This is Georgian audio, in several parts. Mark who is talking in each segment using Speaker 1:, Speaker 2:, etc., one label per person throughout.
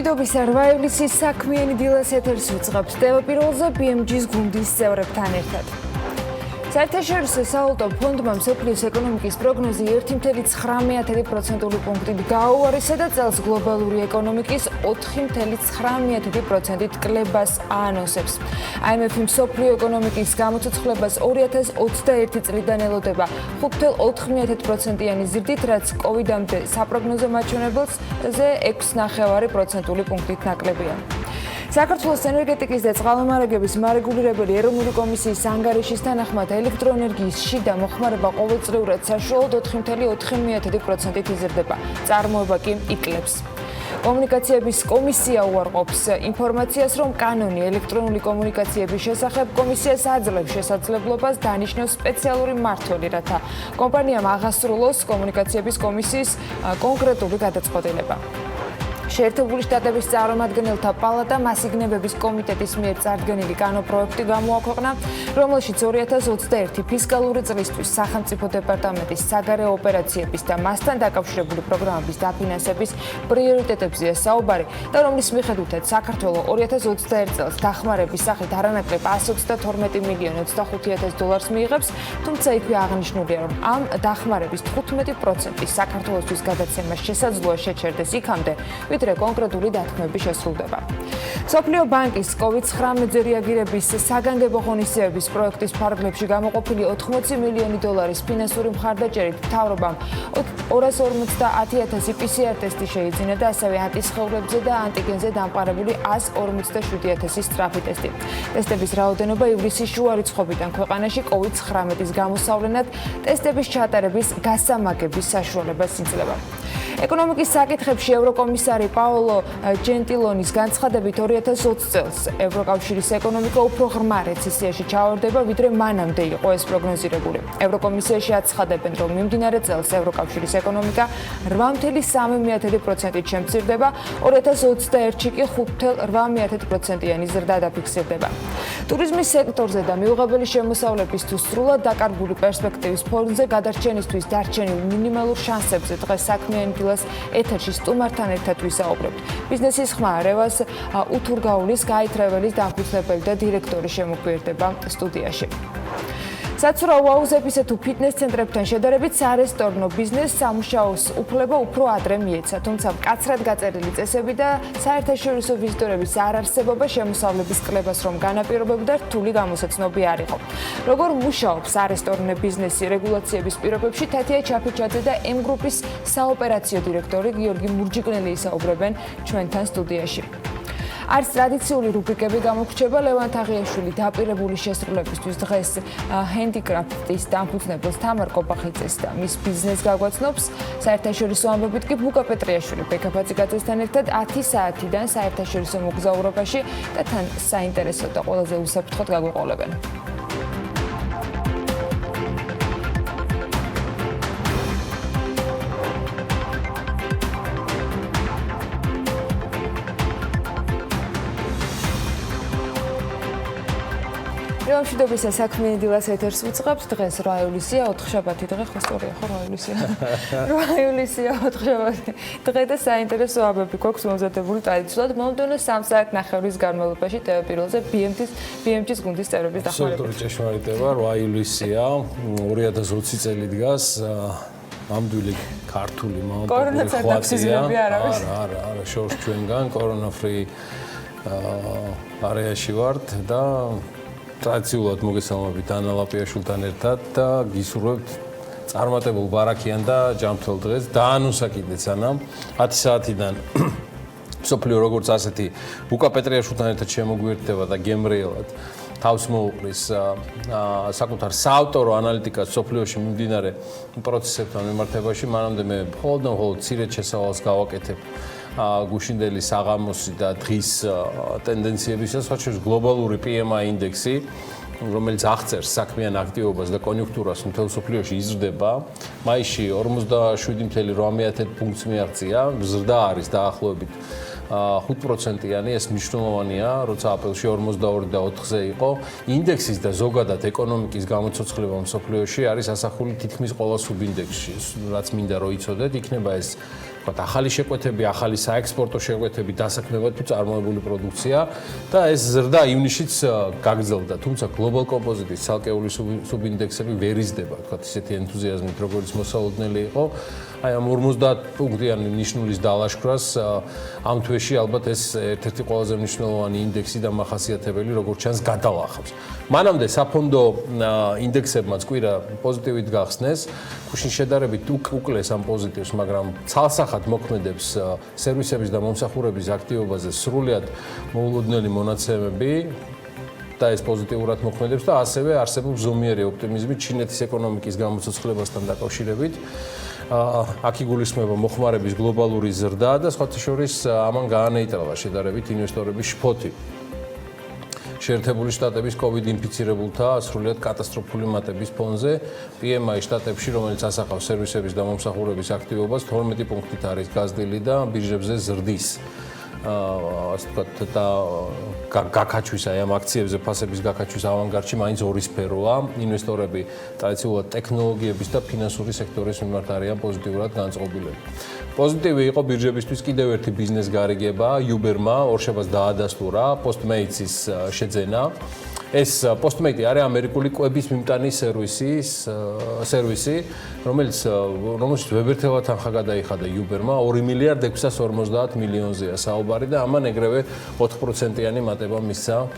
Speaker 1: მშვიდობის 8 ივლისის საქმიანი დილას ეთერს უძღებთ ტელეპიროლზე BMG-ს გუნდის წევრებთან ერთად. საერთაშორისო სავალუტო ფონდმა მსოფლიოს ეკონომიკის პროგნოზი 1,9% პუნქტით გააუარესა და წელს გლობალური ეკონომიკის 4,9%-ით კლებას აანონსებს. IMF-ი მსოფლიო ეკონომიკის გამოცოცხლებას 2021 წლიდან ელოდება 5,4%-იანი ზრდით, რაც კოვიდამდე საპროგნოზო მაჩვენებელზე 6,9% პუნქტით ნაკლებია. საქართველოს ენერგეტიკის და წყალმომარაგების მარეგულირებელი ეროვნული კომისიის ანგარიშის თანახმად ელექტროენერგიის შიდა მოხმარება ყოველწლიურად საშუალოდ 4,4%-ით იზრდება. წარმოება კი იკლებს. კომუნიკაციების კომისია უარყოფს ინფორმაციას, რომ კანონი ელექტრონული კომუნიკაციების შესახებ კომისიას აძლევს შესაძლებლობას დანიშნოს სპეციალური მმართველი, რათა კომპანიამ აღასრულოს კომუნიკაციების კომისიის კონკრეტული გადაწყვეტილება. შეერთებული შტატების წარმომადგენელთა პალატა მასიგნებების კომიტეტის მიერ წარდგენილი კანონპროექტი გამოაქვეყნა, რომელშიც 2021 ფისკალური წლისთვის სახელმწიფო დეპარტამენტის საგარეო ოპერაციების და მასთან დაკავშირებული პროგრამების დაფინანსების პრიორიტეტებზეა საუბარი და რომლის მიხედვითაც საქართველოს 2021 წელს დახმარების სახით არანაკლებ 122 მილიონი 25,000 დოლარს მიიღებს, თუმცა იქვე აღნიშნულია, რომ ამ დახმარების 15% საქართველოსთვის გადაცემას შესაძლოა შეჩერდეს იქამდე, ვიდრე კონკრეტული დათქმები შესრულდება. მსოფლიო ბანკის COVID-19-ზე რეაგირების საგანგებო ღონისძიების პროექტის ფარგლებში გამოყოფილი 80 მილიონი დოლარის ფინანსური მხარდაჭერით მთავრობამ 250,000 PCR ტესტი შეიძინა და ასევე ანტისხეულებზე და ანტიგენზე დამყარებული 147,000 სწრაფი ტესტი. ტესტების რაოდენობა ივლისის შუა რიცხვებიდან ქვეყანაში COVID-19-ის გამოსავლენად ტესტების ჩატარების გასამაგების საშუალებას იძლევა. ეკონომიკის საკითხებში ევროკომისარი პაოლო ჯენტილონის განცხადებით 2020 წელს ევროკავშირის ეკონომიკა უფრო ღრმა რეცესიაში ჩავარდება, ვიდრე მანამდე იყო ეს პროგნოზირებული. ევროკომისიაში აცხადებენ, რომ მიმდინარე წელს ევროკავშირის ეკონომიკა 8,3%-ით შემცირდება, 2021-ში კი 5,8%-იანი ზრდა დაფიქსირდება. ტურიზმის სექტორზე და მიუღებელი შემოსავლების თუ სრულად დაკარგული პერსპექტივის ფონზე გადარჩენისთვის დარჩენილ მინიმალურ შანსებზე დღეს საქმიანი დილას ეთერში სტუმართან ერთად ვისაუბრებთ. ბიზნესის ხმა რევას უთურგაულის გაითრეველის დამფუძნებელი და დირექტორი შემოგვიერთდება სტუდიაში. საცურაო აუზებისა თუ ფიტნეს ცენტრებთან შედარებით სარესტორნო ბიზნესს სამუშაოს უფლება უფრო ადრე მიეცა, თუმცა მკაცრად გაწერილი წესები და საერთაშორისო ვიზიტორების არარსებობა შემოსავლების კლებას რომ განაპირობებდა, რთული გამოსაცნობი არ იყო. როგორ მუშაობს სარესტორნო ბიზნესი რეგულაციების პირობებში, თათია ჩაფიჩაძე და M გრუპის საოპერაციო დირექტორი გიორგი მურჯიკნელი ისაუბრებენ ჩვენთან სტუდიაში. არც ტრადიციული რუბრიკები გამოგრჩება ლევან თაღიაშვილი დაპირებული შესრულებისთვის დღეს ჰენდიკრაფტის დამფუძნებელს თამარ კობახიძეს და მის ბიზნესს გაგვაცნობს. საერთაშორისო ამბებით კი ბუკა პეტრიაშვილი ბექაფაძიკაძესთან ერთად 10 საათიდან საერთაშორისო მოგზაურობაში და თან საინტერესო და ყველაზე უსაფრთხოდ გაგვეყოლებენ. მშვიდობის საქმიანი დილას ეთერს უძღებთ. დღეს 8 ივლისია, 4 შაბათი დღე, ხო სწორია, ხო 8 ივლისია. 8 ივლისია, 4 შაბათი დღე და საინტერესო ამბები გვაქვს მომზადებული ტრადიციულად მომდევნო 3 საათნახევრის განმავლობაში ტელეპიროლზე BMG-ს გუნდის წევრების დახმარებით.
Speaker 2: აბსოლუტური ჭეშმარიტება, 8 ივლისია, 2020 წელი დგას, ნამდვილი ქართული
Speaker 1: კორონაცარდაფსიზმები არ არის.
Speaker 2: არა, შორს ჩვენგან კორონა-ფრი არეაში ვართ და ტრადიციულად მოგესალმებით ანა ლაპიაშვილთან ერთად და გისურვებთ წარმატებულ ბარაქიან და ჯანმრთელ დღეს. დაანონსა კიდე სანამ 10 საათიდან მსოფლიო როგორც ასეთი ბუკა პეტრიაშვილთან ერთად შემოგვიერთდება და გემრიელად თავს მოუყრის საკუთარ საავტორო ანალიტიკას მსოფლიოში მიმდინარე პროცესებთან მიმართებაში. მანამდე მე მხოლოდ ცირეთ შესავალს გავაკეთებ გუშინდელი საღამოსი და დღის ტენდენციებისას, ხოჩოს გლობალური PMI ინდექსი, რომელიც აღწერს საქმიან აქტივობას და კონიუნქტურას მთელ მსოფლიოში იზრდება. მაისში 47,8 პუნქტს მიაღწია, ზრდა არის დაახლოებით 5%-იანი, ეს მნიშვნელოვანია, როცა აპრილში 42 და 4-ზე იყო. ინდექსის და ზოგადად ეკონომიკის გამოცოცხლება მსოფლიოში არის ასახული თითქმის ყველა სუბინდექსში, რაც მინდა რომ იცოდეთ, იქნება ეს ვთქვათ, ახალი შეკვეთები, ახალი საექსპორტო შეკვეთები, დასაქმებად თუ წარმოებული პროდუქცია და ეს ზრდა ივნისშიც გაგრძელდა, თუმცა გლობალ კომპოზიტის ცალკეული სუბინდექსები ვერ იზრდება, ვთქვათ, ისეთი ენთუზიაზმით, როგორც მოსალოდნელი იყო. აი ამ 50 პუნქტიანი ნიშნულის დალაშქრას ამ თვეში ალბათ ეს ერთ-ერთი ყველაზე მნიშვნელოვანი ინდექსი და მახასიათებელი, როგორც ჩანს, გადალახავს. მანამდე საფონდო ინდექსებმაც კვირა პოზიტივით გახსნეს, გუშინ შედარებით უკლეს ამ პოზიტივს, მაგრამ ცალსახად მოქმედებს სერვისების და მომსახურების აქტივობაზე სრულად მოულოდნელი მონაცემები და ეს პოზიტიურად მოქმედებს და ასევე არსებობს ზომიერი ოპტიმიზმი ჩინეთის ეკონომიკის გამოცოცხლებასთან დაკავშირებით. აქ იგულისხმება მოხმარების გლობალური ზრდა და სხვათა შორის ამან გაანეიტრალა შედარებით ინვესტორების შფოთი. შეერთებული შტატების COVID ინფიცირებულთა სრულად კატასტროფული მატების ფონზე PMI შტატებში, რომელიც ასახავს სერვისების და მომსახურების აქტივობას, 12 პუნქტით არის გაზრდილი და ბირჟებზე ზრდის. ასე ვთქვათ და გაქაჩვის აი ამ აქციებზე ფასების გაქაჩვის ავანგარდში მაინც ორი სფეროა. ინვესტორები ტრადიციულად ტექნოლოგიების და ფინანსური სექტორის მიმართ არიან პოზიტიურად განწყობილები. პოზიტივი იყო ბირჟებისთვის კიდევ ერთი ბიზნეს გარიგება, Uber-მა ორშაბათს დაადასტურა Postmates-ის შეძენა. ეს Postmate არის ამერიკული კვების მიმტანი სერვისი, რომელიც ვებერთელა თანხა გადაიხადა Uber-მა 2 მილიარდ 650 მილიონზეა საუბარი და ამან ეგრევე 4%-იანი მატება მისცა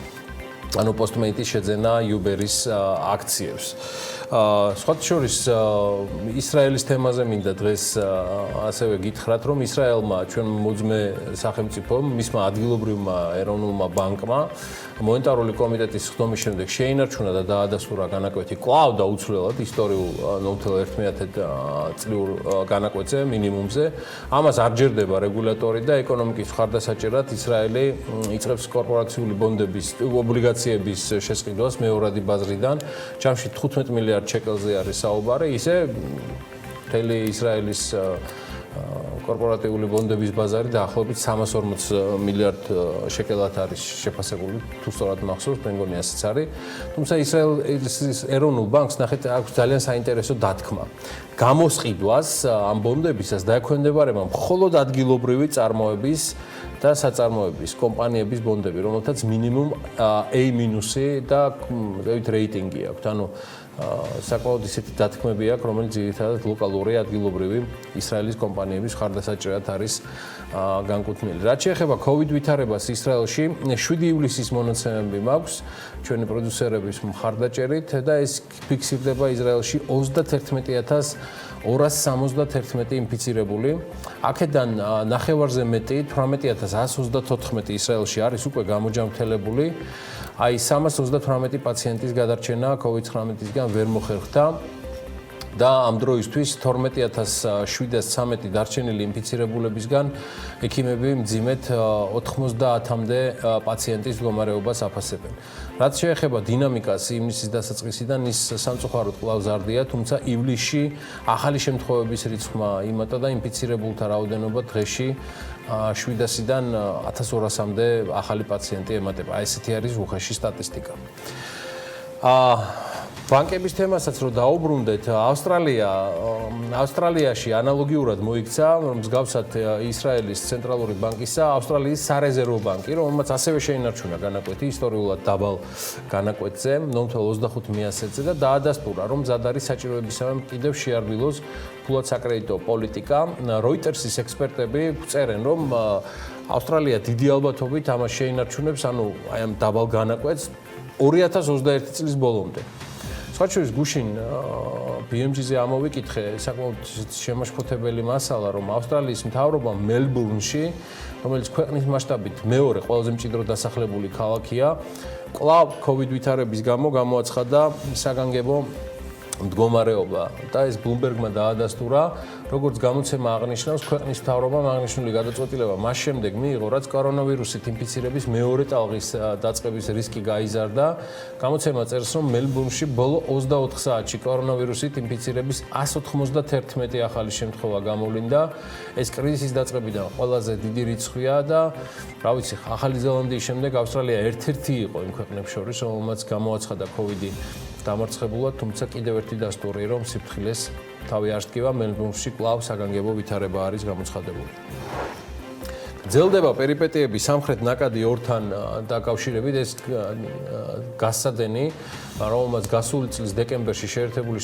Speaker 2: ანუ Postmate-ის შეძენა Uber-ის აქციებს. სხვათა შორის ისრაელის თემაზე მინდა დღეს ასევე გითხრათ, რომ ისრაელმა ჩვენ მოძმე სახელმწიფომ, მისმა ადგილობრივმა ეროვნულმა ბანკმა მონეტარული კომიტეტის ხდომის შემდეგ შეინარჩუნა და დაადასტურა განაკვეთი კვლავ და უცვლელად ისტორიულ 0.1 წლიურ განაკვეთზე მინიმუმზე. ამას არ ჯერდება რეგულატორი და ეკონომიკის მხარდასაჭერად ისრაელი იწყებს კორპორაციული ბონდების ობლიგაციების შესყიდვას მეორადი ბაზრიდან. ჯამში 15 მილიარდ შეკელზე არის საუბარი, ისე მთელი ისრაელის კორპორატიული ბონდების ბაზარი დაახლოებით 340 მილიარდ შეკელად არის შეფასებული, თუ სწორად მახსოვს, მე მგონი ასეც არის. თუმცა ისრაელის ეროვნულ ბანკს ნახეთ აქვს ძალიან საინტერესო დათქმა. გამოსყიდვას ამ ბონდებისას დაექვემდებარება მხოლოდ ადგილობრივი წარმოების და საწარმოების კომპანიების ბონდები, რომელთაც მინიმუმ A- და რეიტინგი აქვთ. ანუ საკმაოდ ისეთი დათქმები აქვს, რომელიც ძირითადად ლოკალური ადგილობრივი ისრაელის კომპანიების მხარდასაჭერად არის განკუთვნილი. რაც შეეხება COVID ვითარებას ისრაელში, 7 ივლისის მონაცემები მაქვს ჩვენი პროდიუსერების მხარდაჭერით და ეს ფიქსირდება ისრაელში 31271 ინფიცირებული. აქედან ნახევარზე მეტი 18134 ისრაელში არის უკვე გამოჯანმრთელებული. აი 338 პაციენტის გადარჩენა COVID-19-დან ვერ მოხერხდა და ამ დროისთვის 12713 დარჩენილი ინფიცირებულებისგან ექიმები მძიმედ 90-მდე პაციენტის მდგომარეობას აფასებენ. რაც შეეხება დინამიკას ივნისის დასაწყისიდან ის სამწუხაროდ კვლავ ზარდია, თუმცა ივლისში ახალი შემთხვევების რიცხვმა იმატა და ინფიცირებულთა რაოდენობა დღეში 700-დან 1200-მდე ახალი პაციენტი ემატება. აი ესეთი არის უხეში სტატისტიკა. ბანკების თემასაც რო დაუბრუნდეთ, ავსტრალიაში ანალოგიურად მოიქცა, რომ მსგავსად ისრაელის ცენტრალური ბანკისა, ავსტრალიის სარეზერვო ბანკი, რომელმაც ასევე შეინარჩუნა განაკვეთი ისტორიულად დაბალ განაკვეთზე, 0.25%-ზე და დაადასტურა, რომ მზად არის საჭიროებისამებრ კიდევ შეარბილოს ფულად საკრედიტო პოლიტიკა. Reuters-ის ექსპერტები წერენ, რომ ავსტრალია დიდი ალბათობით ამას შეინარჩუნებს, ანუ აი ამ დაბალ განაკვეთს 2021 წლის ბოლომდე. სხვაჩვერის გუშინ BMG-ზე ამოვიკითხე საკმაოდ შემაშფოთებელი მასალა, რომ ავსტრალიის მთავრობა მელბურნში, რომელიც ქვეყნის მასშტაბით მეორე ყველაზე მჭიდრო დასახლებული ქალაქია, კვლავ COVID ვითარების გამო გამოაცხადა საგანგებო მდგომარეობა და ეს Bloomberg-მა დაადასტურა, როგორც გამოცემა აღნიშნავს, ქვეყნის მთავრობამ აღნიშნული გადაწყვეტილება მას შემდეგ მიიღო, რაც კორონავირუსით ინფიცირების მეორე ტალღის დაწყების რისკი გაიზარდა. გამოცემა წერს, რომ მელბურნში ბოლო 24 საათში კორონავირუსით ინფიცირების 191 ახალი შემთხვევა გამოვლინდა. ეს კრიზისის დაწყებიდან ყველაზე დიდი რიცხვია და რა ვიცი, ახალი ზელანდიის შემდეგ ავსტრალია ერთ-ერთი იყო იმ ქვეყნებს შორის, რომელმაც გამოაცხადა COVID დამარცხებულად, თუმცა კიდევ ერთი დასტური, რომ სიფრთხილეს თავი აღსტკივა, მელბურნში კვლავ საგანგებო ვითარება არის გამოცხადებული. ძელდება პერიპეტიები სამხრეთ ნაკადი ორთან დაკავშირებით, ეს გასცადენი, რომელმაც გასული წლის დეკემბერში შეერთებული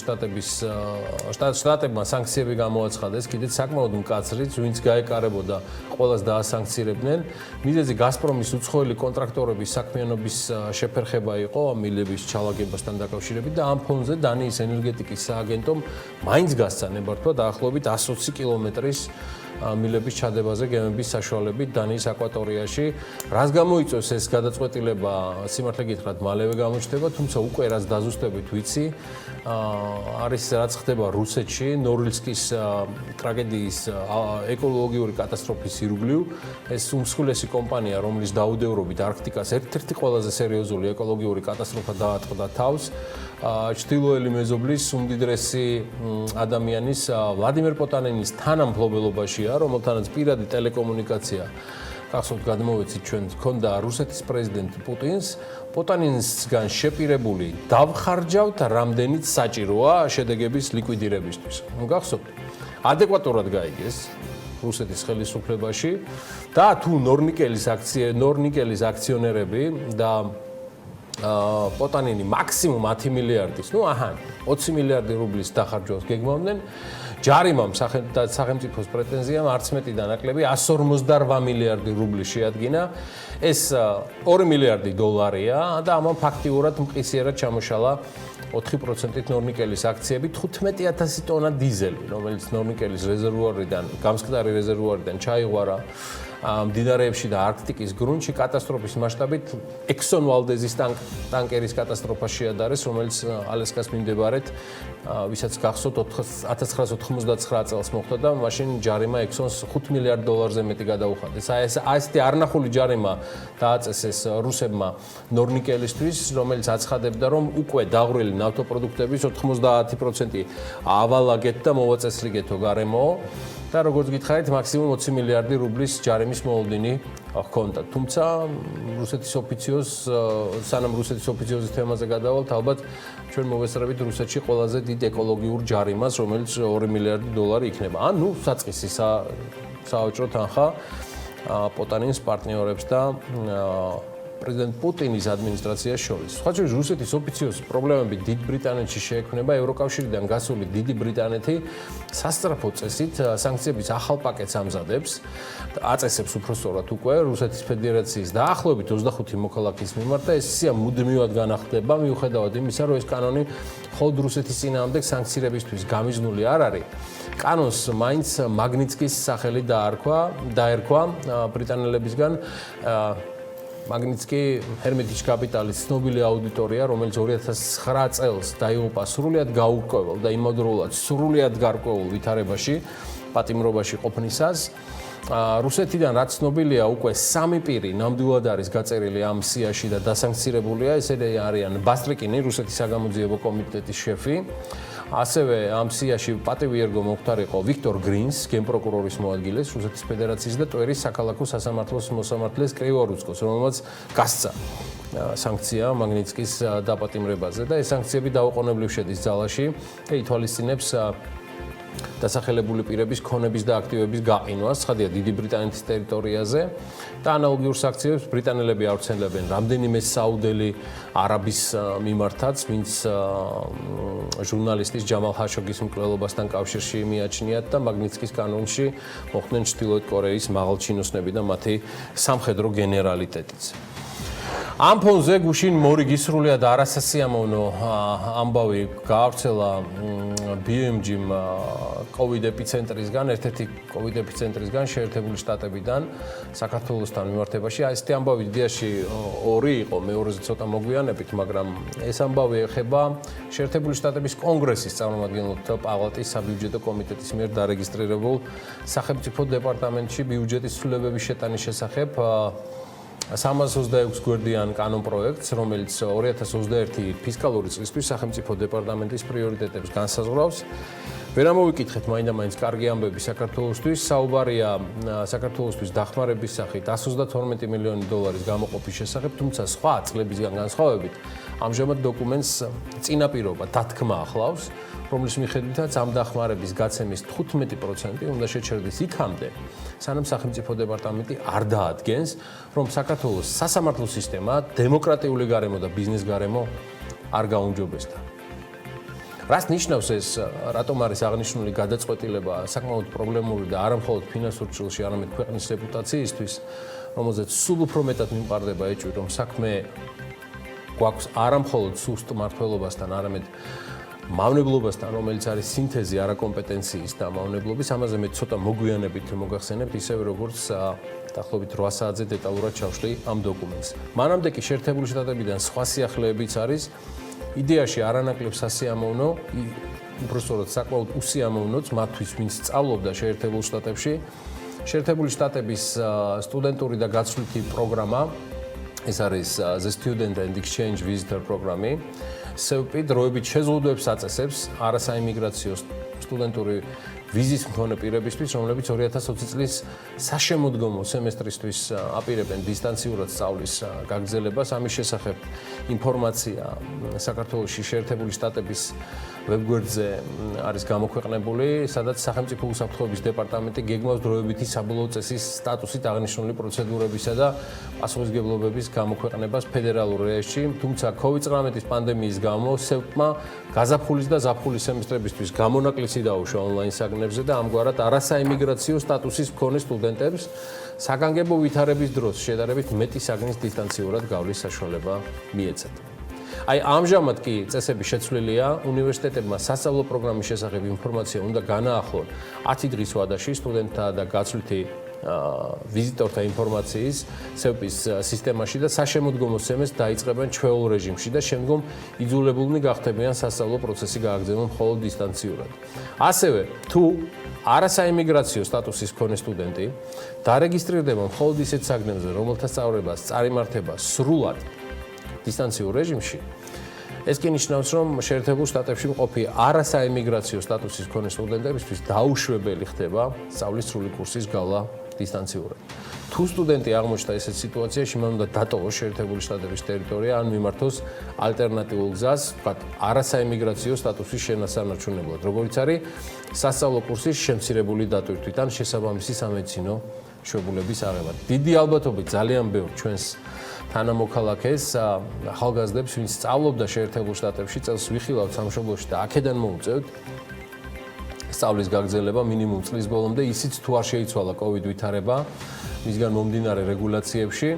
Speaker 2: შტატებმა სანქციები გამოაცხადეს, კიდეც საკმაოდ მკაცრიც, ვინც გაეკარებოდა, ყველას დაასანქცირებდნენ. მიზეზი გაზპრომის უცხოელი კონტრაქტორების საქმიანობის შეფერხება იყო მილების ჩალაგებასთან დაკავშირებით და ამ ფონზე დანიის ენერგეტიკის სააგენტომ მაინც გასცა ნებართვა დაახლოებით 120 კილომეტრის მილების ჩადებაზე გემების საშუალებით დანიის აკვატორიაში. რაც გამოიწვევს ეს გადაწყვეტილება, სიმართლე გითხრათ, მალევე გამოჩნდება, თუმცა უკვე რაც დაზუსტებით ვიცი, არის რაც ხდება რუსეთში, ნორილსკის ტრაგედიის ეკოლოგიური კატასტროფის ირგვლივ. ეს უმსხვილესი კომპანია, რომლის დაუდევრობით არქტიკას ერთ-ერთი ყველაზე სერიოზული ეკოლოგიური კატასტროფა დაატყდა თავს. ჩრდილოელი მეზობლის უმდიდრესი ადამიანის ვლადიმერ პოტანინის თანამფლობელობაშია, რომელთანაც პირადი ტელეკომუნიკაცია გახსოვთ გადმოვეცით ჩვენ ჰქონდა რუსეთის პრეზიდენტ პუტინს. პოტანინსგან შეპირებული დავხარჯავთ რამდენიც საჭიროა შედეგების ლიკვიდირებისთვის. გახსოვთ? ადეკვატურად გაიგეს რუსეთის ხელისუფლებაში და თუ ნორნიკელის აქციონერები და პოტანინი მაქსიმუმ 10 მილიარდის, 20 მილიარდი რუბლის დახარჯვას გეგმავდნენ. ჯარიმამ სახელმწიფოს პრეტენზიამ არც მეტი და ნაკლები 158 მილიარდი რუბლი შეადგინა. ეს 2 მილიარდი დოლარია და ამან ფაქტიურად მყისიერად ჩამოშალა 4%-ით ნორნიკელის აქციები, 15000 ტონა დიზელი, რომელიც ნორნიკელის რეზერვუარიდან, გამსხდარი რეზერვუარიდან ჩაიღვარა მდინარეებში და არქტიკის გრუნტში. კატასტროფის მასშტაბით ექსონ ვალდეზის ტანკერის კატასტროფა შეადარეს, რომელიც ალასკას მიმდებარედ, ვისაც გახსოვთ 1999 წელს მოხდა და მაშინ ჯარიმა ექსონს 5 მილიარდ დოლარზე მეტი გადაუხადეს. ესეთი არნახული ჯარიმა დააწესეს რუსებმა ნორნიკელისთვის, რომელიც აცხადებდა, რომ უკვე დაღვრილი ნავთობპროდუქტების 90% ავალაგეთ და მოვაწესრიგეთო გარემო. და როგორც გითხარით, მაქსიმუმ 20 მილიარდი რუბლის ჯარიმის მოლოდინი ჰქონდა. თუმცა სანამ რუსეთის ოფიციოზის თემაზე გადავალთ, ალბათ ჩვენ მოვესწრებით რუსეთში ყველაზე დიდ ეკოლოგიურ ჯარიმას, რომელიც 2 მილიარდი დოლარი იქნება. საწყისი საავჭრო თანხა პოტანინს პარტნიორებს და პრეზიდენტ პუტინის ადმინისტრაციას შორის. სხვა შორის რუსეთის ოფიციოზის პრობლემები დიდ ბრიტანეთში შეექმნება. ევროკავშირიდან გასული დიდი ბრიტანეთი სასწრაფო წესით სანქციების ახალ პაკეტს ამზადებს, აწესებს უпростоრად უკვე რუსეთის ფედერაციის დაახლოებით 25 მოქალაქის მიმართ და ეს სია მუდმივად განახლდება, მიუხედავად იმისა, რომ ეს კანონი მხოლოდ რუსეთის წინააღმდეგ სანქციებისთვის გამიზნული არ არის. კანონს მაინც მაგნიცკის სახელი დაერქვა ბრიტანელებისგან. მაგნიცკი ჰერმეტიჩ კაპიტალის ცნობილი აუდიტორია, რომელიც 2009 წელს დაიღუპა სრულიად გაურკვეველ და იმავდროულად სრულიად გარკვეულ ვითარებაში, პატიმრობაში ყოფნისას. რუსეთიდან რაც ცნობილია, უკვე 3 პირი ნამდვილად არის გაწერილი ამ სიაში და დასანქცირებულია. ესენი არიან ბასტრიკინი, რუსეთის საგამოძიებო კომიტეტის შეფი. ასევე ამ სიაში პატივი ერგო მოხდარიყო ვიქტორ გრინს, გენპროკურორის მოადგილეს რუსეთის ფედერაციის და ტვერის საქალაქო სასამართლოს მოსამართლეს კრივორუცკოს, რომელმაც გასცა სანქცია მაგნიცკის დაპატიმრებაზე და ეს სანქციები დაუყოვნებლივ შედის ძალაში და ითვალისწინებს დასახელებული პირების ქონების და აქტივების გაყინვას, ცხადია დიდი ბრიტანეთის ტერიტორიაზე და ანალოგიურ საქციებს ბრიტანელები ავრცელებენ რამდენიმე საუდელი არაბის მიმართაც, ვინც ჟურნალისტის ჯამალ ჰაშოგის მკვლელობასთან კავშირში მიაჩნიათ და მაგნიცკის კანონში მოხდნენ ჩრდილოეთ კორეის მაღალჩინოსნები და მათი სამხედრო გენერალიტეტიც. ამ ფონზე გუშინ მორიგის სრულიად არასასიამოვნო ამბავი გაავრცელა BMG-მ COVID ეპიცენტრისგან, ერთ-ერთი COVID ეპიცენტრისგან შეერთებული შტატებიდან საქართველოსთან მიმართებაში. ესეთი ამბავი იდეაში 2 იყო, მეორეზე ცოტა მოგვიანებით, მაგრამ ეს ამბავი ეხება შეერთებული შტატების კონგრესის წარმომადგენელთა პალატის საბიუჯეტო კომიტეტის მიერ დარეგისტრირებულ სახელმწიფო დეპარტამენტში ბიუჯეტის ცვლილებების შეტანის შესახებ 326 გვერდიან კანონპროექტს, რომელიც 2021 ფისკალური წლისთვის სახელმწიფო დეპარტამენტის პრიორიტეტებს განსაზღვრავს. ვერ ამოვიკითხეთ მაინდა-მაინც კარგი ამბები საქართველოსთვის, საუბარია საქართველოსთვის დახმარების სახით 132 მილიონი დოლარის გამოყოფის შესახებ, თუმცა სხვა წლებისგან განსხვავებით, ამჟამად დოკუმენტს წინაპირობა დათქმა ახლავს, რომლის მიხედვითაც ამ დახმარების გაცემის 15% უნდა შეჩერდეს იქამდე, სანამ სახელმწიფო დეპარტამენტი არ დაადგენს, რომ საქართველოს სასამართლო სისტემა, დემოკრატიული გარემო და ბიზნეს გარემო არ გაუმჯობესდა. რას ნიშნავს ეს, რატომ არის აღნიშნული გადაწყვეტილება საკმაოდ პრობლემური და არა მხოლოდ ფინანსურ ჭრილში, არამედ ქვეყნის რეპუტაციისთვის, რომელზეც სულ უფრო მეტად მიმყარდება ეჭვი, რომ საქმე გვაქვს არა მხოლოდ სუსტ მმართველობასთან, არამედ მავნებლობასთან, რომელიც არის სინთეზი არაკომპეტენციის და მავნებლობის, ამაზე მე ცოტა მოგვიანებით მოგახსენებთ, ისევე როგორც დაახლოებით 8 საათზე დეტალურად ჩავშლი ამ დოკუმენტს. მანამდე კი შეერთებული შტატებიდან სხვა სიახლეებიც არის, იდეაში არანაკლებ სასიამოვნო, უბრალოდ საკმაოდ უსიამოვნოც მათთვის, ვინც სწავლობდა შეერთებულ შტატებში. შეერთებული შტატების სტუდენტური და გაცვლითი პროგრამა, ეს არის The Student and Exchange Visitor პროგრამი. სევპი დროებით შეზღუდვებს აწესებს არასაიმიგრაციო სტუდენტური ვიზის მქონე პირებისთვის, რომლებიც 2020 წლის საშემოდგომო სემესტრისთვის აპირებენ დისტანციურად სწავლის გაგრძელებას. ამის შესახებ ინფორმაცია საქართველოში შეერთებული შტატების ვებგვერდზე არის გამოქვეყნებული, სადაც სახელმწიფო უსაფრთხოების დეპარტამენტი გეგმავს დროებითი საბოლოო წესის სტატუსით აღნიშნული პროცედურებისა და პასუხისმგებლობების გამოქვეყნებას ფედერალურ რეესტრში, თუმცა COVID-19 პანდემიის გამო სევპმა გაზაფხულის და ზაფხულის სემესტრებისთვის გამონაკლისი დაუშვა ონლაინ საგნებზე და ამგვარად არასაიმიგრაციო სტატუსის მქონე სტუდენტებს საგანგებო ვითარების დროს შედარებით მეტი საგნის დისტანციურად გავლის საშუალება მიეცათ. აი ამჟამად კი წესები შეცვლილია, უნივერსიტეტებმა სასწავლო პროგრამის შესახებ ინფორმაცია უნდა განაახლონ 10 დღის ვადაში სტუდენტთა და გაცვლითი ვიზიტორთა ინფორმაციის სევპის სისტემაში და საშემოდგომო სემესტრს დაიწყებენ ჩვეულ რეჟიმში და შემდგომ იძულებულნი გახდებიან სასწავლო პროცესი გააგრძელონ მხოლოდ დისტანციურად. ასევე, თუ არასაიმიგრაციო სტატუსის მქონე სტუდენტი დარეგისტრირდება მხოლოდ ისეთ საგნებზე, რომელთა სწავლებას წარიმართება სრულად დისტანციურ რეჟიმში, ეს კი ნიშნავს, რომ შეერთებულ შტატებში მყოფი არასაიმიგრაციო სტატუსის მქონე სტუდენტებისთვის დაუშვებელი ხდება სწავლის სრული კურსის გავლა დისტანციურად. თუ სტუდენტი აღმოჩნდა ესეთ სიტუაციაში, მან უნდა დატოვოს შეერთებული შტატების ტერიტორია ან მიმართოს ალტერნატიულ გზას, ვთქვათ, არასაიმიგრაციო სტატუსის შენასანარჩუნებლად, როგორც არის სასწავლო კურსის შემცირებული დატვირთვით ან შესაბამისი სამედიცინო შვებულების აღება. დიდი ალბათობით ძალიან ბევრ ჩვენს თანამოქალაქეს ახალგაზრდებს, ვინც სწავლობდა შეერთებულ შტატებში, წელს ვიხილავთ სამშობლოში და აქედან მოუწევთ სწავლის გაგრძელება მინიმუმ წლის ბოლომდე, ისიც თუ არ შეიცვალა COVID ვითარება მისგან მომდინარე რეგულაციებში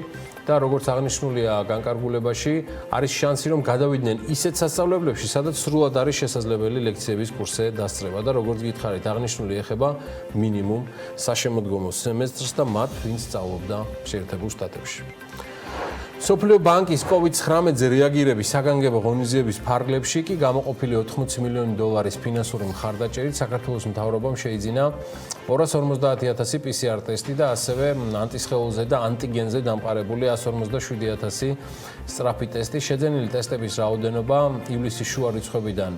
Speaker 2: და როგორც აღნიშნულია განკარგულებაში, არის შანსი, რომ გადავიდნენ ისეთ სასწავლებლებში, სადაც სრულად არის შესაძლებელი ლექციების კურსზე დასწრება და როგორც გითხარით, აღნიშნული ეხება მინიმუმ საშემოდგომო სემესტრს და მათ, ვინც სწავლობდა შეერთებულ შტატებში. სოფლიო ბანკის COVID-19-ზე რეაგირების საგანგებო ღონისძიების ფარგლებში კი გამოყოფილი 80 მილიონი დოლარის ფინანსური მხარდაჭერით საქართველოს მთავრობამ შეიძინა 250,000 PCR ტესტი და ასევე ანტისხეულზე და ანტიგენზე დამყარებული 157,000 სწრაფი ტესტი. შეძენილი ტესტების რაოდენობა ივლისის შუა რიცხვებიდან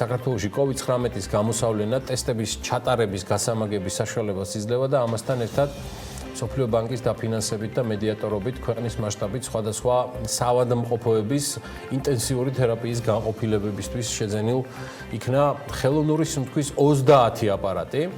Speaker 2: საქართველოში COVID-19-ის გამოსავლენად ტესტების ჩატარების გასამაგების საშუალებას იძლევა და ამასთან ერთად სოფლიო ბანკის დაფინანსებით და მედიატორობით ქვეყნის მასშტაბით სხვადასხვა საავადმყოფოების ინტენსიური თერაპიის განყოფილებებისთვის შეძენილ იქნა ხელოვნური სუნთქვის 30 აპარატი.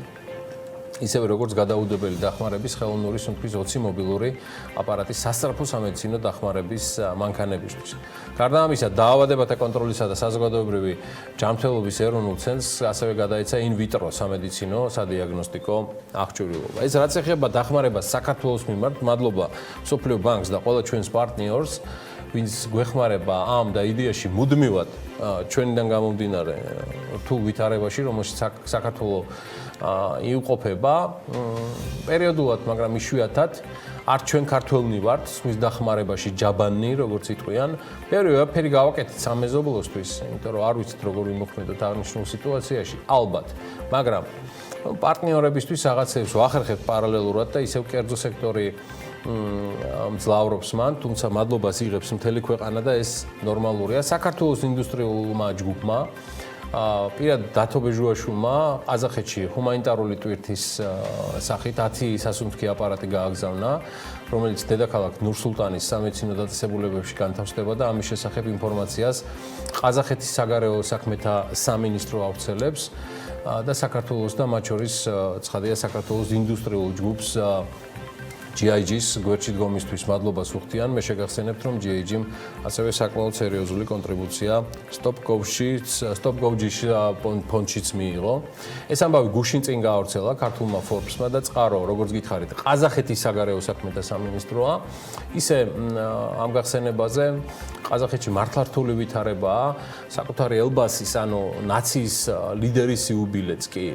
Speaker 2: ისევე როგორც გადაუდებელი დახმარების ხელოვნური სუნთქვის 20 მობილური აპარატი სასწრაფო სამედიცინო დახმარების მანქანებისთვის. გარდა ამისა, დაავადებათა კონტროლისა და საზოგადოებრივი ჯანმრთელობის ეროვნულ ცენტრს ასევე გადაეცა ინ-ვიტრო სამედიცინო სადიაგნოსტიკო აღჭურვილობა. ეს რაც ეხება დახმარებას საქართველოს მიმართ, მადლობა სოფლიო ბანკს და ყველა ჩვენს პარტნიორს, ვინც გვეხმარება ამ და იდეაში მუდმივად ჩვენიდან გამომდინარე რთულ ვითარებაში, რომელშიც საქართველო იუყოფება პერიოდულად, მაგრამ იშვიათად არ ჩვენ ქართველნი ვართ სხვის დახმარებაში ჯაბანი, როგორც იტყვიან. ბევრი გავაკეთეთ სამეზობლოსთვის, იმიტომ რომ არ ვიცით როგორ ვიმოქმედოთ აღნიშნულ სიტუაციაში, ალბათ, მაგრამ პარტნიორებისთვის რაღაცებს ვახერხებთ პარალელურად და ისევ კერძო სექტორი მძლავრობს მან, თუმცა მადლობას იღებს მთელი ქვეყანა და ეს ნორმალურია. საქართველოს ინდუსტრიულმა ჯგუფმა პირად დათო ბეჟუაშვილმა ყაზახეთში ჰუმანიტარული ტვირთის სახით 10 სასუნთქი აპარატი გააგზავნა, რომელიც დედაქალაქ ნურ-სულტანის სამედიცინო დაწესებულებებში განთავსდება და ამის შესახებ ინფორმაციას ყაზახეთის საგარეო საქმეთა სამინისტრო ავრცელებს და საქართველოს და მათ შორის ცხადია საქართველოს ინდუსტრიულ ჯგუფს GIG-ს გვერდში დგომისთვის მადლობას უხდიან. მე შეგახსენებთ, რომ GIG-მ ასევე საკმაოდ სერიოზული კონტრიბუცია Stop-Go-ში ფონდშიც მიიღო. ეს ამბავი გუშინ წინ გაავრცელა ქართულმა Forbes-მა და წყარო, როგორც გითხარით, ყაზახეთის საგარეო საქმეთა სამინისტროა. ისე ამ გახსენებაზე ყაზახეთში მართლართული ვითარებაა. საკუთარი ელბასის, ანუ ნაციის ლიდერის იუბილეც კი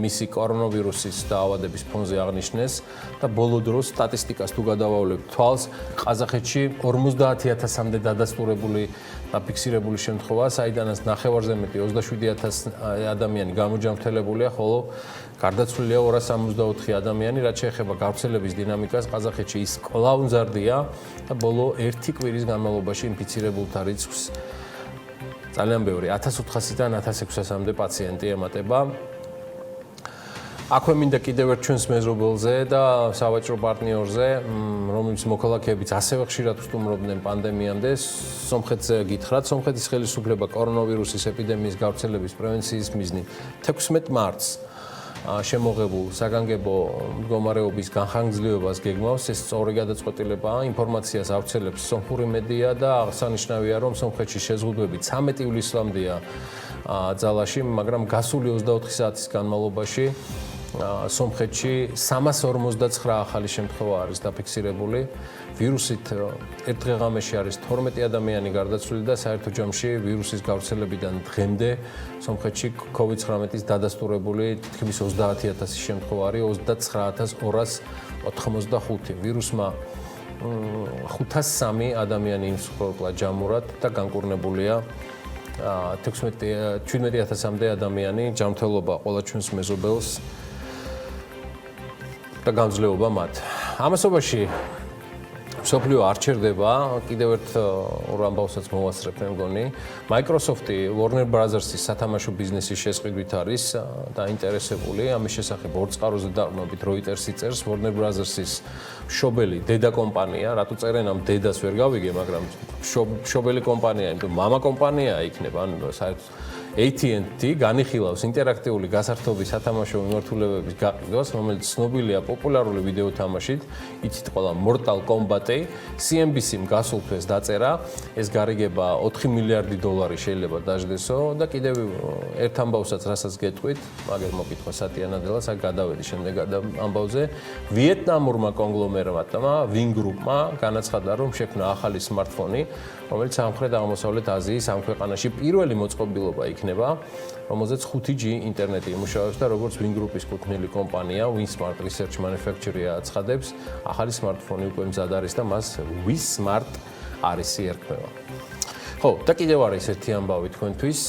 Speaker 2: მისი კორონავირუსის დაავადების ფონზე აღნიშნეს და ბოლო დროს სტატისტიკას თუ გადავავლებთ თვალს, ყაზახეთში 50,000-მდე დადასტურებული და ფიქსირებული შემთხვევაა, საიდანაც ნახევარზე მეტი 27,000 ადამიანი გამოჯანმრთელებულია, ხოლო გარდაცვლილია 264 ადამიანი, რაც შეეხება გავრცელების დინამიკას, ყაზახეთში ის კვლავ მზარდია და ბოლო 1 კვირის განმავლობაში ინფიცირებულთა რიცხვს ძალიან ბევრი 1400-დან 1600-მდე პაციენტი ემატება. აქვე მინდა კიდევ ერთ ჩვენს მეზობელზე და სავაჭრო პარტნიორზე, რომელიც მოქალაქეებიც ასევე ხშირად ვსტუმრობდნენ პანდემიამდე, სომხეთზე გითხრათ. სომხეთის ხელისუფლება კორონავირუსის ეპიდემიის გავრცელების პრევენციის მიზნით 16 მარტს შემოღებულ საგანგებო მდგომარეობის განხანგრძლივებას გეგმავს. ეს სწორი გადაწყვეტილებაა, ინფორმაციას ავრცელებს სომხური მედია და აღსანიშნავია, რომ სომხეთში შეზღუდვები 13 ივლისამდეა ძალაში, მაგრამ გასული 24 საათის განმავლობაში სომხეთში 359 ახალი შემთხვევა არის დაფიქსირებული. ვირუსით ერთ დღეღამეში არის 12 ადამიანი გარდაცვლილი და საერთო ჯამში ვირუსის გავრცელებიდან დღემდე სომხეთში COVID-19-ის დადასტურებული თითქმის 30,000 შემთხვევა არის, 29,285. ვირუსმა 503 ადამიანი იმსხვრევლა ჯამურად და განკურნებულია 17,000-მდე ადამიანი. ჯანმრთელობა ყველა ჩვენს მეზობელს და გამძლეობა მათ. ამასობაში მსოფლიო არ ჩერდება, კიდევ ერთ ორ ამბავსაც მოვასწრებ მე მგონი. Microsoft-ი Warner Brothers-ის სათამაშო ბიზნესის შესყიდვით არის დაინტერესებული. ამის შესახებ ორ წყაროზე დაყრდნობით Reuters-ი წერს, Warner Brothers-ის მშობელი დედა კომპანია, რატო წერენ ამ დედას ვერ გავიგე, მაგრამ მშობელი კომპანია, იმიტომ მამა კომპანიაა იქნება, ანუ საერთოდ AT&T განიხილავს ინტერაქტიული გასართობი სათამაშო მიმართულებების გაყიდვას, რომელიც ცნობილია პოპულარული ვიდეო თამაშით, იცით ყველა Mortal Kombat-ი. CNBC-მ გასულ თვეს დაწერა, ეს გარიგება 4 მილიარდი დოლარი შეიძლება დაжддესო და კიდევ ერთ ამბავსაც რასაც გეტყვით, მაგერ მოკითხვა სატიანადელას, აქ გადავედი შემდეგ ამბავზე. ვიეტნამურმა კონგლომერატმა Wing Group-მა განაცხადა, რომ შექმნა ახალი smartphone-ი, რომელიც სამხრეთ-აღმოსავლეთ აზიის ამ ქვეყანაში პირველი მოწყობილობა იქნება, რომელზეც 5G ინტერნეტი იმუშავებს და როგორც Wing Group-ის კუთვნილი კომპანია WinSmart Research Manufacturing აცხადებს, ახალი smartphone-ი უკვე მზად არის და მას WeSmart არის ერქმევა. ხო, და კიდევ არის ერთი ამბავი თქვენთვის,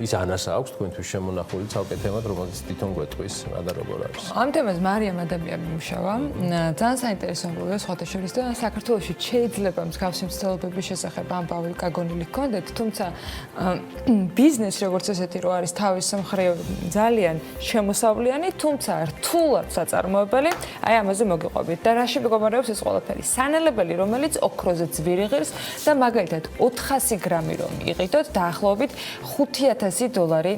Speaker 2: ის ანას აქვს თქვენთვის შემონახული ცალკე თემად, რომელიც თვითონ გვეტყვის, რა და როგორ არის.
Speaker 1: ამ თემას მარიამ ადამიანი მუშავა. ძალიან საინტერესო ამბავია სხვათა შორის და საქართველოში შეიძლება მსგავსი მცდელობების შესახებ ამბავი გაგონილი ჰქონდეთ, თუმცა ბიზნესი როგორც ესეთი რო არის თავის მხრივ ძალიან შემოსავლიანი, თუმცა რთულად საწარმოებელი, აი ამაზე მოგიყვებით და რაში მდგომარეობს ეს ყველაფერი. სანელებელი, რომელიც ოქროზე ძვირი ღირს და მაგალითად 400 გრამი რომ იყიდოთ, დაახლოებით 5,000 დოლარი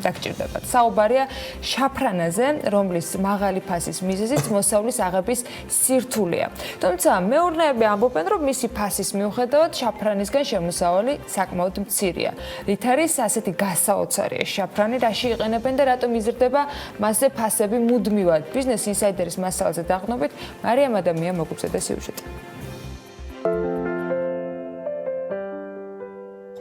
Speaker 1: დაგჭირდებათ. საუბარია შაფრანაზე, რომლის მაღალი ფასის მიზეზით მოსავლის აღების სირთულეა. თუმცა მეურნეები ამბობენ, რომ მისი ფასის მიუხედავად შაფრანისგან შემოსავალი საკმაოდ მცირეა. რით არის ასეთი გასაოცარი შაფრანი, რაში იყენებენ და რატომ იზრდება მასზე ფასები მუდმივად. Business Insider-ის მასალაზე დაყრდნობით, მარიამ ადამიანი მოგვიწევდა სიუჟეტი.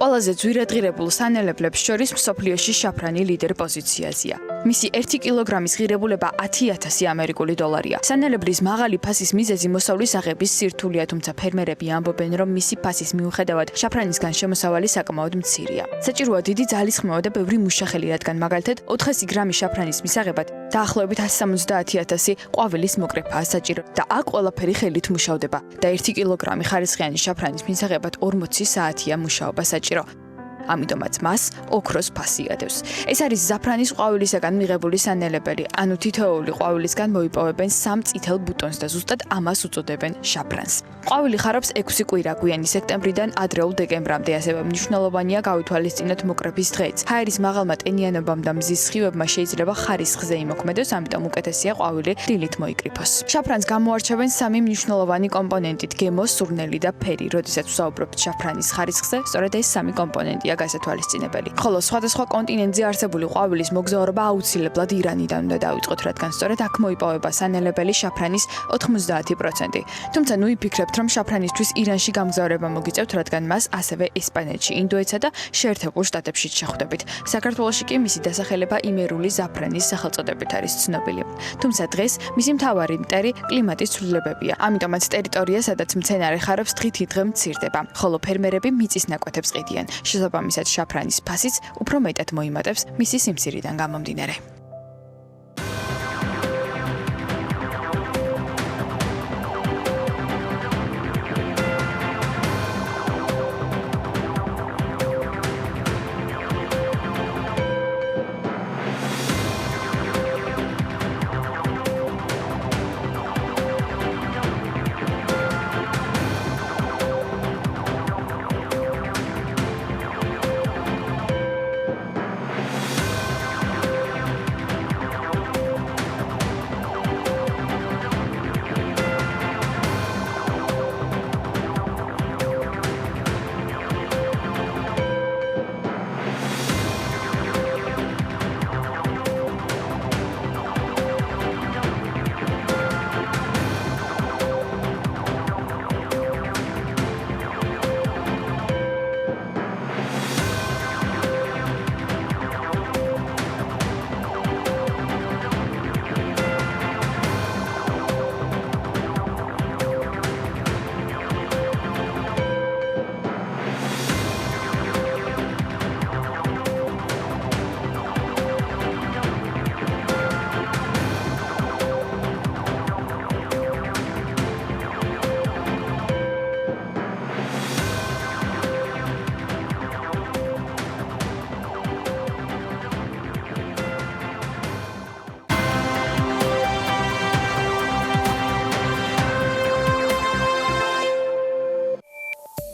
Speaker 3: ყველაზე ძვირადღირებულ სანელებლებს შორის მსოფლიოში შაფრანი ლიდერ პოზიციაზეა. მისი 1 კილოგრამის ღირებულება 10,000 ამერიკული დოლარია. სანელებლის მაღალი ფასის მიზეზი მოსავლის აღების სირთულეა, თუმცა ფერმერები ამბობენ, რომ მისი ფასის მიუხედავად შაფრანისგან შემოსავალი საკმაოდ მცირეა. საჭიროა დიდი ძალისხმევა და ბევრი მუშახელი, რადგან მაგალითად 400 გრამი შაფრანის მისაღებად დაახლოებით 170,000 ყვავილის მოკრეფაა საჭირო და აქ ყველაფერი ხელით მუშავდება და 1 კილოგრამი ხარისხიანი შაფრანის მისაღებად 40 საათია მუშაობა საჭირო. ამიტომაც მას ოქროს ფასი ადევს. ეს არის ზაფრანის ყვავილისაგან მიღებული სანელებელი, ანუ თითოეული ყვავილისგან მოიპოვებენ 3 წითელ ბუტონს და ზუსტად ამას უწოდებენ შაფრანს. ყვავილი ხარობს 6 კვირა, გვიანი სექტემბრიდან ადრეულ დეკემბრამდე, ასევე მნიშვნელოვანია გავითვალისწინოთ მოკრეფის დღეც. ჰაერის მაღალმა ტენიანობამ და მზის სხივებმა შეიძლება ხარისხზე იმოქმედოს, ამიტომ უკეთესია ყვავილი დილით მოიკრიფოს. შაფრანს გამოარჩევენ 3 მნიშვნელოვანი კომპონენტით: გემო, სურნელი და ფერი. როდესაც ვსაუბრობთ შაფრანის ხარისხზე, სწორედ ეს 3 კომპონენტია გასათვალისწინებელი. ხოლო სხვადასხვა კონტინენტზე არსებული ყვავილის მოგზაურობა აუცილებლად ირანიდან უნდა დავიწყოთ, რადგან სწორედ აქ მოიპოვება სანელებელი შაფრანის 90%. თუმცა ნუ იფიქრებთ, რომ შაფრანისთვის ირანში გამგზავრება მოგიწევთ, რადგან მას ასევე ესპანეთში, ინდოეთსა და შეერთებულ შტატებშიც შეხვდებით. საქართველოში კი მისი დასახელება იმერული ზაფრანის სახელწოდებით არის ცნობილი. თუმცა დღეს მისი მთავარი მტერი კლიმატის ცვლილებებია. ამიტომაც ტერიტორია, სადაც მცენარე ხარობს, დღითიდღე მცირდება, ხოლო ფერმერები მიწის ნაკვეთებს ყიდიან. შესაბამისად, შაფრანის ფასიც უფრო მეტად მოიმატებს მისი სიმცირიდან გამომდინარე.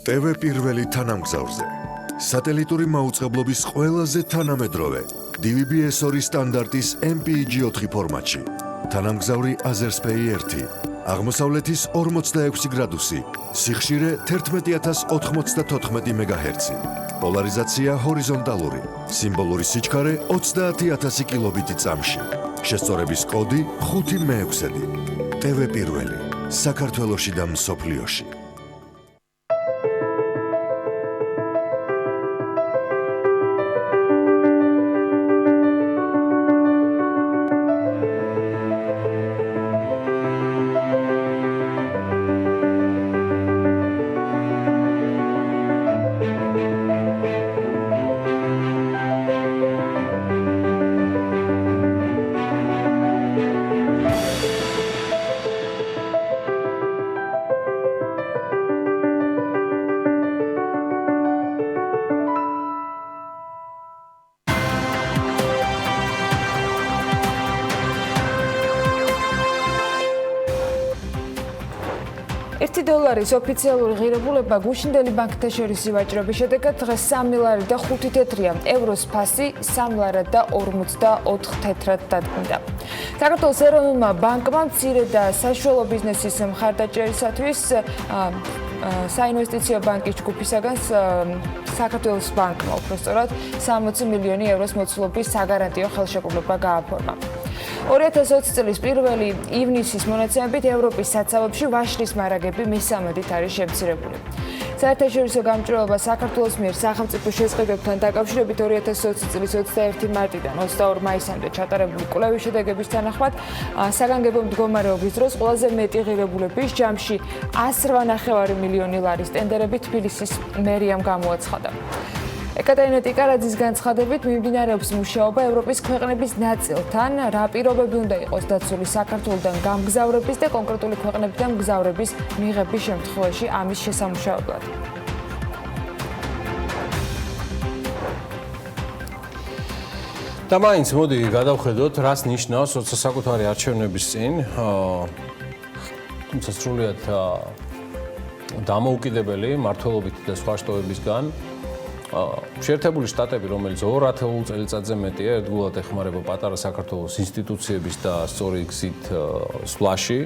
Speaker 4: TV პირველი თანამგზავრზე. სატელიტური მაუწყებლობის ყველაზე თანამედროვე DVB-S2 სტანდარტის MPEG-4 ფორმატში. თანამგზავრი Azerspay 1. აღმოსავლეთის 46 გრადუსი. სიხშირე 11094 MHz. პოლარიზაცია ჰორიზონტალური. სიმბოლური სიჩქარე 30000 კილობიტი წამში. შესწორების კოდი 5მე6. TV პირველი. საქართველოში და მსოფლიოში.
Speaker 1: $1 ოფიციალური ღირებულება გუშინდელი ბანკთა შორისი ვაჭრობის შედეგად დღეს 3 ლარი და 5 თეთრია. ევროს ფასი 3 ლარად და 44 თეთრად დადგინდა. საქართველოს ეროვნულმა ბანკმა მცირე და საშუალო ბიზნესის მხარდაჭერისათვის საინვესტიციო ბანკის ჯგუფისაგან საქართველოს ბანკმა უпростоრად 60 მილიონი ევროს მოცულობის საგარანტიო ხელშეკრულება გააფორმა. 2020 წლის 1 ივნისის მონაცემებით ევროპის საცავებში ვაშლის მარაგები მესამედით არის შემცირებული. საერთაშორისო გამჭვირვალობა საქართველოს მიერ სახელმწიფო შესყიდვებთან დაკავშირებით 2020 წლის 21 მარტიდან 22 მაისამდე ჩატარებული კვლევის შედეგების თანახმად საგანგებო მდგომარეობის დროს ყველაზე მეტი ღირებულების ჯამში 108,5 მილიონი ლარის ტენდერები თბილისის მერიამ გამოაცხადა. ეკატერინე ტიკარაძის განცხადებით მიმდინარეობს მუშაობა ევროპის ქვეყნების ნაწილთან, რა პირობები უნდა იყოს დაცული საქართველოსთან გამგზავრების და კონკრეტული ქვეყნებიდან მგზავრების მიღების შემთხვევაში ამის შესამუშავებლად.
Speaker 2: და მაინც მოდი გადავხედოთ, რას ნიშნავს, როცა საკუთარი არჩევნების წინ თუმცა სრულად დამოუკიდებელი მმართველობითი და სხვა შტოებისგან შეერთებული შტატები, რომელიც 2 წელიწადზე მეტია, ერთგულად ეხმარება პატარა საქართველოს ინსტიტუციების და სწორი გზით სვლაში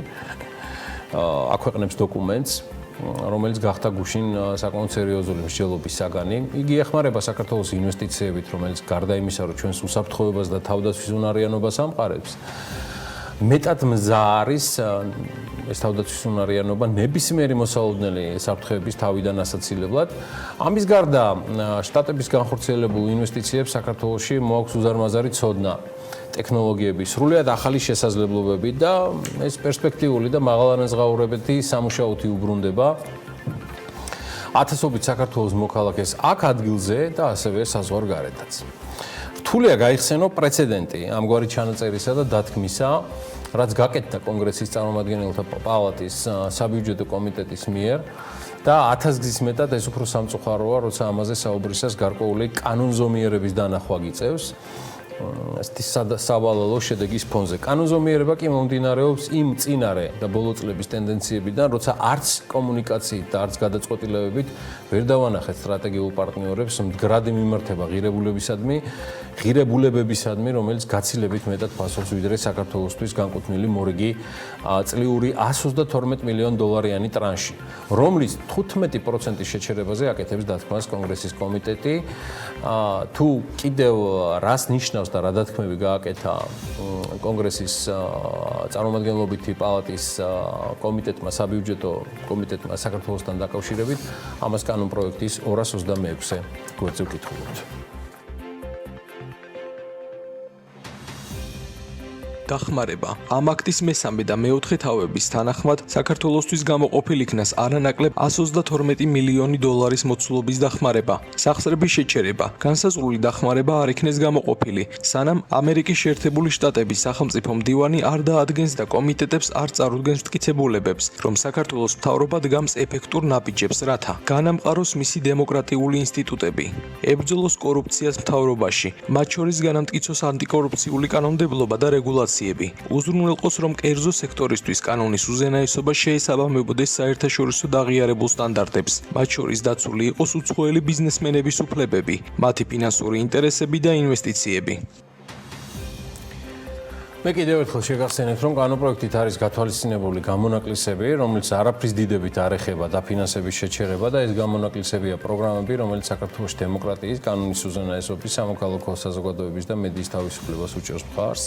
Speaker 2: აქვეყნებს დოკუმენტს, რომელიც გახდა გუშინ საკმაოდ სერიოზული მსჯელობის საგანი. იგი ეხმარება საქართველოს ინვესტიციებით, რომელიც გარდა იმისა, რომ ჩვენს უსაფრთხოებას და თავდაცვის უნარიანობას ამყარებს, მეტად მზა არის ეს თავდაცვის უნარიანობა ნებისმიერი მოსალოდნელი საფრთხეების თავიდან ასაცილებლად. ამის გარდა შტატების განხორციელებულ ინვესტიციებს საქართველოში მოაქვს უზარმაზარი ცოდნა ტექნოლოგიების, სრულიად ახალი შესაძლებლობები და ეს პერსპექტიული და მაღალანაზღაურებითი სამუშაოთი უბრუნდება ათასობით საქართველოს მოქალაქეს აქ ადგილზე და ასევე საზღვარგარეთაც. რთულია გაიხსენო პრეცედენტი ამგვარი ჩანაწერისა და დათქმისა, რაც გაკეთდა კონგრესის წარმომადგენელთა პალატის საბიუჯეტო კომიტეტის მიერ და 1000 გზის მეტად ეს უფრო სამწუხაროა, როცა ამაზე საუბრისას გარკვეული კანონზომიერების დანახვა გიწევს. სავალალო შედეგის ფონზე. კანონზომიერება კი მომდინარეობს იმ წინარე და ბოლო წლების ტენდენციებიდან, როცა არც კომუნიკაციით და არც გადაწყვეტილებებით ვერ დავანახეთ სტრატეგიულ პარტნიორებს მდგრადი მიმართება ღირებულებებისადმი, რომელიც გაცილებით მეტად ფასობს ვიდრე საქართველოსთვის განკუთვნილი მორიგი წლიური 132 მილიონ დოლარიანი ტრანში, რომლის 15% შეჩერებაზე აკეთებს დათქმას კონგრესის კომიტეტი. თუ კიდევ რას ნიშნავს და რა დათქმები გააკეთა კონგრესის წარმომადგენლობითი პალატის კომიტეტმა, საბიუჯეტო კომიტეტმა საქართველოსთან დაკავშირებით, ამას კანონპროექტის 226 გვერდზე ვკითხულობთ.
Speaker 5: დახმარება. ამ აქტის მესამე და მეოთხე თავების თანახმად საქართველოსთვის გამოყოფილ იქნას არანაკლებ 132 მილიონი დოლარის მოცულობის დახმარება. სახსრების შეჩერება. განსაზღვრული დახმარება არ იქნეს გამოყოფილი, სანამ ამერიკის შეერთებული შტატების სახელმწიფო მდივანი არ დაადგენს და კომიტეტებს არ წარუდგენს მტკიცებულებებს, რომ საქართველოს მთავრობა დგამს ეფექტურ ნაბიჯებს, რათა განამყაროს მისი დემოკრატიული ინსტიტუტები, ებრძოლოს კორუფციას მთავრობაში, მათ შორის განამტკიცოს ანტიკორუფციული კანონმდებლობა და რეგულაცია. უზრუნველყოს, რომ კერძო სექტორისთვის კანონის უზენაესობა შეესაბამებოდეს საერთაშორისო დაღიარებულ სტანდარტებს, მათ შორის დაცული იყოს უცხოელი ბიზნესმენების უფლებები, მათი ფინანსური ინტერესები და ინვესტიციები.
Speaker 2: მე კიდევ ერთხელ შეგახსენებთ, რომ კანონპროექტით არის გათვალისწინებული გამონაკლისები, რომელიც არაფრის დიდებით არ ეხება დაფინანსების შეჩერება და ეს გამონაკლისებია პროგრამები, რომელიც საქართველოს დემოკრატიის, კანონის უზენაესობის, სამოქალაქო საზოგადოების და მედიის თავისუფლებას უჭერს მხარს.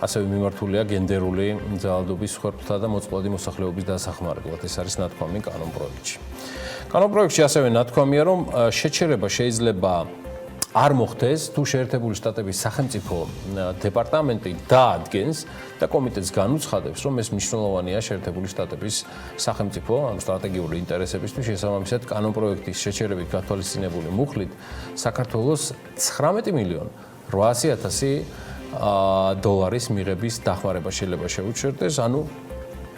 Speaker 2: ასევე მიმართულია გენდერული ძალადობის მსხვერპლთა და მოწყვლადი მოსახლეობის დასახმარებლად. ეს არის ნათქვამი კანონპროექტში. კანონპროექტში ასევე ნათქვამია, რომ შეჩერება შეიძლება არ მოხდეს, თუ შეერთებული შტატების სახელმწიფო დეპარტამენტი დაადგენს და კომიტეტს განუცხადებს, რომ ეს მნიშვნელოვანია შეერთებული შტატების სახელმწიფო ან სტრატეგიული ინტერესებისთვის. შესაბამისად, კანონპროექტის შეჩერებით გათვალისწინებული მუხლით საქართველოს 19 მილიონ 800,000 დოლარის მიღების დახმარება შეიძლება შეუჩერდეს, ანუ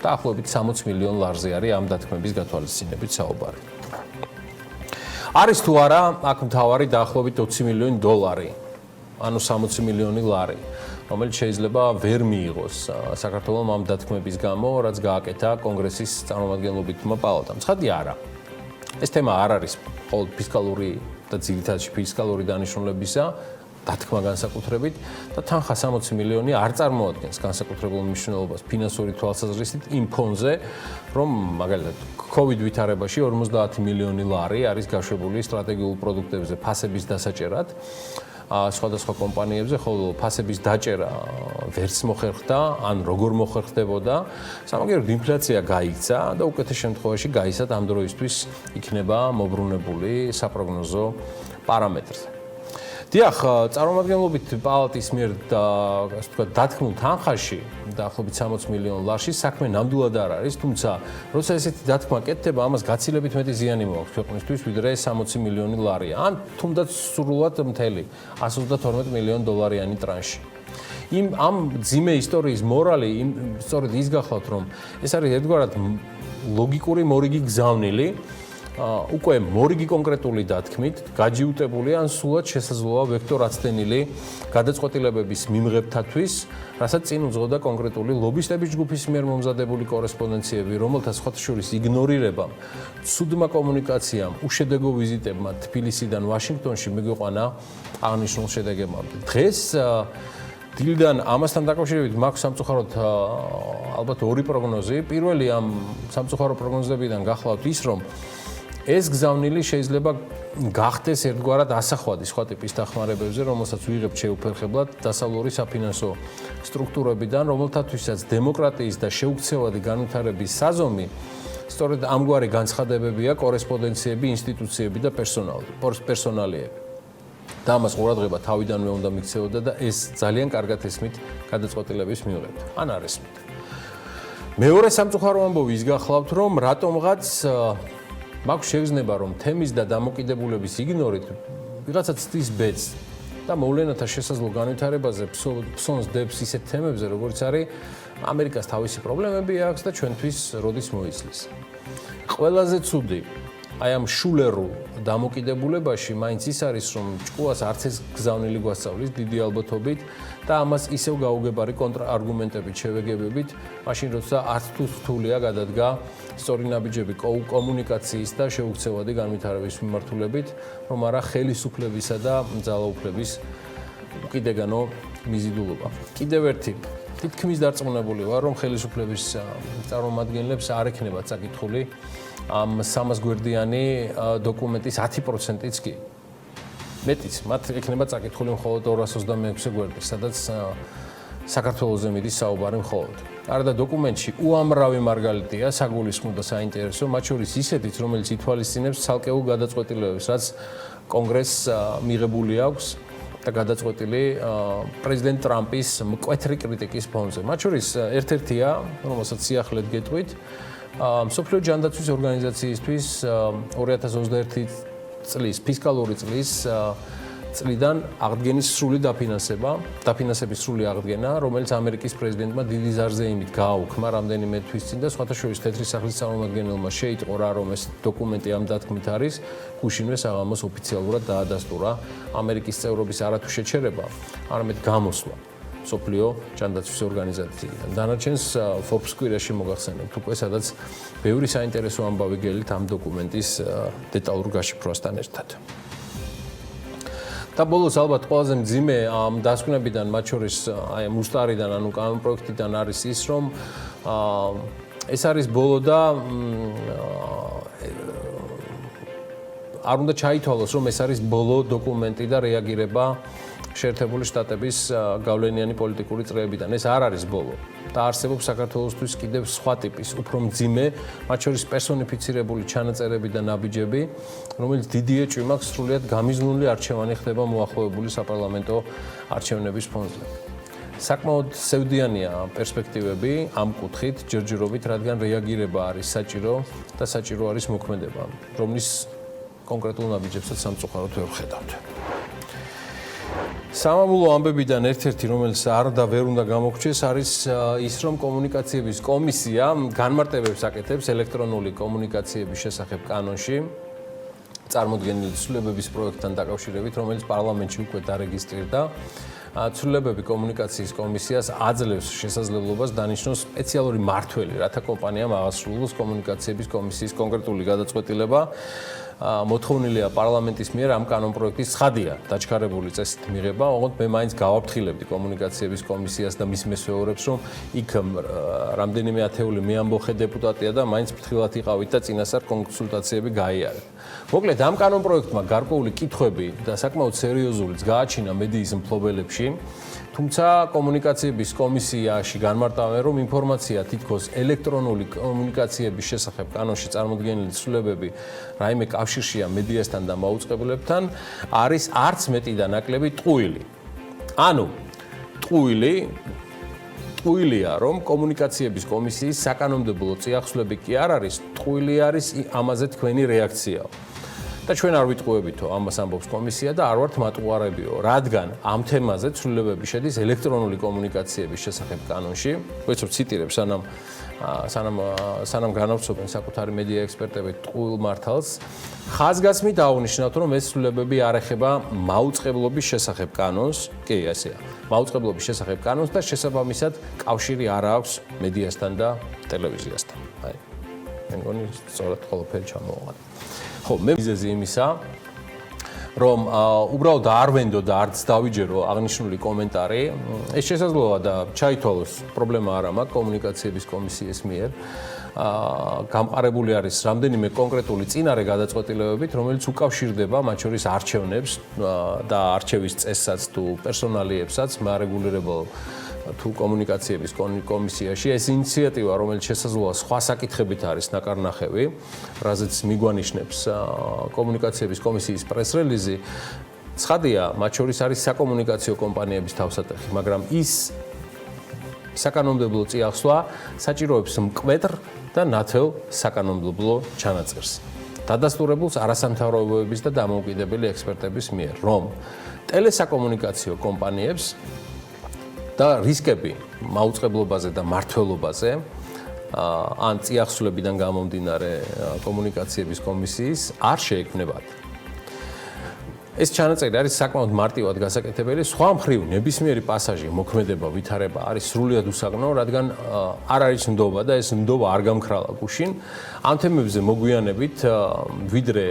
Speaker 2: დაახლოებით 60 მილიონ ლარზე არის ამ დათქმების გათვალისწინებით საუბარი. არის თუ არა აქ მთავარი დაახლოებით 20 მილიონი დოლარი, ანუ 60 მილიონი ლარი, რომელიც შეიძლება ვერ მიიღოს საქართველოს ამ დათქმების გამო, რაც გააკეთა კონგრესის წარმომადგენლობითმა პალატამ. ცხადია არა. ეს თემა არ არის მხოლოდ ფისკალური და ძირითადად ფისკალური დანიშნულებისა დათქმა განსაკუთრებით და თანხა 60 მილიონი არ წარმოადგენს განსაკუთრებულ მნიშვნელობას ფინანსური თვალსაზრისით იმ ფონზე, რომ მაგალითად COVID ვითარებაში 50 მილიონი ლარი არის გაშვებული სტრატეგიულ პროდუქტებზე ფასების დასაჭერად სხვადასხვა კომპანიებზე, ხოლო ფასების დაჭერა ვერც მოხერხდა, ან როგორ მოხერხდებოდა, სამაგიეროდ ინფლაცია გაიქცა და უკეთეს შემთხვევაში გაიცათ ამ დროისთვის იქნება მობრუნებული საპროგნოზო პარამეტრზე. დიახ, წარმომადგენლობით პალატის მიერ ასე ვთქვათ, დათქმულ თანხაში დაახლოებით 60 მილიონ ლარში საქმე ნამდვილად არ არის, თუმცა როცა ესეთი დათქმა კეთდება, ამას გაცილებით მეტი ზიანი მოაქვს ქვეყნისთვის, ვიდრე 60 მილიონი ლარია, ან თუნდაც სრულად მთელი 132 მილიონ დოლარიანი ტრანში. ამ ძიმე ისტორიის მორალი სწორედ ის გახლავთ, რომ ეს არის ერთგვარად ლოგიკური მორიგი გზავნილი, უკვე მორიგი კონკრეტული დათქმით გაჯიუტებული ან სულად შესაძლოა ვექტორ აცდენილი გადაწყვეტილებების მიმღებთათვის, რასაც წინ უძღოდა კონკრეტული ლობისტების ჯგუფის მიერ მომზადებული კორესპონდენციები, რომელთა სხვათა შორის იგნორირებამ, ცუდმა კომუნიკაციამ, უშედეგო ვიზიტებმა თბილისიდან ვაშინგტონში მიგვიყვანა აღნიშნულ შედეგებამდე. დღეს დილიდან ამასთან დაკავშირებით მაქვს სამწუხაროდ ალბათ ორი პროგნოზი. პირველი ამ სამწუხარო პროგნოზებიდან გახლავთ ის, რომ ეს გზავნილი შეიძლება გახდეს ერთგვარად ასახვადი სხვა ტიპის დახმარებებზე, რომელსაც ვიღებთ შეუფერხებლად დასავლური საფინანსო სტრუქტურებიდან, რომელთათვისაც დემოკრატიის და შეუქცევადი განვითარების საზომი სწორედ ამგვარი განცხადებებია კორესპონდენციები, ინსტიტუციები და პერსონალიები. და ამას ყურადღება თავიდანვე უნდა მიქცეოდა და ეს ძალიან კარგად ესმით გადაწყვეტილების მიღებთ. ან არ ესმით. მეორე სამწუხარო ამბავი ის გახლავთ, რომ რატომღაც მაქვს შეგრძნება, რომ თემის და დამოკიდებულების იგნორით ვიღაცა ცდის ბედს და მოვლენათა შესაძლო განვითარებაზე ფსონს დებს ისეთ თემებზე, როგორც არის ამერიკას თავისი პრობლემები აქვს და ჩვენთვის როდის მოიცლის. ყველაზე ცუდი აი ამ შულერულ დამოკიდებულებაში მაინც ის არის, რომ ჭკუას არც ეს გზავნილი გვასწავლის დიდი ალბათობით და ამას ისევ გაუგებარი კონტრარგუმენტებით შევეგებებით, მაშინ როცა არც თუ რთულია გადადგა სწორი ნაბიჯები კომუნიკაციის და შეუქცევადი განვითარების მიმართულებით, რომ არა ხელისუფლებისა და ძალაუფლების უკიდეგანო მიზიდულობა. კიდევ ერთი თითქმის დარწმუნებული ვარ, რომ ხელისუფლების წარმომადგენლებს არ ექნებათ საკითხული ამ 300 გვერდიანი დოკუმენტის 10%-იც კი. მეტიც, მათ ექნება საკითხული მხოლოდ 226 გვერდი, სადაც საქართველოზე მიდის საუბარი მხოლოდ. არადა დოკუმენტში უამრავი მარგალიტია, საგულისხმო და საინტერესო, მათ შორის ისეთიც, რომელიც ითვალისწინებს ცალკეულ გადაწყვეტილებებს, რაც კონგრესს მიღებული აქვს და გადაწყვეტილი პრეზიდენტ ტრამპის მკვეთრი კრიტიკის ფონზე. მათ შორის ერთ-ერთია, რომელსაც სიახლედ გეტყვით, მსოფლიო ჯანდაცვის ორგანიზაციისთვის 2021 წლის ფისკალური წლის წლიდან აღდგენის სრული დაფინანსების სრული აღდგენა, რომელიც ამერიკის პრეზიდენტმა დიდი ზარზეიმით გააუქმა რამდენიმე თვის წინ და სხვათა შორის თეთრი სახლის წარმომადგენელმა შეიტყო რა, რომ ეს დოკუმენტი ამ დათქმით არის, გუშინვე საღამოს ოფიციალურად დაადასტურა ამერიკის წევრობის არათუ შეჩერება, არამედ გამოსვლა მსოფლიო ჯანდაცვის ორგანიზაციიდან. დანარჩენს Forbes კვირაში მოგახსენებთ უკვე, სადაც ბევრი საინტერესო ამბავი გელით ამ დოკუმენტის დეტალურ გაშიფრვასთან ერთად. და ბოლოს ალბათ ყველაზე მძიმე ამ დასკვნებიდან, მათ შორის აი მუსტარიდან, ანუ კანონპროექტიდან არის ის, რომ ეს არის ბოლო და არ უნდა ჩაითვალოს, რომ ეს არის ბოლო დოკუმენტი და რეაგირება შეერთებული შტატების გავლენიანი პოლიტიკური წრეებიდან. ეს არ არის ბოლო და არსებობს საქართველოსთვის კიდევ სხვა ტიპის, უფრო მძიმე, მათ შორის პერსონიფიცირებული ჩანაწერები და ნაბიჯები, რომელიც დიდი ეჭვი მაქვს სრულიად გამიზნული არჩევანი ხდება მოახლოებული საპარლამენტო არჩევნების ფონზე. საკმაოდ სევდიანია პერსპექტივები ამ კუთხით, ჯერჯერობით, რადგან რეაგირება არის საჭირო და საჭირო არის მოქმედება, რომლის კონკრეტულ ნაბიჯებსაც სამწუხაროდ ვერ ვხედავთ. სამამულო ამბებიდან ერთ-ერთი, რომელიც არ და ვერ უნდა გამოგჩეს, არის ის, რომ კომუნიკაციების კომისია განმარტებებს აკეთებს ელექტრონული კომუნიკაციების შესახებ კანონში წარმოდგენილი ცვლილებების პროექტთან დაკავშირებით, რომელიც პარლამენტში უკვე დარეგისტრირდა. ცვლილებები კომუნიკაციის კომისიას აძლევს შესაძლებლობას დანიშნოს სპეციალური მმართველი, რათა კომპანიამ აღასრულოს კომუნიკაციების კომისიის კონკრეტული გადაწყვეტილება. მოთხოვნილია პარლამენტის მიერ ამ კანონპროექტის ცხადია დაჩქარებული წესით მიღება, ოღონდ მე მაინც გავაფრთხილებდი კომუნიკაციების კომისიას და მის მესვეორებს, რომ იქ რამდენიმე ათეული მეამბოხე დეპუტატია და მაინც ფრთხილად იყავით და წინასწარ კონსულტაციები გაიარეთ. მოკლედ, ამ კანონპროექტმა გარკვეული კითხვები და საკმაოდ სერიოზულიც გააჩინა მედიის მფლობელებში, თუმცა კომუნიკაციების კომისიაში განმარტავენ, რომ ინფორმაცია თითქოს ელექტრონული კომუნიკაციების შესახებ კანონში წარმოდგენილი ცვლილებები რაიმე კავშირშია მედიასთან და მაუწყებლებთან, არის არც მეტი და ნაკლები ტყუილი. ანუ ტყუილია, რომ კომუნიკაციების კომისიის საკანონმდებლო წიაღსვლები კი არ არის, ტყუილი არის ამაზე თქვენი რეაქციაო. და ჩვენ არ ვიტყუებითო ამას ამბობს კომისია და არ ვართ მატყუარებიო, რადგან ამ თემაზე ცვლილებები შედის ელექტრონული კომუნიკაციების შესახებ კანონში. ვეცობ ციტირებ, სანამ განავრცობენ საკუთარი მედია ექსპერტები ტყუილ მართალს, ხაზგასმით აღნიშნავთ, რომ ეს ცვლილებები არ ეხება მაუწყებლობის შესახებ კანონს, კი, ასეა. მაუწყებლობის შესახებ კანონს და შესაბამისად კავშირი არ აქვს მედიასთან და ტელევიზიასთან. აი, მე მგონი სწორად ყველაფერი ჩამოვაყალიბე. ხო, მე მიზეზი იმისა, რომ უბრალოდ არ ვენდო და არც დავიჯერო აღნიშნული კომენტარი, ეს შესაძლოა და ჩაითვალოს პრობლემა არ მაქვს კომუნიკაციების კომისიის მიერ. გამყარებული არის რამდენიმე კონკრეტული წინარე გადაწყვეტილებებით, რომელიც უკავშირდება მათ შორის არჩევნებს და არჩევის წესსაც თუ პერსონალიებსაც მარეგულირებელ თუ კომუნიკაციების კომისიაში. ეს ინიციატივა, რომელიც შესაძლოა სხვა საკითხებით არის ნაკარნახევი, რაზეც მიგვანიშნებს კომუნიკაციების კომისიის პრეს-რელიზი, ცხადია, მათ შორის არის საკომუნიკაციო კომპანიების თავსატეხი, მაგრამ ის საკანონმდებლო წიაღსვლა საჭიროებს მკვეთრ და ნათელ საკანონმდებლო ჩანაწერს. დადასტურებულს არასამთავრობოების და დამოუკიდებელი ექსპერტების მიერ, რომ ტელესაკომუნიკაციო კომპანიებს და რისკები მაუწყებლობაზე და მართლობაზე ან წიაღსვლებიდან გამომდინარე კომუნიკაციების კომისიის არ შეექმნებათ. ეს ჩანაწერი არის საკმაოდ მარტივად გასაკეთებელი, სხვა მხრივ ნებისმიერი პასაჟი, მოქმედება, ვითარება არის სრულიად უსაგნო, რადგან არ არის ნდობა და ეს ნდობა არ გამქრალა გუშინ. ამ თემებზე მოგვიანებით, ვიდრე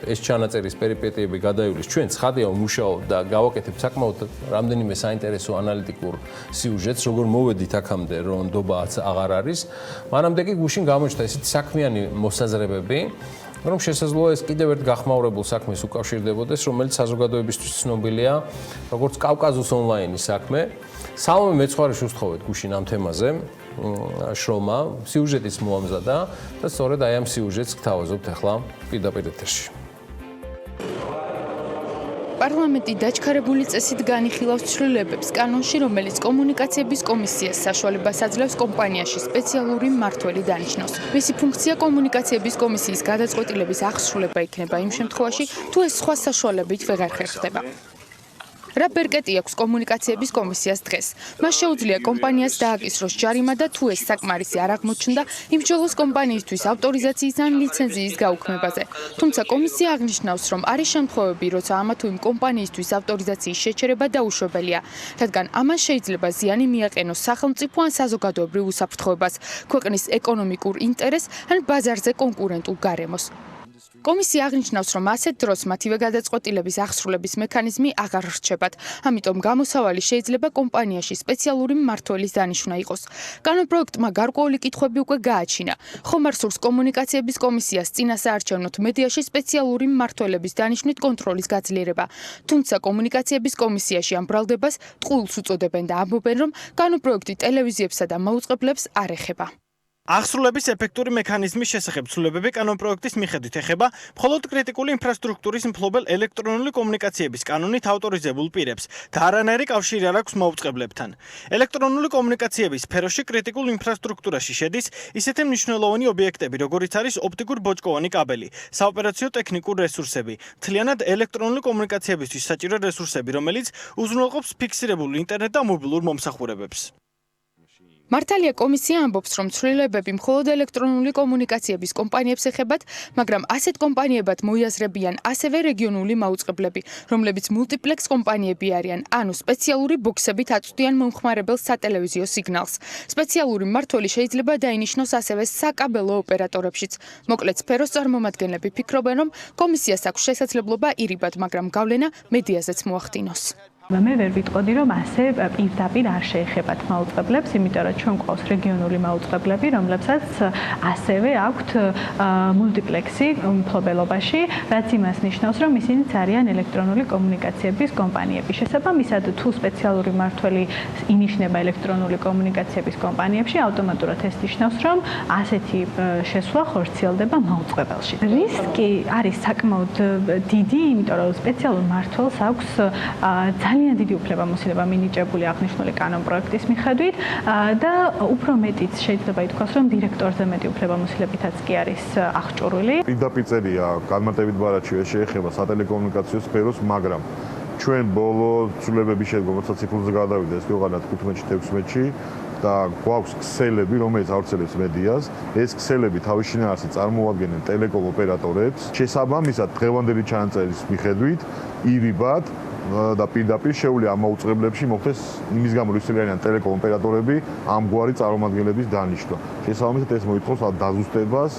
Speaker 2: ეს ჩანაწერის პერიპეტიები გადაივლის, ჩვენ ცხადია ვმუშაობთ და გავაკეთებთ საკმაოდ რამდენიმე საინტერესო ანალიტიკურ სიუჟეტს, როგორ მოვედით აქამდე, რომ ნდობაც აღარ არის. მანამდე კი გუშინ გამოჩნდა ესეთი საქმიანი მოსაზრებები, რომ შესაძლოა ეს კიდევ ერთ გახმაურებულ საქმეს უკავშირდებოდეს, რომელიც საზოგადოებისთვის ცნობილია, როგორც კავკაზუს ონლაინის საქმე. სალომე მეცხვარის უსთხოვეთ გუშინ ამ თემაზე, შრომა, სიუჟეტიც მოამზადა და სწორედ აი ამ სიუჟეტს გთავაზობთ ახლა პირდაპირ ეთერში.
Speaker 3: პარლამენტი დაჩქარებული წესით განიხილავს ცვლილებებს კანონში, რომელიც კომუნიკაციების კომისიას საშუალებას აძლევს კომპანიაში სპეციალური მმართველი დანიშნოს. მისი ფუნქცია კომუნიკაციების კომისიის გადაწყვეტილების აღსრულება იქნება იმ შემთხვევაში, თუ ეს სხვა საშუალებით ვეღარ ხერხდება. რა ბერკეტი აქვს კომუნიკაციების კომისიას დღეს? მას შეუძლია კომპანიას დააკისროს ჯარიმა და თუ ეს საკმარისი არ აღმოჩნდა, იმსჯელოს კომპანიისთვის ავტორიზაციის ან ლიცენზიის გაუქმებაზე. თუმცა კომისია აღნიშნავს, რომ არის შემთხვევები, როცა ამა თუ იმ კომპანიისთვის ავტორიზაციის შეჩერება დაუშვებელია, რადგან ამან შეიძლება ზიანი მიაყენოს სახელმწიფო ან საზოგადოებრივ უსაფრთხოებას, ქვეყნის ეკონომიკურ ინტერესს ან ბაზარზე კონკურენტულ გარემოს. კომისია აღნიშნავს, რომ ასეთ დროს მათივე გადაწყვეტილების აღსრულების მექანიზმი აღარ რჩებათ. ამიტომ გამოსავალი შეიძლება კომპანიაში სპეციალური მმართველის დანიშვნა იყოს. კანონპროექტმა გარკვეული კითხვები უკვე გააჩინა. ხომ არ სურს კომუნიკაციების კომისიას წინასაარჩევნოთ მედიაში სპეციალური მმართველების დანიშვნით კონტროლის გაძლიერება. თუმცა კომუნიკაციების კომისიაში ამ ბრალდებას ტყუილს უწოდებენ და ამბობენ, რომ კანონპროექტი ტელევიზიებსა და მაუწყებლებს არ ეხება.
Speaker 6: აღსრულების ეფექტური მექანიზმის შესახებ ცვლილებები კანონპროექტის მიხედვით ეხება მხოლოდ კრიტიკული ინფრასტრუქტურის მფლობელ ელექტრონული კომუნიკაციების კანონით ავტორიზებულ პირებს და არანაირი კავშირი არ აქვს მაუწყებლებთან. ელექტრონული კომუნიკაციების სფეროში კრიტიკულ ინფრასტრუქტურაში შედის ისეთი მნიშვნელოვანი ობიექტები, როგორიც არის ოპტიკურ-ბოჭკოვანი კაბელი, საოპერაციო ტექნიკურ რესურსები, მთლიანად ელექტრონული კომუნიკაციებისთვის საჭირო რესურსები, რომელიც უზრუნველყოფს ფიქსირებულ ინტერნეტ და მობილურ მომსახურებებს.
Speaker 3: მართალია კომისია ამბობს, რომ ცვლილებები მხოლოდ ელექტრონული კომუნიკაციების კომპანიებს ეხებათ, მაგრამ ასეთ კომპანიებად მოიაზრებიან ასევე რეგიონული მაუწყებლები, რომლებიც მულტიპლექს კომპანიები არიან, ანუ სპეციალური ბოქსებით აწვდიან მომხმარებელს სატელევიზიო სიგნალს. სპეციალური მმართველი შეიძლება დაინიშნოს ასევე საკაბელო ოპერატორებშიც. მოკლედ, სფეროს წარმომადგენლები ფიქრობენ, რომ კომისიას აქვს შესაძლებლობა ირიბად, მაგრამ გავლენა მედიაზეც მოახდინოს.
Speaker 7: მე ვერ ვიტყოდი, რომ ასე პირდაპირ არ შეეხებათ მაუწყებლებს, იმიტომ რომ ჩვენ გვყავს რეგიონული მაუწყებლები, რომლებსაც ასევე აქვთ მულტიპლექსი მფლობელობაში, რაც იმას ნიშნავს, რომ ისინიც არიან ელექტრონული კომუნიკაციების კომპანიები. შესაბამისად, თუ სპეციალური მმართველი ინიშნება ელექტრონული კომუნიკაციების კომპანიებში, ავტომატურად ეს ნიშნავს, რომ ასეთი შესვლა ხორციელდება მაუწყებელში. რისკი არის საკმაოდ დიდი, იმიტომ რომ სპეციალურ მმართველს აქვს ძალიან დიდი უფლებამოსილება მინიჭებული აღნიშნული კანონპროექტის მიხედვით და უფრო მეტიც შეიძლება ითქვას, რომ დირექტორზე მეტი უფლებამოსილებითაც კი არის აღჭურვილი.
Speaker 8: პირდაპირ წერია განმარტებით ბარათში ეს შეეხება სატელეკომუნიკაციო სფეროს, მაგრამ ჩვენ ბოლო ცვლილებების შემდგომ, როცა ციფრულზე გადავიდა ეს ქვეყანა 15-16-ში და გვაქვს ქსელები, რომელიც ავრცელებს მედიას, ეს ქსელები თავის შინაარსზე წარმოადგენენ ტელეკომ ოპერატორებს. შესაბამისად, დღევანდელი ჩანაწერის მიხედვით, ირიბად და პირდაპირ შეუძლია ამ მოუწყებლებში მოხდეს იმის გამო, რომ ისინი ტელეკომ ოპერატორები ამგვარი წარმომადგენლების დანიშნვა. შესაბამისად, ეს მოითხოვს დაზუსტებას.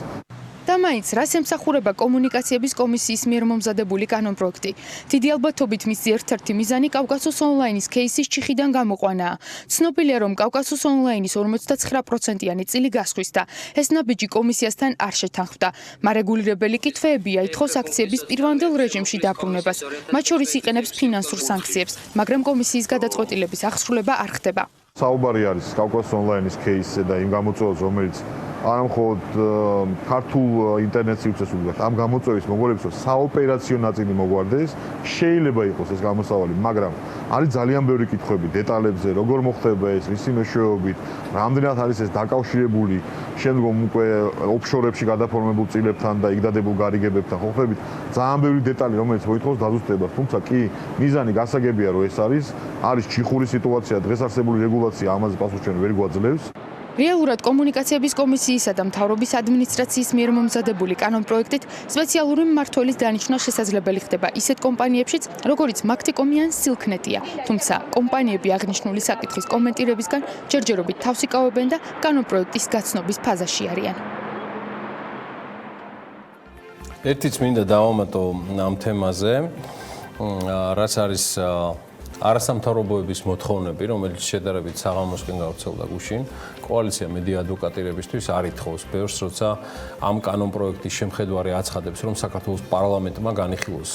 Speaker 3: და მაინც რას ემსახურება კომუნიკაციების კომისიის მიერ მომზადებული კანონპროექტი? დიდი ალბათობით მისი ერთ-ერთი მიზანი კავკასიოს ონლაინის кейსის ჩიხიდან გამოყვანაა. ცნობილია, რომ კავკასიოს ონლაინის 59%-იანი წილი გასხვის და ეს ნაბიჯი კომისიასთან არ შეთანხმდა. მარეგულირებელი კითხვებია ითხოვს აქციების პირვანდელ რეჟიმში დაბრუნებას. მათ შორის იყენებს ფინანსურ სანქციებს, მაგრამ კომისიის გადაწყვეტილების აღსრულება არ ხდება.
Speaker 8: საუბარი არის კავკასიოს ონლაინის кейსზე და იმ გამოწვევას, რომელიც არა მხოლოდ ქართულ ინტერნეტს იწესულებს, ამ გამოწვევის მოგვარებს, რომ საოპერაციო ნაწილი მოგვარდეს, შეიძლება იყოს ეს გამოსავალი, მაგრამ არის ძალიან ბევრი კითხვები დეტალებზე, როგორ მოხდება ეს, რისი მეშვეობით, რამდენად არის ეს დაკავშირებული შემდგომ უკვე ოფშორებში გადაფორმებულ წილებთან და იქ დადებულ გარიგებებთან, ხო ხდებით, ძალიან ბევრი დეტალი, რომელიც მოითხოვს დაზუსტებას, თუმცა კი მიზანი გასაგებია, რომ ეს არის ჩიხური სიტუაცია, დღეს არსებული რეგულაცია ამაზე პასუხჩვენება ვერ გვაძლევს.
Speaker 3: რეალურად კომუნიკაციების კომისიისა და მთავრობის ადმინისტრაციის მიერ მომზადებული კანონპროექტით სპეციალური მმართველის დანიშნა შესაძლებელი ხდება ისეთ კომპანიებშიც, როგორიც მაგთიკომი ან სილქნეტია. თუმცა კომპანიები აღნიშნული საკითხის კომენტირებისგან ჯერჯერობით თავს იკავებენ და კანონპროექტის გაცნობის ფაზაში არიან.
Speaker 2: ერთიც მინდა დავამატო ამ თემაზე, რაც არის არასამთავრობოების მოთხოვნები, რომელიც შედარებით საღამოსკენ გავრცელდა გუშინ, კოალიცია მედია ადვოკატირებისთვის არ ითხოვს ბევრს, როცა ამ კანონპროექტის შემხედვარი აცხადებს, რომ საქართველოს პარლამენტმა განიხილოს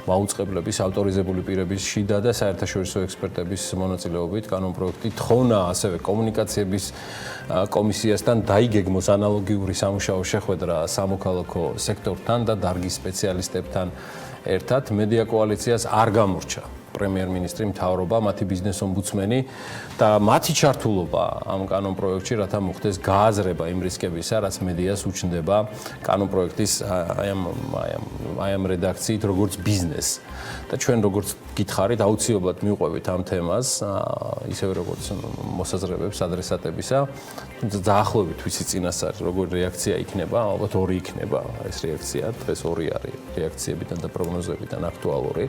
Speaker 2: მაუწყებლების ავტორიზებული პირების შიდა და საერთაშორისო ექსპერტების მონაწილეობით კანონპროექტი თხოვნა ასევე კომუნიკაციების კომისიასთან დაიგეგმოს ანალოგიური სამუშაო შეხვედრა სამოქალაქო სექტორთან და დარგის სპეციალისტებთან ერთად. მედია კოალიციას არ გამორჩა პრემიერ-მინისტრი, მთავრობა, მათი ბიზნეს ომბუდსმენი და მათი ჩართულობა ამ კანონპროექტში, რათა მოხდეს გააზრება იმ რისკებისა, რაც მედიას უჩნდება კანონპროექტის აი ამ რედაქციით, როგორც ბიზნეს. და ჩვენ როგორც გითხარით, აუცილებლად მივყვებით ამ თემას, ისევე როგორც მოსაზრებებს ადრესატებისა. დაახლოებით ვიცი წინასწარ, როგორი რეაქცია იქნება, ალბათ ორი იქნება ეს რეაქცია, დღეს ორი არის რეაქციებიდან და პროგნოზებიდან აქტუალური.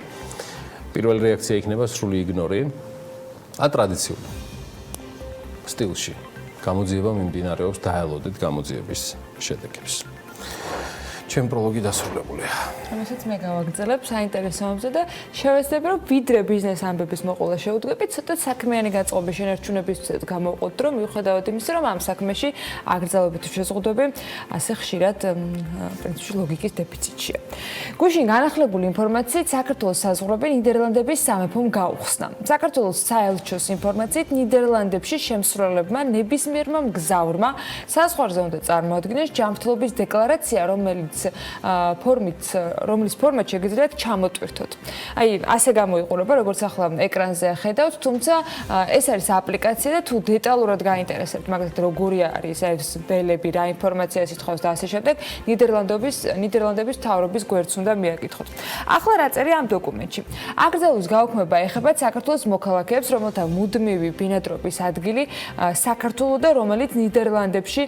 Speaker 2: პირველი რეაქცია იქნება სრული იგნორი, ტრადიციული სტილში. გამოძიება მიმდინარეობს, დაელოდეთ გამოძიების შედეგებს. ჩემ პროლოგი დასრულებულია.
Speaker 1: ამასაც მე გავაგრძელებ საინტერესო ამბზე და შევეცდები, რომ ვიდრე ბიზნეს ამბების მოყოლა შევუდგებით, ცოტა საქმიანი გაწყობის შენარჩუნებისთვის გამოვყოთ, რომ მიუხედავად იმისა, რომ ამ საქმეში აკრძალვებითი შეზღუდვები ასე ხშირად პრინციპში ლოგიკის დეფიციტშია. გუშინ განახლებული ინფორმაციით საქართველოს საზღვრები ნიდერლანდების სამეფომ გაუხსნა. საქართველოს საელჩოს ინფორმაციით ნიდერლანდებში შემსრულებლებმა ნებისმიერმა მგზავრმა საზღვარზე უნდა წარმოადგინეს ჯანმრთელობის დეკლარაცია, რომლის ფორმატ შეგიძლიათ ჩამოტვირთოთ. აი, ასე გამოიყურება, როგორც ახლა ეკრანზე ხედავთ, თუმცა ეს არის აპლიკაცია და თუ დეტალურად გაინტერესებთ, მაგალითად, როგორი არის ეს ბელები, რა ინფორმაციას ითხოვს და ასე შემდეგ, ნიდერლანდების მთავრობის გვერდს უნდა მიაკითხოთ. ახლა რა წერია ამ დოკუმენტში? აკრძალვის გაუქმება ეხება საქართველოს მოქალაქეებს, რომელთა მუდმივი ბინადრობის ადგილი საქართველო და რომელიც ნიდერლანდებში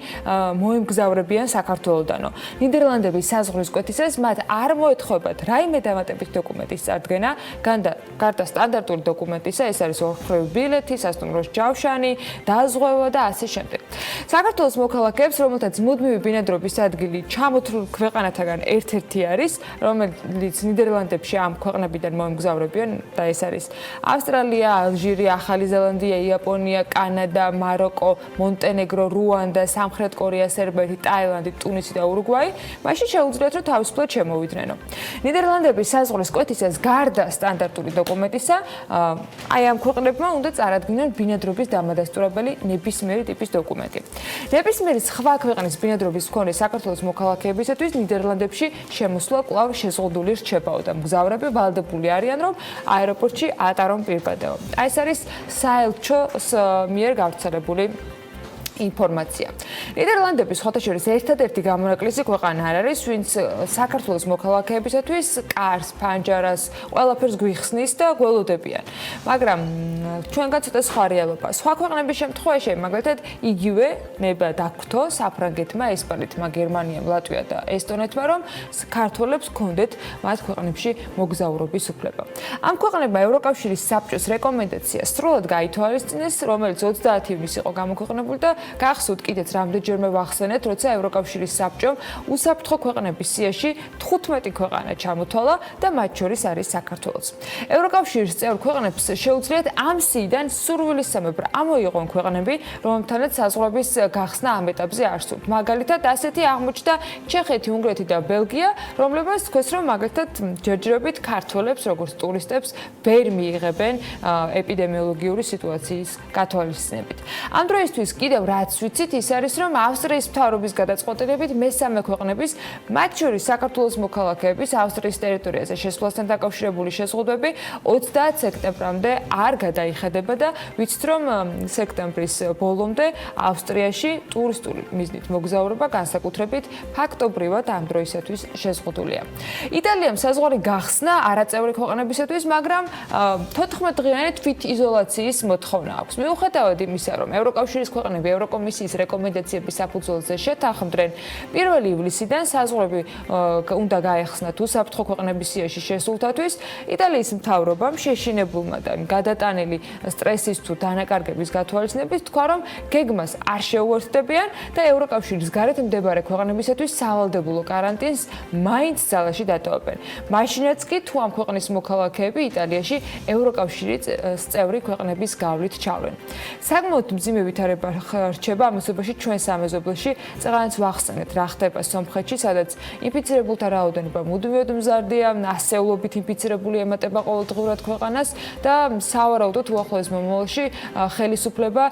Speaker 1: მოემგზავრებიან საქართველოდანო. ნიდერლანდების საზღვრის კვეთისას მათ არ მოეთხოვებათ რაიმე დამატებით დოკუმენტის წარდგენა, გარდა სტანდარტული დოკუმენტისა, ეს არის ორხრივი ბილეთი, სასტუმროს ჯავშანი, დაზღვევა და ასე შემდეგ. საქართველოს მოქალაქეებს, რომელთაც მუდმივი ბინადრობის ადგილი ჩამოთვლილ ქვეყანათაგან ერთ-ერთი არის, რომელიც ნიდერლანდებში ამ ქვეყნებიდან მოემგზავრებიან და ეს არის ავსტრალია, ალჟირი, ახალი ზელანდია, იაპონია, კანადა, მაროკო, მონტენეგრო, რუანდა, სამხრეთ კორეა, სერბეთი, ტაილანდი, ტუნისი და ურუგვაი. მაშინ შეუძლიათ რომ თავისუფლად შემოვიდნენ. ნიდერლანდების საზღვრის კვეთისას გარდა სტანდარტული დოკუმენტისა, აი ამ ქვეყნებმა უნდა წარადგინონ ბინადრობის დამადასტურებელი ნებისმიერი ტიპის დოკუმენტი. ნებისმიერი სხვა ქვეყნის ბინადრობის მქონე საქართველოს მოქალაქეებისათვის ნიდერლანდებში შემოსვლა კვლავ შეზღუდული რჩებაო და მგზავრები ვალდებული არიან, რომ აეროპორტში ატარონ პირბადეო. აი ეს არის საელჩოს მიერ გავრცელებული ინფორმაცია. ნიდერლანდების ხოთაშორის ერთადერთი გამონაკლისი ქვეყანა არ არის, ვინც საქართველოს მოქალაქეებისათვის კარს, ფანჯარას, ყველაფერს გვიხსნის და გველოდებიან. მაგრამ ჩვენგან ცოტა სხვა რეალობა. სხვა ქვეყნების შემთხვევაში, მაგალითად, იგივე ნება დაგვრთო საფრანგეთმა, ესპანეთმა, გერმანიამ, ლატვიამ და ესტონეთმა, რომ ქართველებს ჰქონდეთ მათ ქვეყნებში მოგზაურობის უფლება. ამ ქვეყნებმა ევროკავშირის საბჭოს რეკომენდაცია სრულად გაითვალისწინეს, რომელიც 30 ივნისს იყო გამოქვეყნებული და გახსოვთ კიდეც რამდენჯერმე ვახსენეთ, როცა ევროკავშირის საბჭომ უსაფრთხო ქვეყნების სიაში 15 ქვეყანა ჩამოთვალა და მათ შორის არის საქართველოც. ევროკავშირის წევრ ქვეყნებს შეუძლიათ ამ სიიდან სურვილისამებრ ამოიღონ ქვეყნები, რომთანაც საზღვრების გახსნა ამ ეტაპზე არსებობს. მაგალითად, ასეთი აღმოჩნდა ჩეხეთი, უნგრეთი და ბელგია, რომლებიც თქვეს, რომ მაგალითად ჯერჯერობით ქართველებს, როგორც ტურისტებს, ვერ მიიღებენ ეპიდემიოლოგიური სიტუაციის გათვალისწინებით. ამ დროისთვის კიდევ რაც ვიცით, ის არის, რომ ავსტრიის მთავრობის გადაწყვეტილებით მესამე ქვეყნების, მათ შორის საქართველოს მოქალაქეების ავსტრიის ტერიტორიაზე შესვლასთან დაკავშირებული შეზღუდვები 30 სექტემბრამდე არ გადაიხადება და ვიცით, რომ სექტემბრის ბოლომდე ავსტრიაში ტურისტული მიზნით მოგზაურობა განსაკუთრებით ფაქტობრივად ამ დროისათვის შეზღუდულია. იტალიამ საზღვარი გახსნა არაწევრი ქვეყნებისათვის, მაგრამ 14 დღიანი თვითიზოლაციის მოთხოვნა აქვს. მიუხედავად იმისა, რომ ევროკავშირის ქვეყნები ევროკომისიის რეკომენდაციების საფუძველზე შეთანხმდნენ, 1 ივლისიდან საზღვრები უნდა გაეხსნათ უსაფრთხო ქვეყნების სიაში შესულთათვის, იტალიის მთავრობამ შეშინებულმა და გადატანილი სტრესის თუ დანაკარგების გათვალისწინებით თქვა, რომ გეგმას არ შეუერთდებიან და ევროკავშირის გარეთ მდებარე ქვეყნებისათვის სავალდებულო კარანტინს მაინც ძალაში დატოვებენ. მაშინაც კი თუ ამ ქვეყნის მოქალაქეები იტალიაში ევროკავშირის წევრი ქვეყნების გავლით ჩავლენ. საკმაოდ მძიმე ვითარება რჩება ამასობაში ჩვენ სამეზობლოში, წეგანაც ვახსენეთ რა ხდება სომხეთში, სადაც ინფიცირებულთა რაოდენობა მუდმივად მზარდია, ასეულობით ინფიცირებული ემატება ყოველდღურად ქვეყანას და სავარაუდოდ უახლოეს მომავალში ხელისუფლება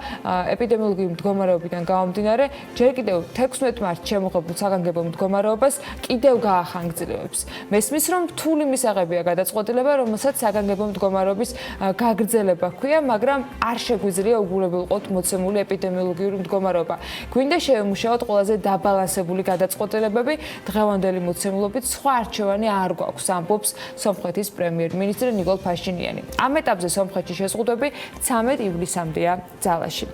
Speaker 1: ეპიდემიოლოგიური მდგომარეობიდან გამომდინარე, ჯერ კიდევ 16 მარტს შემოღებულ საგანგებო მდგომარეობას კიდევ გაახანგრძლივებს. მესმის, რომ რთული მისაღებია გადაწყვეტილება, რომელსაც საგანგებო მდგომარეობის გაგრძელება ჰქვია, მაგრამ არ შეგვიძლია უგულებელყოთ მოცემული ეპიდემიოლოგიური მდგომარეობა. გვინდა შევემუშაოთ ყველაზე დაბალანსებული გადაწყვეტილებები, დღევანდელი მოცემულობით სხვა არჩევანი არ გვაქვს, ამბობს სომხეთის პრემიერ-მინისტრი ნიკოლ ფაშინიანი. ამ ეტაპზე სომხეთში შეზღუდვები 13 ივლისამდეა ძალაში.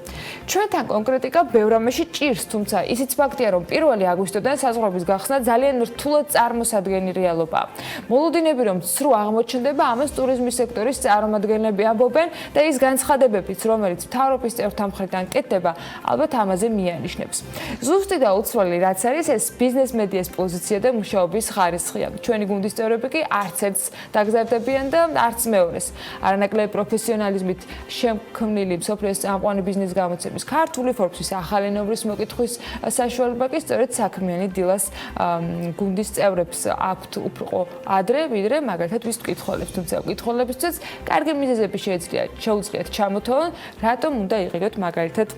Speaker 1: ჩვენთან კონკრეტიკა ბევრ რამეში ჭირს, თუმცა ისიც ფაქტია, რომ 1 აგვისტოდან საზღვრების გახსნა ძალიან რთულად წარმოსადგენელი რეალობაა. მოლოდინები, რომ ცრუ აღმოჩნდება, ამას ტურიზმის სექტორის წარმომადგენლები ამბობენ და ის განცხადებებიც, რომელიც მთავრობის წევრთა მხრიდან კეთდება, ალბათ ამაზე მიანიშნებს. ზუსტი და უცვლელი რაც არის, ეს ბიზნეს მედიას პოზიცია და მუშაობის ხარისხია. ჩვენი გუნდის წევრები კი არც ერთს დაგზარდებიან და არც მეორეს. არანაკლები პროფესიონალიზმით შემქმნილი მსოფლიოს წამყვანი ბიზნეს გამოცემის ქართული ფორბსის ახალი ნომრის მოკითხვის საშუალება კი სწორედ საქმიანი დილას გუნდის წევრებს აქვთ უფრო ადრე, ვიდრე მაგალითად ვის მკითხველებს, თუმცა მკითხველებისთვის კარგი მიზეზები შეუძლიათ ჩამოთვალონ, რატომ უნდა იყიდოთ მაგალითად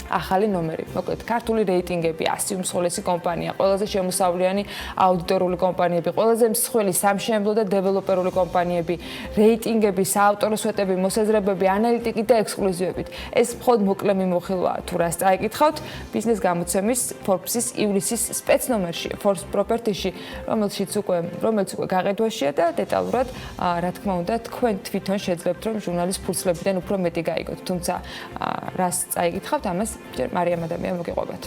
Speaker 1: ახალი ნომერი. მოკლედ, ქართული რეიტინგები, 100 უმსხვილესი კომპანია, ყველაზე შემოსავლიანი აუდიტორული კომპანიები, ყველაზე მსხვილი სამშენებლო და დეველოპერული კომპანიები, რეიტინგები, საავტორო სვეტები, მოსაზრებები, ანალიტიკი და ექსკლუზივებით. ეს მხოლოდ მოკლე მიმოხილვაა, თუ რას წაიკითხავთ, ბიზნეს გამოცემის Forbes-ის ივლისის სპეცნომერში, Forbes Property-ში, რომელიც უკვე გაყიდვაშია და დეტალურად, რა თქმა უნდა, თქვენ თვითონ შეძლებთ, რომ ჟურნალის ფურცლებიდან უფრო მეტი გაიგოთ. თუმცა, რას წაიკითხავთ, ამას მარიამ ადამიანი მოგიყვებათ.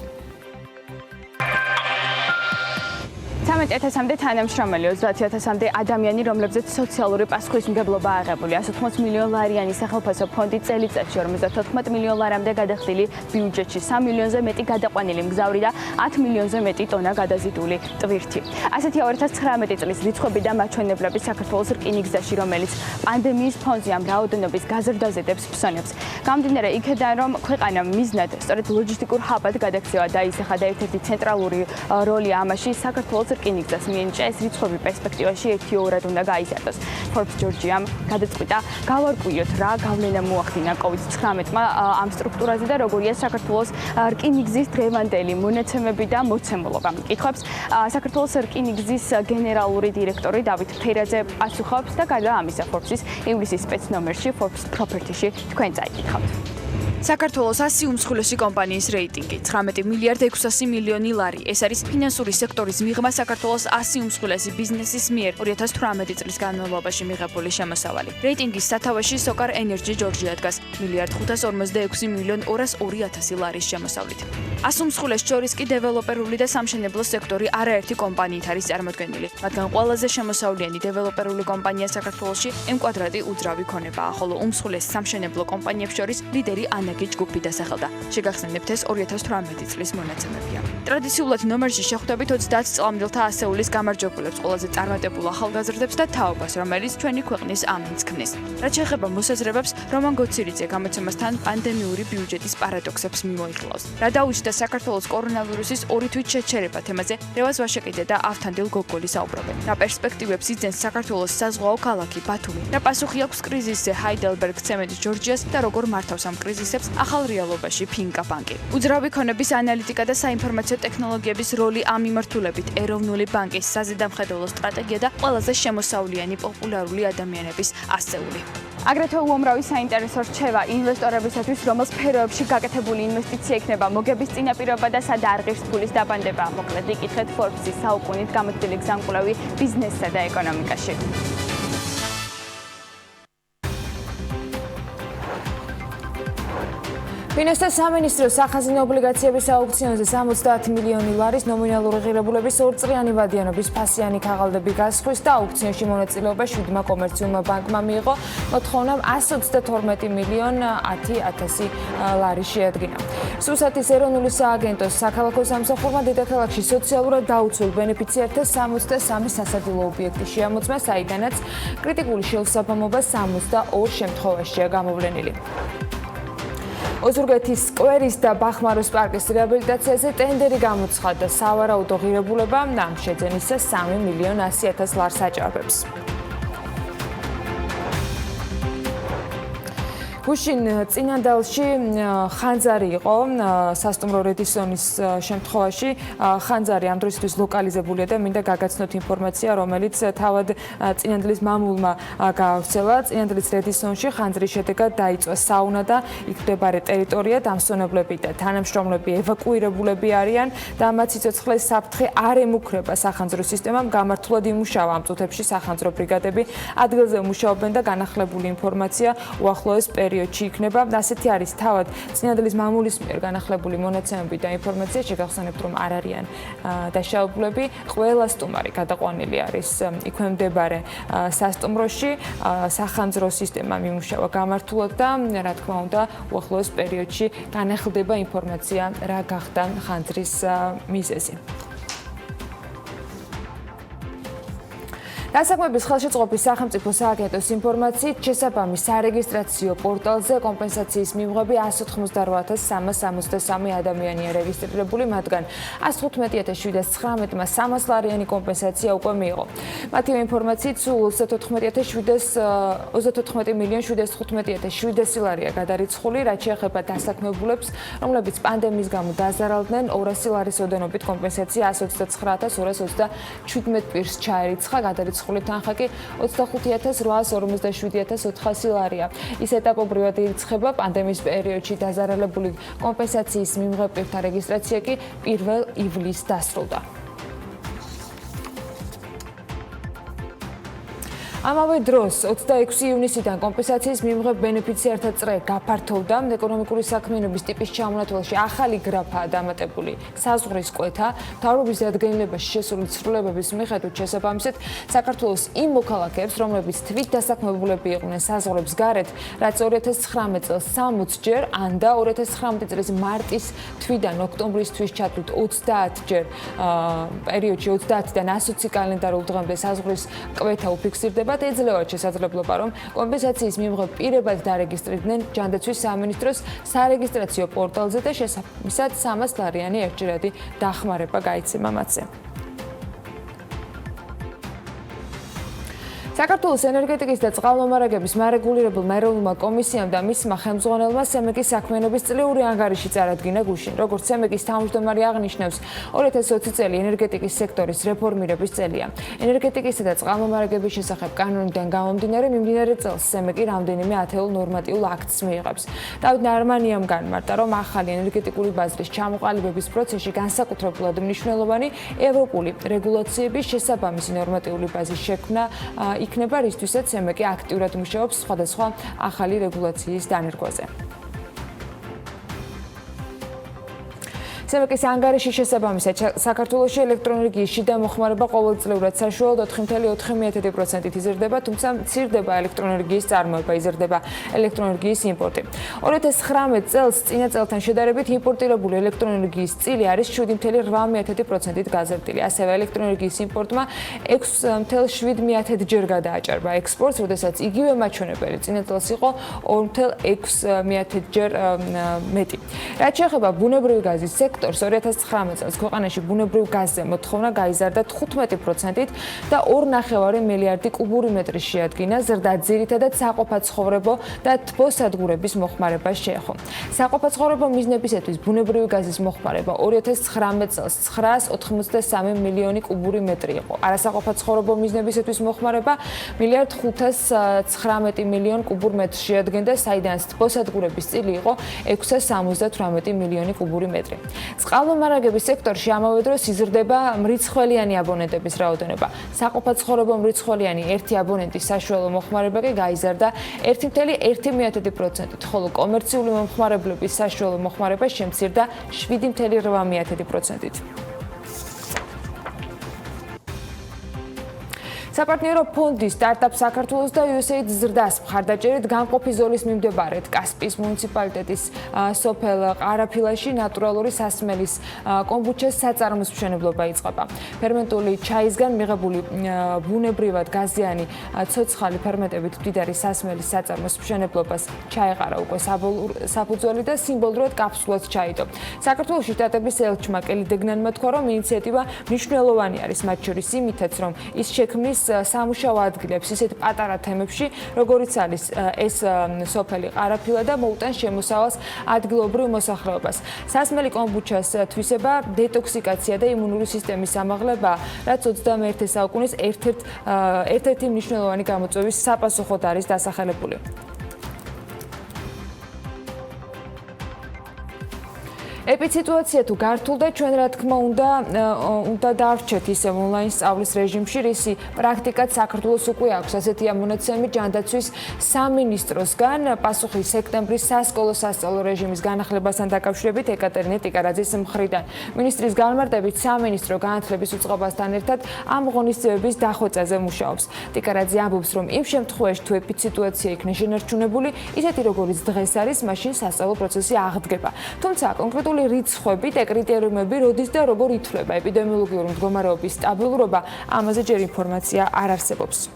Speaker 3: 13,000-მდე თანამშრომელი, 30,000-მდე ადამიანი, რომლებზეც სოციალური პასუხისმგებლობა აღებული, 180 მილიონ ლარიანი სახელმწიფო ფონდი წელიწადში 54 მილიონ ლარამდე გადახდილი ბიუჯეტში, 3 მილიონზე მეტი გადაყვანილი მგზავრი და 10 მილიონზე მეტი ტონა გადაზიდული ტვირთი. ასეთია 2019 წლის რიცხვები და მაჩვენებლები საქართველოს რკინიგზაში, რომელიც პანდემიის ფონზე ამ რაოდენობის გაზრდაზე დებს ფსონებს. გამომდინარე იქედან, რომ ქვეყანა მიზნად სწორედ ლოჯისტიკურ ჰაბად გადაქცევა და ისახა და ერთ-ერთი ცენტრალური როლი ამაში საქართველოს
Speaker 9: რკინიგზას მიენიჭა, ეს რიცხვები პერსპექტივაში 1-2-რად უნდა გაიზარდოს. Forbes Georgia-მ გადაწყვიტა გავარკვიოთ რა გავლენა მოახდინა COVID-19-მა ამ სტრუქტურაზე და როგორია საქართველოს რკინიგზის დღევანდელი მონაცემები და მოცემულობა. მკითხებს საქართველოს რკინიგზის გენერალური დირექტორი დავით ფერაძე პასუხობს და გარდა ამისა Forbes-ის ივლისის სპეცნომერში Forbes Property-ში თქვენ წაიკითხავთ.
Speaker 3: საქართველოს 100 უმსხვილესი კომპანიის რეიტინგი 19 მილიარდ 600 მილიონი ლარი. ეს არის ფინანსური სექტორის მიღმა საქართველოს 100 უმსხვილესი ბიზნესის მიერ 2018 წლის განმავლობაში მიღებული შემოსავალი. რეიტინგის სათავეში Socar Energy Georgia დგას მილიარდ 546 მილიონ 202.000 ლარის შემოსავლით. 100 უმსხვილეს შორის კი დეველოპერული და სამშენებლო სექტორი არაერთი კომპანიით არის წარმოდგენილი. მათგან ყველაზე შემოსავლიანი დეველოპერული კომპანია საქართველოში M-კვადრატი უძრავი ქონებაა, ხოლო უმსხვილეს სამშენებლო კომპანიებს შორის ლიდერი ანაგი ჯგუფი დასახელდა. შეგახსენებთ ეს 2018 წლის მონაცემებია. ტრადიციულად ნომერში შეხვდებით 30 წლამდელთა ასეულის გამარჯვებულებს, ყველაზე წარმატებულ ახალგაზრდებს და თაობას, რომელიც ჩვენი ქვეყნის ამინს ქმნის. რაც შეეხება მოსაზრებებს, რომან გოცირიძე გამოცემასთან პანდემიური ბიუჯეტის პარადოქსებს მიმოიხილავს. რა დაუჭდა საქართველოს კორონავირუსის 2 თვით შეჩერება თემაზე რევაზ ვაშაკიძე და ავთანდილ გოგოლი საუბრობენ. რა პერსპექტივებს იძენს საქართველოს საზღვაო ქალაქი ბათუმი? რა პასუხი აქვს კრიზისზე Heidelberg Cement Georgia-ს და როგორ მართავს ამ კრიზისებს ახალ რეალობაში ფინკა ბანკი? უძრავი ქონების ანალიტიკა და საინფორმაციო ტექნოლოგიების როლი ამ მიმართულებით ეროვნული ბანკის საზედამხედველო სტრატეგია და ყველაზე შემოსავლიანი პოპულარული ადამიანების ასეული.
Speaker 9: აგრეთვე უამრავი საინტერესო რჩევა ინვესტორებისათვის, რომელ სფეროებში გაკეთებული ინვესტიცია იქნება მოგების წინაპირობა და სად არ ღირს ფულის დაბანდება. მოკლედ იკითხეთ Forbes-ის საუკუნით გამოცდილი გზამკვლევი ბიზნესსა და ეკონომიკაში.
Speaker 1: ფინანსთა სამინისტროს სახაზინო ობლიგაციების აუქციონზე 70 მილიონი ლარის ნომინალური ღირებულების ორწლიანი ვადიანობის ფასიანი ქაღალდები გასხვის და აუქციონში მონაწილეობა 7 კომერციულმა ბანკმა მიიღო. მოთხოვნამ 132 მილიონ 10.000 ლარი შეადგინა. სუსათის ეროვნული სააგენტოს საქალაქო სამსახურმა დედაქალაქში სოციალურად დაუცველ ბენეფიციართა 63 სასადილო ობიექტი შეამოწმა, საიდანაც კრიტიკული შეუსაბამობა 62 შემთხვევაშია გამოვლენილი. ოზურგეთის სკვერის და ბახმაროს პარკის რეაბილიტაციაზე ტენდერი გამოცხადდა. სავარაუდო ღირებულება ამ შეძენისა 3 მილიონ 100.000 ლარს აჭარბებს. გუშინ წინანდალში ხანძარი იყო სასტუმრო რედისონის შემთხვევაში. ხანძარი ამ დროისთვის ლოკალიზებულია და მინდა გაგაცნოთ ინფორმაცია, რომელიც თავად წინანდლის მამულმა გაავრცელა. წინანდლის რედისონში ხანძრის შედეგად დაიწვა საუნა და იქ მდებარე ტერიტორია, დამსვენებლები და თანამშრომლები ევაკუირებულები არიან და მათ სიცოცხლეს საფრთხე არ ემუქრება. სახანძრო სისტემამ გამართულად იმუშავა ამ წუთებში სახანძრო ბრიგადები ადგილზე მუშაობენ და განახლებული ინფორმაცია უახლოეს პერიოდში იქნება. ასეთი არის თავად წინანდლის მამულის მიერ განახლებული მონაცემები და ინფორმაცია. შეგახსენებთ, რომ არ არიან დაშავებულები. ყველა სტუმარი გადაყვანილი არის იქვე მდებარე სასტუმროში. სახანძრო სისტემა მიმუშავა გამართულად და რა თქმა უნდა უახლოეს პერიოდში განახლდება ინფორმაცია რა გახდა ხანძრის მიზეზი. დასაქმების ხელშეწყობის სახელმწიფო სააგენტოს ინფორმაციით შესაბამის სარეგისტრაციო პორტალზე კომპენსაციის მიღები 188.363 ადამიანია რეგისტრირებული, მათგან 115.719-მა 300 ლარიანი კომპენსაცია უკვე მიიღო. მათივე ინფორმაციით სულ 34.715.715 ლარია გადარიცხული, რაც შეეხება დასაქმებულებს, რომლებიც პანდემიის გამო დაზარალდნენ, 200 ლარის ოდენობით კომპენსაცია 129.217 პირს ჩაერიცხა, გადარიცხული თანხა კი 25.857.400 ლარია. ის ეტაპობრივად ირიცხება, პანდემიის პერიოდში დაზარალებული კომპენსაციის მიმღებ პირთა რეგისტრაცია კი 1 ივლისს დასრულდა. ამავე დროს 26 ივნისიდან კომპენსაციის მიმღებ ბენეფიციართა წრე გაფართოვდა. ეკონომიკური საქმიანობის ტიპის ჩამონათვალში ახალი გრაფაა დამატებული საზღვრის კვეთა. მთავრობის დადგენილებაში შესული ცვლილებების მიხედვით შესაბამისად საქართველოს იმ მოქალაქეებს, რომლებიც თვით დასაქმებულები იყვნენ საზღვრებს გარეთ, რაც 2019 წელს 60 ჯერ, ან და 2019 წლის მარტის თვიდან ოქტომბრის თვის ჩათვლით 30 ჯერ პერიოდში 30-დან 120 კალენდარულ დღემდე საზღვრის კვეთა უფიქსირდება. ეძლევა შესაძლებლობა, რომ კომპენსაციის მიმღებ პირებად დარეგისტრირდნენ ჯანდაცვის სამინისტროს სარეგისტრაციო პორტალზე და შესაბამისად 300 ლარიანი ერთჯერადი დახმარება გაიცემა მათზე. საქართველოს ენერგეტიკის და წყალმომარაგების მარეგულირებულ ეროვნულმა კომისიამ და მისმა ხელმძღვანელმა სემეკის საქმიანობის წლიური ანგარიში წარადგინა გუშინ. როგორც სემეკის თავმჯდომარე აღნიშნავს, 2020 წელი ენერგეტიკის სექტორის რეფორმირების წელია. ენერგეტიკისა და წყალმომარაგების შესახებ კანონიდან გამომდინარე, მიმდინარე წელს სემეკი რამდენიმე ათეულ ნორმატიულ აქტს მიიღებს. დავით ნარმანიამ განმარტა, რომ ახალი ენერგეტიკული ბაზრის ჩამოყალიბების პროცესში განსაკუთრებულად მნიშვნელოვანი ევროპული რეგულაციების შესაბამისი ნორმატიული ბაზის შექმნა იქნება, რისთვისაც სემეკი აქტიურად მუშაობს სხვადასხვა ახალი რეგულაციის დანერგვაზე. სემეკის ანგარიშის შესაბამისად საქართველოში ელექტროენერგიის შიდა მოხმარება ყოველწლიურად საშუალოდ 4.4%-ით იზრდება, თუმცა მცირდება ელექტროენერგიის წარმოება, იზრდება ელექტროენერგიის იმპორტი. 2019 წელს წინა წელთან შედარებით იმპორტირებული ელექტროენერგიის წილი არის 7.8%-ით გაზრდილი. ასევე ელექტროენერგიის იმპორტმა 6.7 ჯერ გადააჭარბა ექსპორტს, როდესაც იგივე მაჩვენებელი წინა წელს იყო 2.6 ჯერ მეტი. რაც შეეხება ბუნებრივი გაზის სექტორს, 2019 წელს ქვეყანაში ბუნებრივ გაზზე მოთხოვნა გაიზარდა 15%-ით და 2.5 მილიარდი კუბური მეტრი შეადგინა, ზრდა ძირითადად საყოფაცხოვრებო და თბოსადგურების მოხმარებას შეეხო. საყოფაცხოვრებო მიზნებისათვის ბუნებრივი გაზის მოხმარება 2019 წელს 983 მილიონი კუბური მეტრი იყო. არასაყოფაცხოვრებო მიზნებისათვის მოხმარება 1.519 მილიონ კუბურ მეტრს შეადგენდა, საიდანაც თბოსადგურების წილი იყო 678 მილიონი კუბური მეტრი. წყალმომარაგების სექტორში ამავე დროს იზრდება მრიცხველიანი აბონენტების რაოდენობა. საყოფაცხოვრებო მრიცხველიანი ერთი აბონენტის საშუალო მოხმარება კი გაიზარდა 1.1%-ით, ხოლო კომერციული მომხმარებლების საშუალო მოხმარება შემცირდა 7.8%-ით. საპარტნიორო ფონდის სტარტაპ საქართველოს და USAID ზრდას მხარდაჭერით გამყოფი ზოლის მიმდებარედ კასპიის მუნიციპალიტეტის სოფელ ყარაფილაში ნატურალური სასმელის კომბუჩას საწარმოს მშენებლობა იწყება. ფერმენტული ჩაისგან მიღებული ბუნებრივად გაზიანი ცოცხალი ფერმენტებით მდიდარი სასმელის საწარმოს მშენებლობას ჩაეყარა უკვე საფუძველი და სიმბოლურად კაფსულაც ჩაიდო. საქართველოში შტატების ელჩმა კელი დეგნანმა თქვა, რომ ინიციატივა მნიშვნელოვანი არის, მათ შორის იმითაც, რომ ის შექმნის სამუშაო ადგილებს ისეთ პატარა თემებში, როგორიც არის ეს სოფელი ყარაფილა და მოუტანს შემოსავალს ადგილობრივ მოსახლეობას. სასმელი კომბუჩას თვისება დეტოქსიკაცია და იმუნური სისტემის ამაღლება, რაც 21 საუკუნის ერთ-ერთი მნიშვნელოვანი გამოწვევის საპასუხოდ არის დასახელებული. ეპიციტუაცია თუ გართულდა, ჩვენ რა თქმა უნდა დავრჩეთ ისევ ონლაინ სწავლის რეჟიმში, რისი პრაქტიკად საქართველოს უკვე აქვს. ასეთია მონაცემი ჯანდაცვის სამინისტროსგან პასუხი სექტემბრის სასკოლო სასწავლო რეჟიმის განახლებასთან დაკავშირებით ეკატერინე ტიკარაძის მხრიდან. მინისტრის განმარტებით სამინისტრო განათლების უწყობასთან ერთად ამ ღონისძიებების დახვეწაზე მუშაობს. ტიკარაძე ამბობს, რომ იმ შემთხვევაში თუ ეპიციტუაცია იქნება შენარჩუნებული, ისეთი როგორიც დღეს არის, მაშინ სასწავლო პროცესი აღდგება. თუმცა კონკრეტული რიცხვები და კრიტერიუმები როდის და როგორ ითვლება ეპიდემიოლოგიური მდგომარეობის სტაბილურობა, ამაზე ჯერ ინფორმაცია არ არსებობს.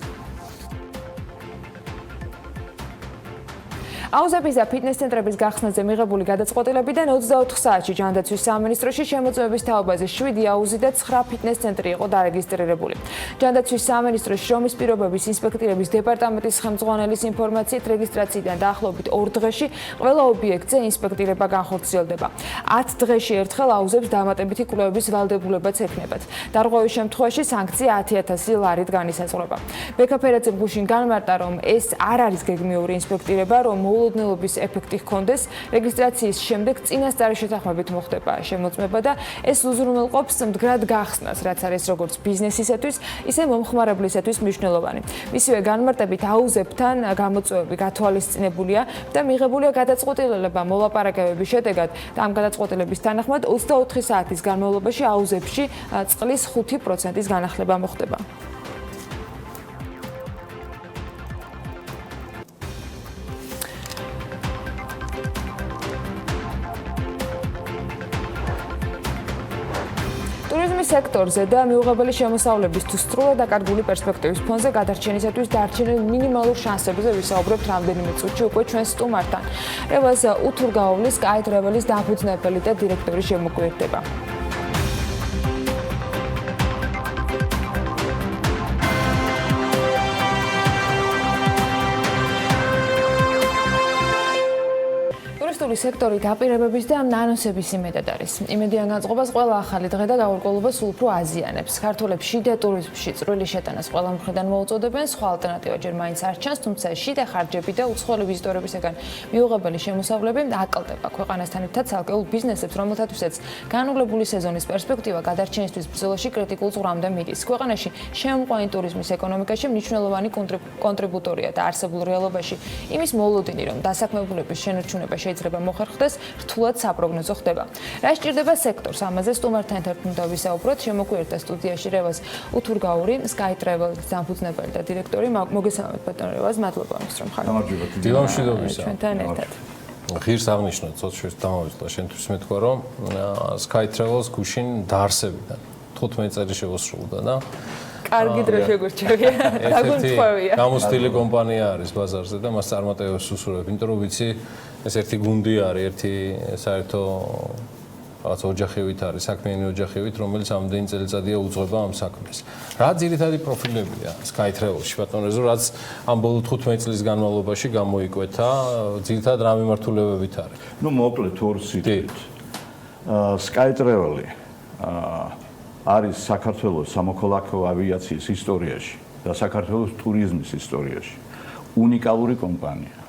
Speaker 1: აუზების და ფიტნეს ცენტრების გახსნაზე მიღებული გადაწყვეტილებიდან 24 საათში ჯანდაცვის სამინისტროში შემოწმების თაობაზე 7 აუზი და 9 ფიტნეს ცენტრი იყო დარეგისტრირებული. ჯანდაცვის სამინისტროს შრომის პირობების ინსპექტირების დეპარტამენტის ხელმძღვანელის ინფორმაციით რეგისტრაციიდან დაახლოებით 2 დღეში ყველა ობიექტზე ინსპექტირება განხორციელდება. 10 დღეში ერთხელ აუზებს დამატებითი კვლევების ვალდებულებაც ექნებათ. დარღვევის შემთხვევაში სანქცია 10,000 ლარით განისაზღვრება. ბექაფერაძე გუშინ განმარტა, რომ ეს არ არის გეგმიური ინსპექტირება, რომ მოულოდნელობის ეფექტი ჰქონდეს, რეგისტრაციის შემდეგ წინასწარი შეთანხმებით მოხდება შემოწმება და ეს უზრუნველყოფს მდგრად გახსნას, რაც არის როგორც ბიზნესისათვის, ისე მომხმარებლისათვის მნიშვნელოვანი. მისივე განმარტებით აუზებთან გამოწვევები გათვალისწინებულია და მიღებულია გადაწყვეტილება მოლაპარაკებების შედეგად და ამ გადაწყვეტილების თანახმად 24 საათის განმავლობაში აუზებში წყლის 5%-ის განახლება მოხდება. ტურიზმის სექტორზე და მიუღებელი შემოსავლების თუ სრულად დაკარგული პერსპექტივის ფონზე გადარჩენისათვის დარჩენილ მინიმალურ შანსებზე ვისაუბრებთ რამდენიმე წუთში უკვე ჩვენ სტუმართან. რევაზ უთურგაოვლის Sky Travel-ის დაფუძნებელი და დირექტორი შემოგვიერთდება. ბანკური სექტორი დაპირებების და ნანოსების იმედად არის. იმედიან განწყობას ყველა ახალი დღე და გაურკვევლობა სულ უფრო აზიანებს. ქართველებს შიდა ტურიზმში წვრილი შეტანას ყველა მხრიდან მოუწოდებენ, სხვა ალტერნატივა ჯერ მაინც არ ჩანს, თუმცა შიდა ხარჯები და უცხოელი ვიზიტორებისგან მიუღებელი შემოსავლები აკლდება ქვეყანასთან ერთად ცალკეულ ბიზნესებს, რომელთათვისაც განუვლებული სეზონის პერსპექტივა გადარჩენისთვის ბრძოლაში კრიტიკულ ზღვრამდე მიდის. ქვეყანაში შემომყვანი ტურიზმის ეკონომიკაში მნიშვნელოვანი კონტრიბუტორია და არსებულ რეალობაში იმის მოლოდინი, რომ დასაქმებულების შენარჩუნება შეიძლება მოხერხდეს, რთულად საპროგნოზო ხდება. რა სჭირდება სექტორს? ამაზე სტუმართან ერთად უნდა ვისაუბროთ. შემოგვიერთდა სტუდიაში რევაზ უთურგაური, Sky Travel-ის დამფუძნებელი და დირექტორი. მოგესალმებით ბატონ რევაზ, მადლობა იმის რომ ხართ.
Speaker 2: დილა მშვიდობისა.
Speaker 1: ჩვენთან ერთად.
Speaker 2: ღირს აღნიშნოთ, ცოტა დამოვიწყდა შენთვის მეთქვა, რომ Sky Travel-ს გუშინ დაარსებიდან 15 წელი შეუსრულდა და
Speaker 1: კარგი დრო შეგვირჩევია. დაგუნწყვევია.
Speaker 2: გამოცდილი კომპანია არის ბაზარზე და მას წარმატებებს უსურვებ, იმიტომ რომ ვიცი, ეს ერთი გუნდი არის, ერთი საერთო რაღაც ოჯახივით არის, საქმიანი ოჯახივით, რომელიც ამდენი წელიწადია უძღვება ამ საქმეს. რა ძირითადი პროფილებია Sky Travel-ში, ბატონ რეზო, რაც ამ ბოლო 15 წლის განმავლობაში გამოიკვეთა, ძირითადად რა მიმართულებებით არის?
Speaker 10: ნუ მოკლედ ორ სიტყვით. Sky Travel-ი არის საქართველოს სამოქალაქო ავიაციის ისტორიაში და საქართველოს ტურიზმის ისტორიაში უნიკალური კომპანია.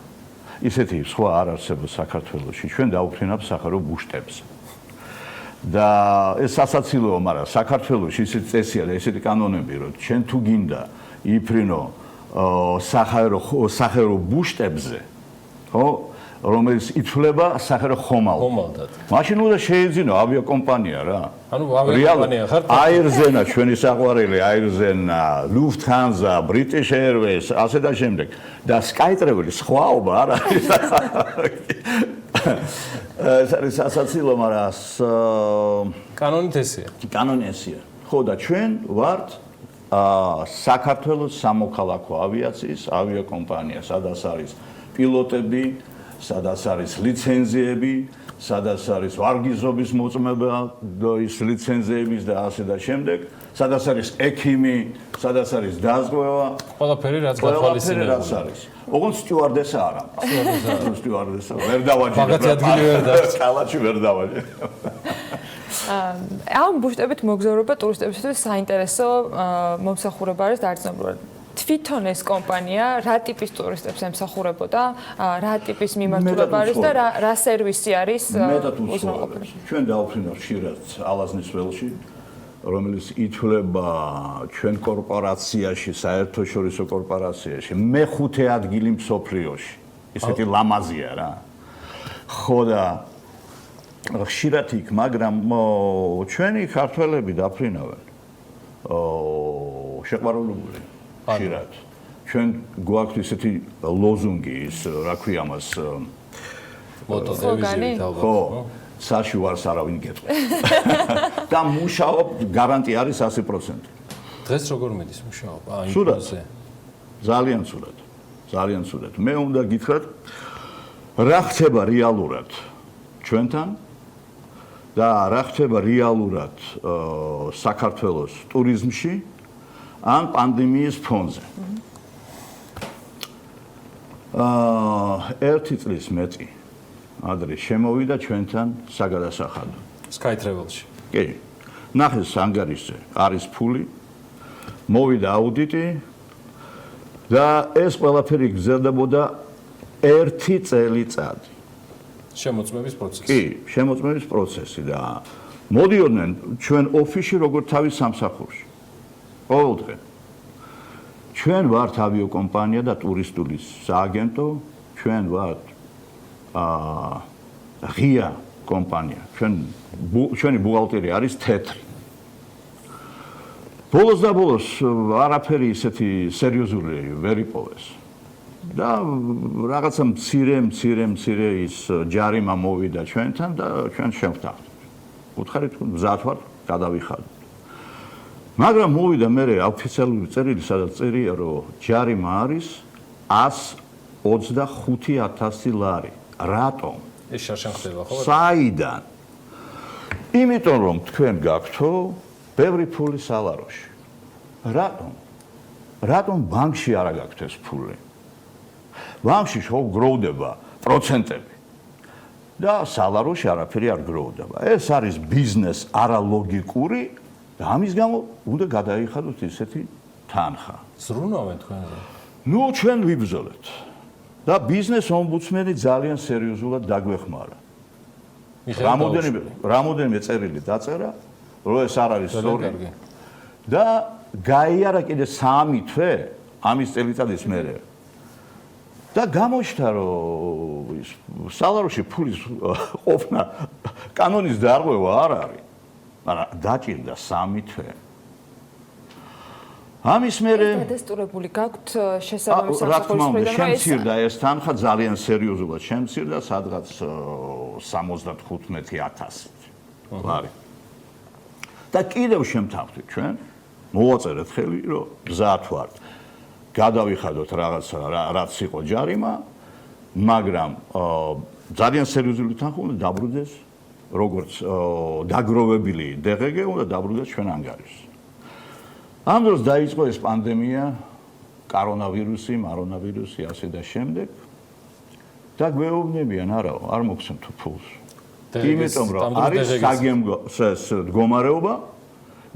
Speaker 10: ისეთი სხვა არ არსებობს საქართველოში. ჩვენ დავფრინავთ სახარო ბუშტებს. და ეს სასაცილოა, მაგრამ საქართველოში ისეთი წესია და ისეთი კანონები, რომ ჩვენ თუ გინდა იფრინო სახარო ბუშტებზე, ხო? რომელიც ითვლება სახარო ხომალდად. მაშინ უნდა შეეძინო ავიაკომპანია რა.
Speaker 2: ანუ ავიაკომპანია ხარ?
Speaker 10: აირზენა, ჩვენი საყვარელი აირზენა, Lufthansa, British Airways, ასე და შემდეგ. და Sky Travel-ის სხვაობა არ არის. ეს არის სასაცილო, მაგრამ
Speaker 2: კანონით ესეა.
Speaker 10: კანონი ესეა. ხო და ჩვენ ვართ საქართველოს სამოქალაქო ავიაციის ავიაკომპანია, სადაც არის პილოტები, სადაც არის ლიცენზიები, სადაც არის ვარგიზობის მოწმობა, ის ლიცენზიების და ასე და შემდეგ, სადაც არის ექიმი, სადაც არის დაზღვევა,
Speaker 2: ყველაფერი რაც გათვალისწინებულია.
Speaker 10: არის. ოღონდ სტიუარდესა არა. სტიუარდესა ვერ დავაჯერებ.
Speaker 2: მაგათი ადგილი ვერ დაქვს.
Speaker 10: კალაჩი ვერ დავაჯერებ.
Speaker 1: ამ ბუშტებით მოგზაურობა ტურისტებისთვის საინტერესო მომსახურება არის დაარწმუნებული. თვითონ ეს კომპანია რა ტიპის ტურისტებს ემსახურებოდა, რა ტიპის მიმართულება არის და რა სერვისი არის
Speaker 10: უზრუნველყოფილი. ჩვენ დავფრინავთ ხშირად ალაზნის ველში, რომელიც ითვლება ჩვენ კორპორაციაში, საერთაშორისო კორპორაციაში მეხუთე ადგილი მსოფლიოში. ისეთი ლამაზია რა. ხო და ხშირად იქ, მაგრამ ჩვენი ქართველები დაფრინავენ. შეყვარებული ხშირად. ჩვენ გვაქვს ისეთი ლოზუნგი, ის რა ქვია ამას,
Speaker 2: მოტო დევიზი ალბათ.
Speaker 10: ხო, საში ვარს არავინ გეტყვი. და მუშაობ გარანტია არის 100%.
Speaker 2: დღეს როგორ მიდის მუშაობა?
Speaker 10: სულად. ძალიან სულად. ძალიან სულად. მე უნდა გითხრათ, რა ხდება რეალურად ჩვენთან და რა ხდება რეალურად საქართველოს ტურიზმში ან პანდემიის ფონზე. ერთი წლის მეტი ადრე შემოვიდა ჩვენთან საგადასახადო.
Speaker 2: Sky Travel-ში.
Speaker 10: კი. ნახეს ანგარიშზე არის ფული, მოვიდა აუდიტი და ეს ყველაფერი გრძელდებოდა 1 წელიწადი.
Speaker 2: შემოწმების პროცესი.
Speaker 10: კი, შემოწმების პროცესი და მოდიოდნენ ჩვენ ოფისში როგორც თავის სამსახურში. ყოველდღე. ჩვენ ვართ ავიაკომპანია და ტურისტული სააგენტო, ჩვენ ვართ ღია კომპანია. ჩვენი ბუღალტერი არის თეთრი. ბოლოს და ბოლოს არაფერი ისეთი სერიოზული ვერ იპოვეს. და რაღაცა მცირე ის ჯარიმა მოვიდა ჩვენთან და ჩვენ შევხვდით. უთხარით, მზად ვართ, გადავიხადოთ. მაგრამ მოვიდა მე ოფიციალური წერილი, სადაც წერია, რომ ჯარიმა არის 125,000 ლარი. რატომ?
Speaker 2: ეს შარშან ხდება, ხო?
Speaker 10: საიდან? იმიტომ რომ თქვენ გაქვთო ბევრი ფული სალაროში. რატომ? რატომ ბანკში არ გაქვთ ეს ფული? ბანკში გროვდება პროცენტები. და სალაროში არაფერი არ გროვდება. ეს არის ბიზნეს არალოგიკური და ამის გამო უნდა გადაიხადოთ ისეთი თანხა.
Speaker 2: ზრუნავენ თქვენზე.
Speaker 10: ნუ ჩვენ ვიბრძოლეთ. და ბიზნეს ომბუდსმენი ძალიან სერიოზულად დაგვეხმარა. რამოდენიმე წერილი დაწერა, რომ ეს არ არის სწორი. და გაიარა კიდე 3 თვე ამის წელიწადის მერე. და გამოჩნდა, რომ ის სალაროში ფულის ყოფნა კანონის დარღვევა არ არის, მაგრამ დაჭირდა 3 თვე. ამის მერე
Speaker 1: დადასტურებული გაქვთ შესაბამის
Speaker 10: რა თქმა უნდა,
Speaker 1: სახელმწიფო
Speaker 10: შემცირდა ეს თანხა ძალიან სერიოზულად შემცირდა, სადღაც 75,000 ლარი. და კიდევ შემთავრდით ჩვენ, მოვაწერეთ ხელი, რომ მზად ვართ. გადავიხადოთ რაღაცა, რაც იყო ჯარიმა, მაგრამ ძალიან სერიოზული თანხა უნდა დაბრუნდეს, როგორც დაგროვებული DGG უნდა დაბრუნდეს ჩვენ ანგარიშს. ამ დროს დაიწყო ეს პანდემია, კორონავირუსი, ასე და შემდეგ. და გვეუბნებიან, არ მოგცემ თუ ფულს. იმიტომ რომ არის საგემგო მდგომარეობა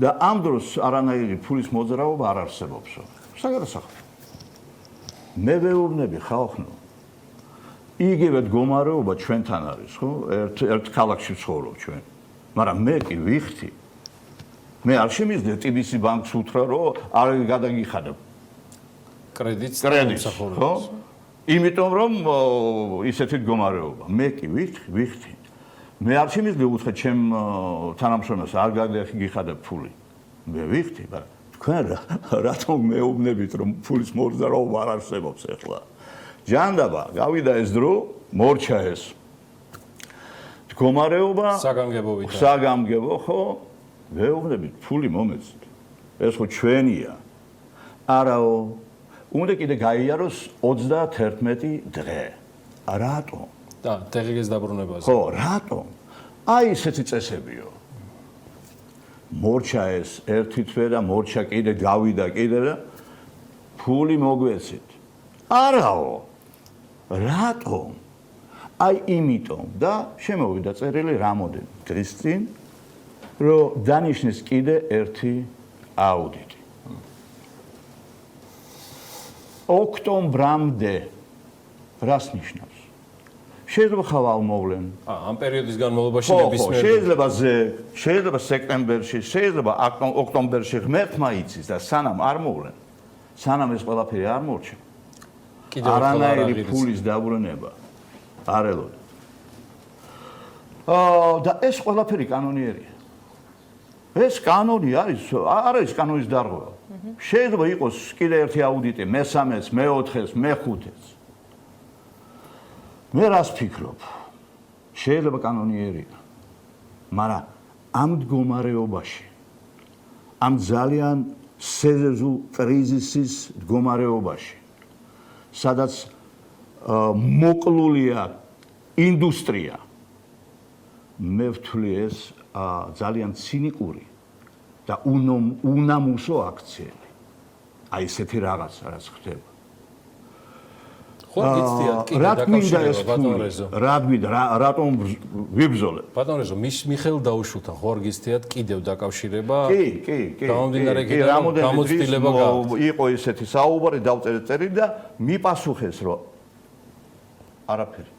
Speaker 10: და ამ დროს არანაირი ფულის მოძრაობა არ არსებობს. საგადასახადო. მე ვეუბნები ხალხნო. იგივე მდგომარეობა ჩვენთან არის, ხო? ერთ ქალაქში ვცხოვრობ ჩვენ. მაგრამ მე კი ვიხდი. მე არ შემიძლია TBC ბანკს უთხრა, რომ არ გადაგიხადა
Speaker 2: კრედიტს,
Speaker 10: ხო? იმიტომ რომ ისეთი მდგომარეობა. მე კი ვიხდი. მე არ შემიძლია უთხრა ჩემ თანამშრომელს არ გადაგიხადა ფული. მე ვიხდი, მაგრამ თქვენ რატომ მეუბნებით, რომ ფულის მოძრაობა არ არსებობს ახლა? ჯანდაბა, გავიდა ეს დრო, მორჩა ეს მდგომარეობა, საგანგებო, ხო? ვეუბნებით, ფული მომეცით. ეს ხო ჩვენია. არაო, უნდა კიდე გაიაროს 31 დღე. რატომ?
Speaker 2: და DGG-ს დაბრუნებაზე.
Speaker 10: ხო, რატომ? აი ესეთი წესებიო. მორჩა ეს ერთი თვე და მორჩა კიდე გავიდა კიდე და ფული მოგვეცით. არაო. რატომ? აი იმიტომ და შემოვიდა წერილი რამოდენ დღის წინ რომ დანიშნეს კიდე ერთი აუდიტი. ოქტომბრამდე რას ნიშნავს? შეიძლება ხავალ მოვლენ.
Speaker 2: ამ პერიოდის განმავლობაში ნებისმიერ
Speaker 10: შეიძლება სექტემბერში, შეიძლება ოქტომბერში ღმერთმა იცის და სანამ არ მოვლენ, სანამ ეს ყველაფერი არ მორჩა. არანაირი ფულის დაბრუნება არ ელოდი. და ეს ყველაფერი კანონიერია. ეს კანონი არის, არ არის კანონის დარღვევა. შეიძლება იყოს კიდე ერთი აუდიტი, მე-3-ს, მე-4-ს, მე-5-ს. მე რას ფიქრობ? შეიძლება კანონიერია. მაგრამ ამ მდგომარეობაში, ამ ძალიან სერიოზულ კრიზისის მდგომარეობაში, სადაც მოკლულია ინდუსტრია, მე ვთვლი ეს ძალიან ცინიკური და უნამუსო აქციები. აი ესეთი რაღაცა რაც ხდება.
Speaker 2: ხო, გიცდიათ კიდე დაკავშირება ბატონ რეზო.
Speaker 10: რატომ ვიბრძოლებ?
Speaker 2: ბატონ რეზო, მიხეილ დაუშულთან ხო არ გიცდიათ კიდევ დაკავშირება?
Speaker 10: კი.
Speaker 2: გამომდინარე იქიდან გამოცდილება გაქვთ.
Speaker 10: იყო ესეთი საუბარი, დავწერეთ წერილი და მიპასუხეს, რომ არაფერი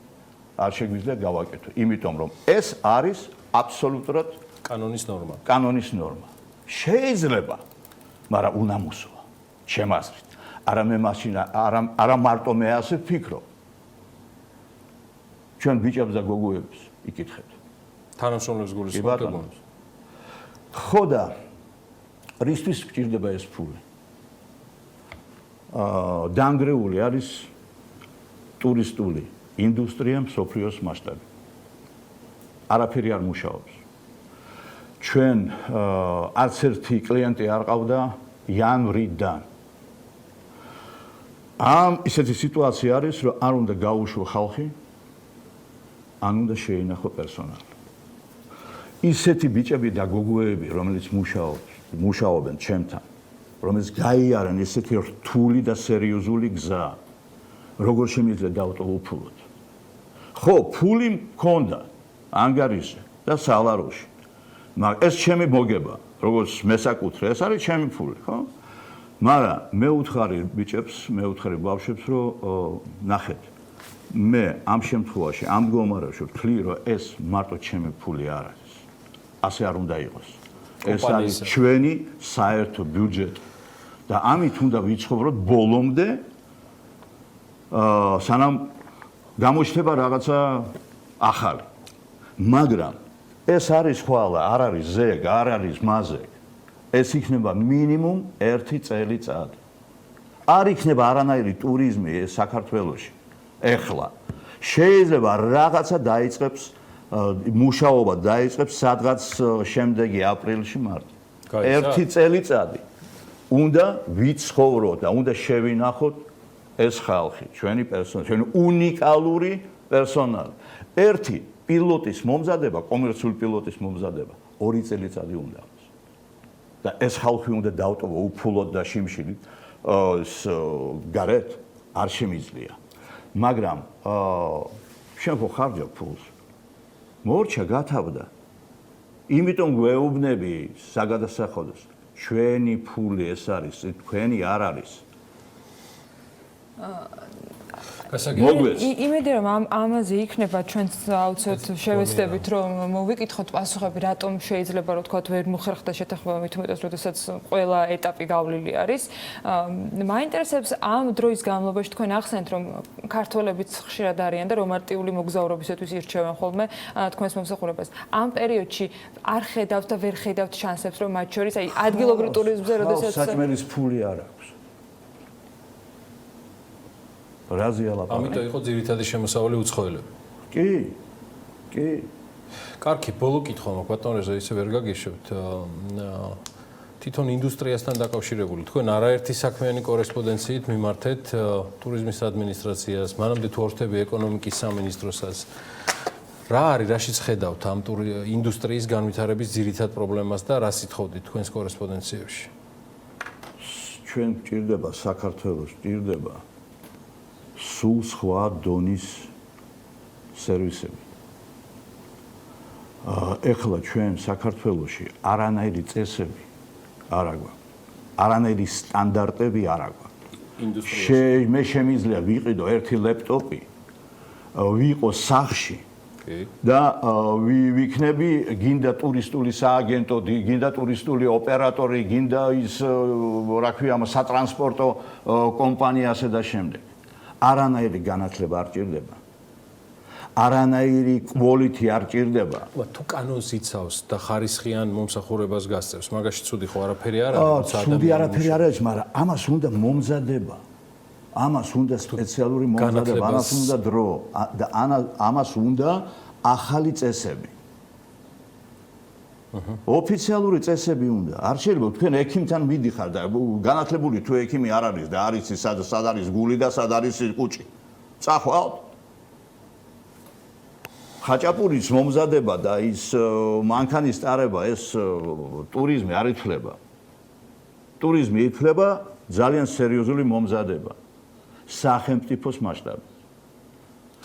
Speaker 10: არ შეგვიძლია გავაკეთო, იმიტომ რომ ეს არის აბსოლუტურად კანონის ნორმა. შეიძლება, მაგრამ უნამუსოა, ჩემ აზრით. არა მარტო მე ასე ვფიქრობ. ჩვენ ბიჭებს და გოგოებს იკითხეთ.
Speaker 2: თანამშრომლებს გულისხმობთ.
Speaker 10: ხო და რისთვის გჭირდება ეს ფული? დაანგრეული არის ტურისტული ინდუსტრია მსოფლიოს მასშტაბით. არაფერი არ მუშაობს. ჩვენ არც ერთი კლიენტი არ ყავდა იანვრიდან. ამ ისეთი სიტუაცია არის, რომ არ უნდა გაუშვო ხალხი, ან უნდა შეინახო პერსონალი. ისეთი ბიჭები და გოგოები, რომელიც მუშაობენ ჩემთან, რომელიც გაიარენ ესეთი რთული და სერიოზული გზა, როგორ შემიძლია დავტოვო უფულოდ. ხო, ფული მქონდა ანგარიშზე და სალაროში. მაგრამ ეს ჩემი მოგება, როგორც მესაკუთრე, ეს არის ჩემი ფული, ხო? მაგრამ მე უთხარი ბიჭებს, მე უთხარი ბავშვებს, რომ ნახეთ. მე ამ შემთხვევაში, ამ მდგომარეობაში ვთვლი, რომ ეს მარტო ჩემი ფული არ არის. ასე არ უნდა იყოს. ეს არის ჩვენი საერთო ბიუჯეტი. და ამით უნდა ვიცხოვროთ ბოლომდე, სანამ გამოჩნდება რაღაცა ახალი. მაგრამ ეს არის ხვალა, არ არის ზეგ, არ არის მაზეგ. ეს იქნება მინიმუმ 1 წელიწადი. არ იქნება არანაირი ტურიზმი საქართველოში. ეხლა შეიძლება რაღაცა დაიწყებს მუშაობა დაიწყებს სადღაც შემდეგი აპრილში მარტო. 1 წელიწადი უნდა ვიცხოვროთ და უნდა შევინახოთ ეს ხალხი, ჩვენი პერსონალი, ჩვენი უნიკალური პერსონალი. ერთი პილოტის მომზადება, კომერციული პილოტის მომზადება 2 წელიწადი უნდა აქვს. და ეს ხალხი უნდა დაავტოვო უფულოდ და შიმშილით გარეთ არ შემიძლია. მაგრამ შენ ხო ხარჯავ ფულს. მორჩა გათავდა. იმიტომ გვეუბნები საგადასახადოს. ჩვენი ფული ეს არის, თქვენი არ არის.
Speaker 1: იმედი რომ ამაზე იქნება ჩვენც აუცილებლად შევეცდებით რომ მოვიკითხოთ პასუხები რატომ შეიძლება რომ თქვა ვერ მოხერხდა შეთანხმება მით უმეტეს როდესაც ყველა ეტაპი გავლილი არის. მაინტერესებს ამ დროის განმავლობაში თქვენ ახსენეთ რომ ქართველებიც ხშირად არიან და რომანტიული მოგზაურობისათვის ირჩევენ ხოლმე თქვენს მომსახურებას. ამ პერიოდში არ ხედავთ და ვერ ხედავთ შანსებს რომ მათ შორის აი ადგილობრივ ტურიზმზე როდესაც
Speaker 10: საჭმელის ფული არ აქვს. რაზეა ლაპარაკი?
Speaker 2: ამიტომ იყო ძირითადი შემოსავალი უცხოელები.
Speaker 10: კი.
Speaker 2: კარგი, ბოლო კითხვა მაქვს, ბატონ რეზა, ისე ვერ გაგიშებთ. თვითონ ინდუსტრიასთან დაკავშირებული, თქვენ არაერთი საქმიანი კორესპონდენციით მიმართეთ ტურიზმის ადმინისტრაციას, მანამდე თუ ორთები ეკონომიკის სამინისტროსაც. რა არის, რაშიც ხედავთ ამ ინდუსტრიის განვითარების ძირითად პრობლემას და რა სიტყოდით თქვენს კორესპონდენციებში?
Speaker 10: ჩვენ გვჭირდება საქართველოს, გვჭირდება სულ სხვა დონის სერვისები. ეხლა ჩვენ საქართველოში არანაირი წესები არ აქვს. არანაირი სტანდარტები არ აქვს. მე შემიძლია ვიყიდო ერთი ლეპტოპი, ვიყო სახლში და ვიქნები გინდა ტურისტული სააგენტო, გინდა ტურისტული ოპერატორი, გინდა ის რა ქვია, სატრანსპორტო კომპანია ასე და შემდეგ. არანაირი განათლება არ ჭირდება. არანაირი quality არ ჭირდება.
Speaker 2: თუ კანონს იცავს და ხარისხიან მომსახურებას გასწევს, მაგაში ცუდი ხო არაფერი არ არის?
Speaker 10: ცუდი არაფერი არ არის, მაგრამ ამას უნდა მომზადება. ამას უნდა სპეციალური მომზადება, ამას უნდა დრო და ამას უნდა ახალი წესები. ოფიციალური წესები უნდა. არ შეიძლება თქვენ ექიმთან მიდიხარ და განათლებული თუ ექიმი არ არის და არის სად არის გული და სად არის კუჭი. წახვალ. ხაჭაპურის მომზადება და ის მანქანის ტარება, ეს ტურიზმი არ ითვლება. ტურიზმი ითვლება ძალიან სერიოზული მომზადება. სახელმწიფოს მასშტაბით.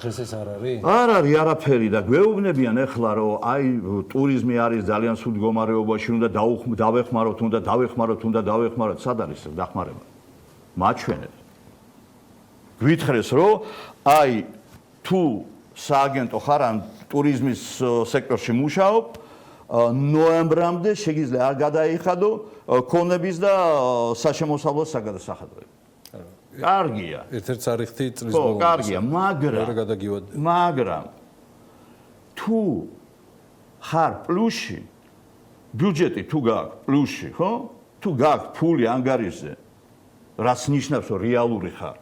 Speaker 2: დღეს ეს არ არის?
Speaker 10: არ არის არაფერი და გვეუბნებიან ახლა რომ აი ტურიზმი არის ძალიან სულ მდგომარეობაში, უნდა დავეხმაროთ, სად არის დახმარება? მაჩვენეთ. გვითხრეს რომ აი თუ სააგენტო ხარ ან ტურიზმის სექტორში მუშაობ, ნოემბრამდე შეგიძლია არ გადაიხადო ქონების და საშემოსავლო საგადასახადოები. კარგია.
Speaker 2: ერთ-ერთ წარიხთი წლის ბოლომდე.
Speaker 10: კარგია, მაგრამ თუ ხარ პლუსში, ბიუჯეტი თუ გაქვს პლუსში, ხო? თუ გაქვს ფული ანგარიშზე, რაც ნიშნავს რომ რეალური ხარ.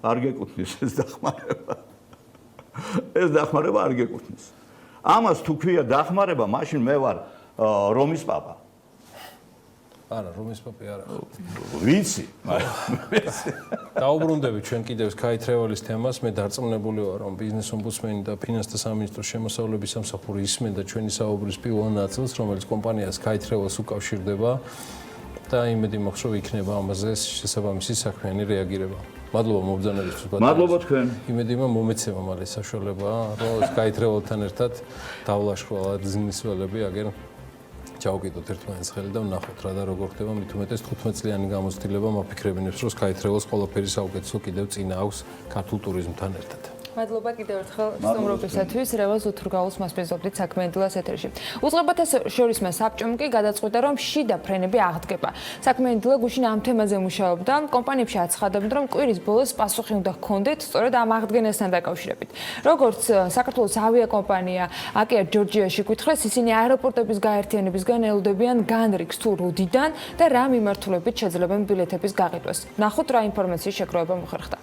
Speaker 10: არ გეკუთვნის ეს დახმარება. ეს დახმარება არ გეკუთვნის. ამას თუ ქვია დახმარება, მაშინ მე ვარ რომის პაპა.
Speaker 2: არა, რომის პაპი არა.
Speaker 10: ვიცი.
Speaker 2: დაუბრუნდები ჩვენ კიდევ სკაითრეველის თემას. მე დარწმუნებული ვარ, რომ ბიზნეს ომბუდსმენი და ფინანსთა სამინისტროს შემოსავლების სამსახური ისმენდა ჩვენი საუბრის პირველ ნაწილს, რომელიც კომპანია სკაითრეველს უკავშირდება. და იმედი მაქვს, რომ იქნება ამაზე შესაბამისი საქმიანი რეაგირება. მადლობა მობრძანებისთვის.
Speaker 10: მადლობა თქვენ.
Speaker 2: იმედი მაქვს მომეცემა მალე საშუალება, რომ გაითრეველთან ერთად დავლაშქვალა ძინის ველები, აგერ ჩავკიდოთ ერთმანეთს ხელი და ვნახოთ რა და როგორ ხდება, მით უმეტეს 15 წლიანი გამოცდილება მაფიქრებინებს, რომ გაითრეველს ყველაფერი საუკეთესო კიდევ წინა აქვს ქართულ ტურიზმთან ერთად.
Speaker 1: მადლობა კიდევ ერთხელ სტუმრობისათვის. რევაზ უთურგაუს მასპინძლობდით საქმიანი დილას ეთერში. უწყებათა შორისმა საბჭომ კი გადაწყვიტა, რომ შიდა ფრენები აღდგება. საქმიანი დილა გუშინ ამ თემაზე მუშაობდა. კომპანიებში აცხადებდნენ, რომ კვირის ბოლოს პასუხი უნდა ჰქონდეთ სწორედ ამ აღდგენასთან დაკავშირებით. როგორც საქართველოს ავიაკომპანია აკეარ ჯორჯიაში გვითხრეს, ისინი აეროპორტების გაერთიანებისგან ელოდებიან განრიგს თუ როდიდან და რა მიმართულებით შეძლებენ ბილეთების გაყიდვას. ნახოთ რა ინფორმაციის შეგროვება მოხერხდა.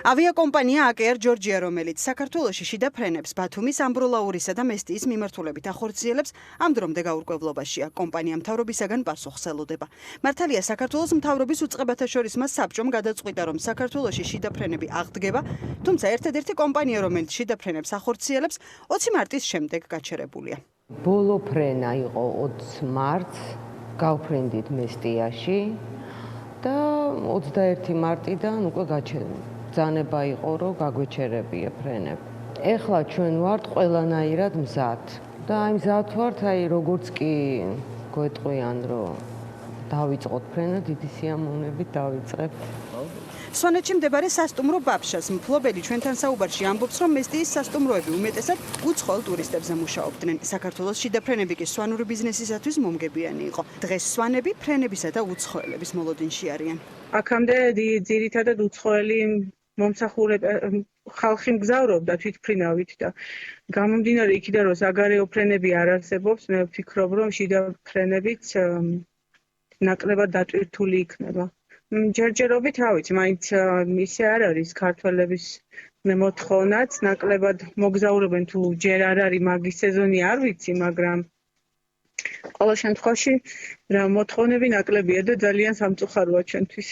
Speaker 11: ავიაკომპანია აკეარ ჯორჯია, რომელიც საქართველოში შიდა ფრენებს ბათუმის, ამბროლაურისა და მესტიის მიმართულებით ახორციელებს, ამ დრომდე გაურკვევლობაშია. კომპანია მთავრობისაგან პასუხს ელოდება. მართალია, საქართველოს მთავრობის უწყებათა შორისმა საბჭომ გადაწყვიტა, რომ საქართველოში შიდა ფრენები აღდგება, თუმცა ერთადერთი კომპანია, რომელიც შიდა ფრენებს ახორციელებს, 20 მარტის შემდეგ გაჩერებულია.
Speaker 12: ბოლო ფრენა იყო 20 მარტს, გავფრინდით მესტიაში და 21 მარტიდან უკვე გაჩერდა. ბრძანება იყო, რომ გაგვეჩერებია ფრენები. ეხლა ჩვენ ვართ ყველანაირად მზად და აი მზად ვართ, აი როგორც კი გვეტყვიან, რომ დავიწყოთ ფრენა, დიდი სიამოვნებით დავიწყებთ.
Speaker 11: სვანეთში მდებარე სასტუმრო ბაბშას მფლობელი ჩვენთან საუბარში ამბობს, რომ მესტიის სასტუმროები უმეტესად უცხოელ ტურისტებზე მუშაობდნენ. საქართველოს შიდა ფრენები კი სვანური ბიზნესისათვის მომგებიანი იყო. დღეს სვანები ფრენებისა და უცხოელების მოლოდინში არიან.
Speaker 13: აქამდე ძირითადად უცხოელი მომსახურე ხალხი მგზავრობდა თვითფრინავით და გამომდინარე იქიდან, რომ საგარეო ფრენები არ არსებობს, მე ვფიქრობ, რომ შიდა ფრენებიც ნაკლებად დატვირთული იქნება. ჯერჯერობით, რა ვიცი, მაინც ისე არ არის ქართველების მოთხოვნაც, ნაკლებად მოგზაურობენ თუ ჯერ არ არის მაგის სეზონი, არ ვიცი, მაგრამ ყოველ შემთხვევაში რა მოთხოვნები ნაკლებია და ძალიან სამწუხაროა ჩვენთვის.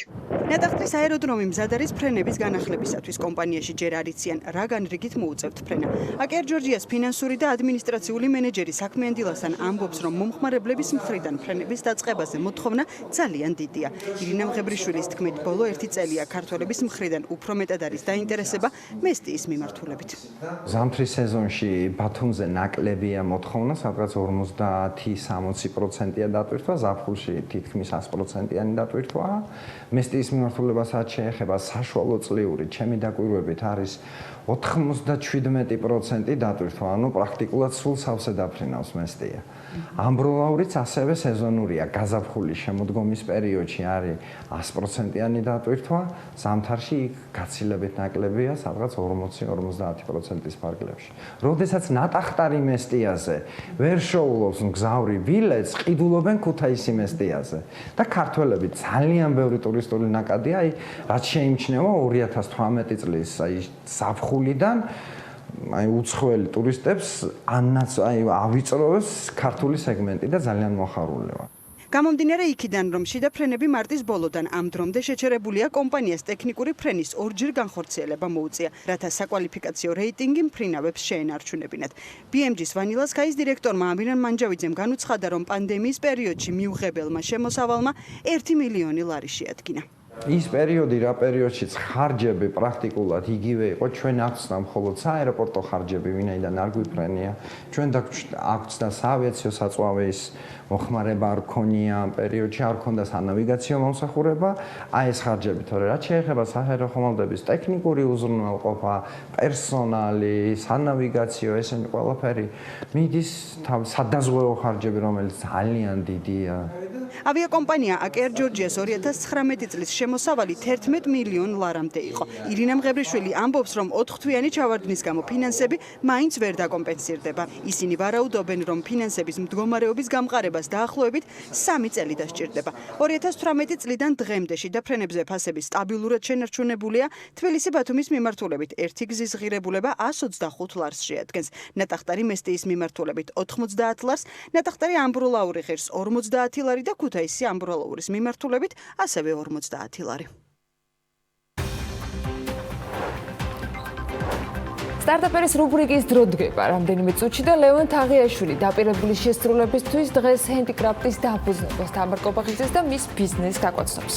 Speaker 11: ნატახტრის აეროდრომი მზად არის ფრენების განახლებისათვის. კომპანიაში ჯერ არ იციან რა განრიგით მოუწევთ ფრენა. აკეარ ჯორჯიას ფინანსური და ადმინისტრაციული მენეჯერი საქმიანი დილასთან ამბობს, რომ მომხმარებლების მხრიდან ფრენების დაწყებაზე მოთხოვნა ძალიან დიდია. ირინა მღებრიშვილის თქმით, ბოლო 1 წელია ქართველების მხრიდან უფრო მეტად არის დაინტერესება მესტიის მიმართულებით.
Speaker 14: ზამთრის სეზონში ბათუმზე ნაკლებია მოთხოვნა, სადღაც 50-60%-ია დატვირთვა, ზაფხულში თითქმის 100%-იანი დატვირთვაა. მესტიის მიმართულებასაც შეეხება საშუალო წლიური, ჩემი დაკვირვებით არის 97% დატვირთვა, ანუ პრაქტიკულად სულ სავსე დაფრინავს მესტია. ამბროლაურიც ასევე სეზონურია, გაზაფხულის შემოდგომის პერიოდში არის 100%-იანი დატვირთვა, ზამთარში იქ გაცილებით ნაკლებია, სადღაც 40-50%-ის ფარგლებში. როდესაც ნატახტარი მესტიაზე ვერ შოულობს მგზავრი ბილეთს, ყიდულობენ ქუთაისი მესტიაზე. და ქართველები ძალიან ბევრი ტურისტული ნაკადია, აი რაც შეიმჩნევა 2018 წლის აი ზაფხულიდან აი უცხოელი ტურისტებს ავიწროვეს ქართული სეგმენტი და ძალიან მოხარულია.
Speaker 11: გამომდინარე იქიდან, რომ შიდა ფრენები მარტის ბოლოდან ამ დრომდე შეჩერებულია, კომპანიას ტექნიკური ფრენის ორჯერ განხორციელება მოუწია, რათა საკვალიფიკაციო რეიტინგი მფრინავებს შეენარჩუნებინათ. BMG-ის ვანილასკაის დირექტორმა ამირან მანჯავიძემ განუცხადა, რომ პანდემიის პერიოდში მიუღებელმა შემოსავალმა 1 მილიონი ლარი შეადგინა.
Speaker 14: ის პერიოდი, რა პერიოდშიც ხარჯები პრაქტიკულად იგივე იყო, ჩვენ აქვსნა მხოლოდ სააეროპორტო ხარჯები, ვინაიდან არ გვიფრენია. ჩვენ აქვსნა საავიაციო საწვავის მოხმარება არ ქონია, ამ პერიოდში არ ქონდა სანავიგაციო მომსახურება, აი ეს ხარჯები, თორე რაც შეეხება საჰაერო ხომალდების ტექნიკური უზრუნველყოფა, პერსონალი, სანავიგაციო, ესენი ყველაფერი მიდის სადაზღვევო ხარჯები, რომელიც ძალიან დიდია.
Speaker 11: ავიაკომპანია აკეარ ჯორჯიას 2019 წლის შემოსავალი 11 მილიონ ლარამდე იყო. ირინა მღებრიშვილი ამბობს, რომ 4 თვიანი ჩავარდნის გამო ფინანსები მაინც ვერ დაკომპენსირდება. ისინი ვარაუდობენ, რომ ფინანსების მდგომარეობის გამყარებას დაახლოებით 3 წელი დასჭირდება. 2018 წლიდან დღემდე შიდა ფრენებზე ფასები სტაბილურად შენარჩუნებულია. თბილისი-ბათუმის მიმართულებით ერთი გზის ღირებულება 125 ლარს შეადგენს. ნატახტარი მესტიის მიმართულებით 90 ლარს, ნატახტარი ამბროლაური ღირს 50 ლარი და ქუთაისი ამბროლაურის მიმართულებით ასევე 50 ლარი.
Speaker 1: სტარტაპერის რუბრიკის დრო დგება რამდენიმე წუთში და ლევან თაღიაშვილი დაპირებული შესრულებისთვის დღეს ჰენდიკრაფტის დაფუძნებას დამარკობახიცეს და მის ბიზნესს გაკოცნობს.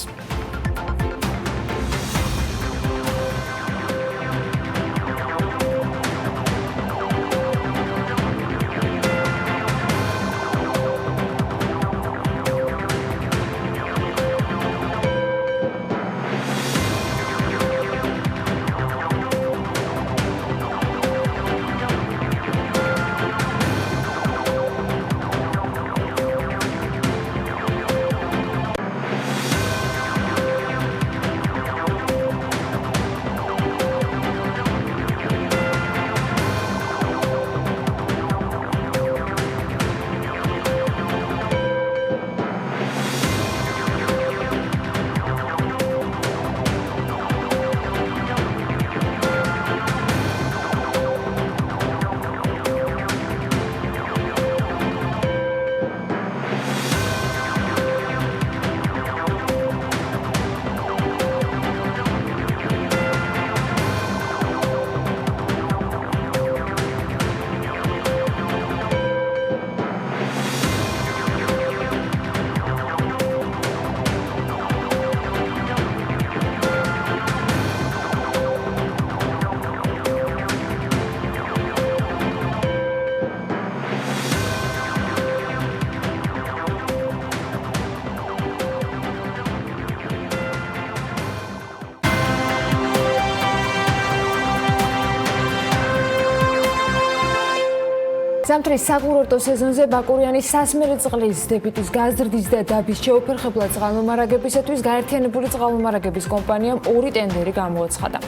Speaker 1: ზამთრის საკურორტო სეზონზე ბაკურიანი სასმელი წყლის დებიტის გაზრდის და დაბის შეუფერხებლად წყალმომარაგებისათვის გაერთიანებული წყალმომარაგების კომპანიამ 2 ტენდერი გამოაცხადა.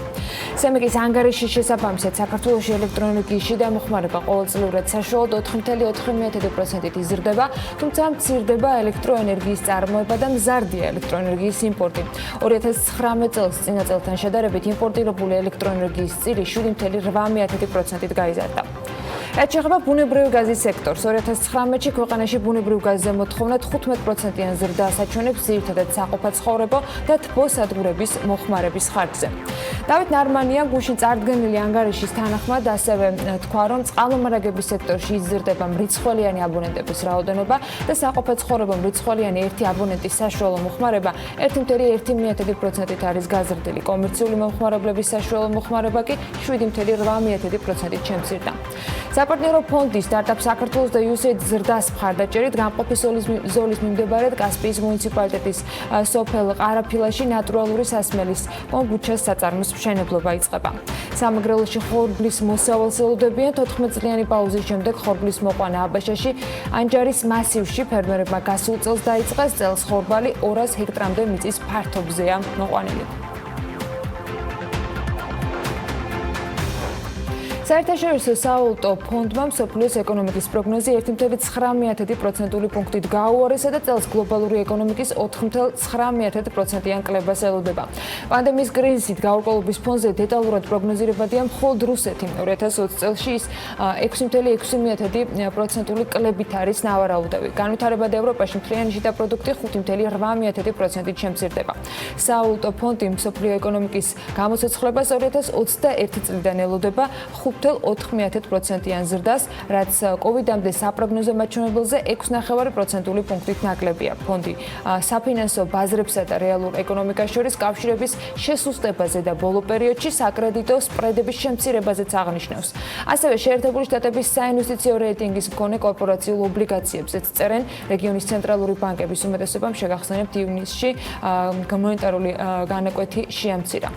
Speaker 1: სემიკის ანგარიშის შესაბამისად საქართველოში ელექტროენერგიის შიდა მოხმარება ყოველწლიურად საშუალოდ 4.4% იზრდება, თუმცა მცირდება ელექტროენერგიის წარმოება და მზარდია ელექტროენერგიის იმპორტი. 2019 წელს წინა წელთან შედარებით იმპორტირებული ელექტროენერგიის წილი 7.8%-ით გაიზარდა. რაც შეეხება ბუნებრივი გაზის სექტორს, 2019-ში ქვეყანაში ბუნებრივ გაზზე მოთხოვნა 15%-იან ზრდას აჩვენებს ძირითადად საყოფაცხოვრებო და თბოსადგურების მოხმარების ხარჯზე. დავით ნარმანია გუშინ წარდგენილი ანგარიშის თანახმად ასევე თქვა, რომ წყალმომარაგების სექტორში იზრდება მრიცხველიანი აბონენტების რაოდენობა და საყოფაცხოვრებო მრიცხველიანი ერთი აბონენტის საშუალო მოხმარება 1.1%-ით არის გაზრდილი. კომერციული მომხმარებლების საშუალო მოხმარება კი 7.8%-ით შემცირდა. საპარტნიორო ფონდი სტარტაპ საქართველოს და USAID ზრდას მხარდაჭერით გამყოფი ზოლის მიმდებარედ კასპიის მუნიციპალიტეტის სოფელ ყარაფილაში ნატურალური სასმელის კომბუჩას საწარმოს მშენებლობა იწყება. სამეგრელოში ხორბლის მოსავალს ელოდებიან 14 წლიანი პაუზის შემდეგ ხორბლის მოყვანა აბაშაში ანჯარის მასივში ფერმერებმა გასულ წელს დაიწყეს, წელს ხორბალი 200 ჰექტრამდე მიწის ფართობზეა მოყვანილი. საერთაშორისო სავალუტო ფონდმა მსოფლიოს ეკონომიკის პროგნოზი 1.9%-იანი პუნქტით გაუარესა და წელს გლობალური ეკონომიკის 4.9%-იან კლებას ელოდება. პანდემიის კრიზისით გაურკვევლობის ფონზე დეტალურად პროგნოზირებადია მხოლოდ რუსეთი. 2020 წელში ის 6.6%-იანი კლებით არის ნავარაუდევი. განვითარებად ევროპაში მთლიანი შიდა პროდუქტი 5.8%-ით შემცირდება. სავალუტო ფონდი მსოფლიო ეკონომიკის გამოცოცხლებას 2021 წლიდან ელოდება 5.4%-იან ზრდას, რაც კოვიდამდე საპროგნოზო მაჩვენებელზე 6.9% პუნქტით ნაკლებია. ფონდი საფინანსო ბაზრებსა და რეალურ ეკონომიკას შორის კავშირების შესუსტებაზე და ბოლო პერიოდში საკრედიტო სპრედების შემცირებაზეც აღნიშნავს. ასევე შეერთებული შტატების საინვესტიციო რეიტინგის მქონე კორპორაციულ ობლიგაციებზეც წერენ. რეგიონის ცენტრალური ბანკების უმეტესობამ შეგახსენებთ ივნისში მონეტარული განაკვეთი შეამცირა.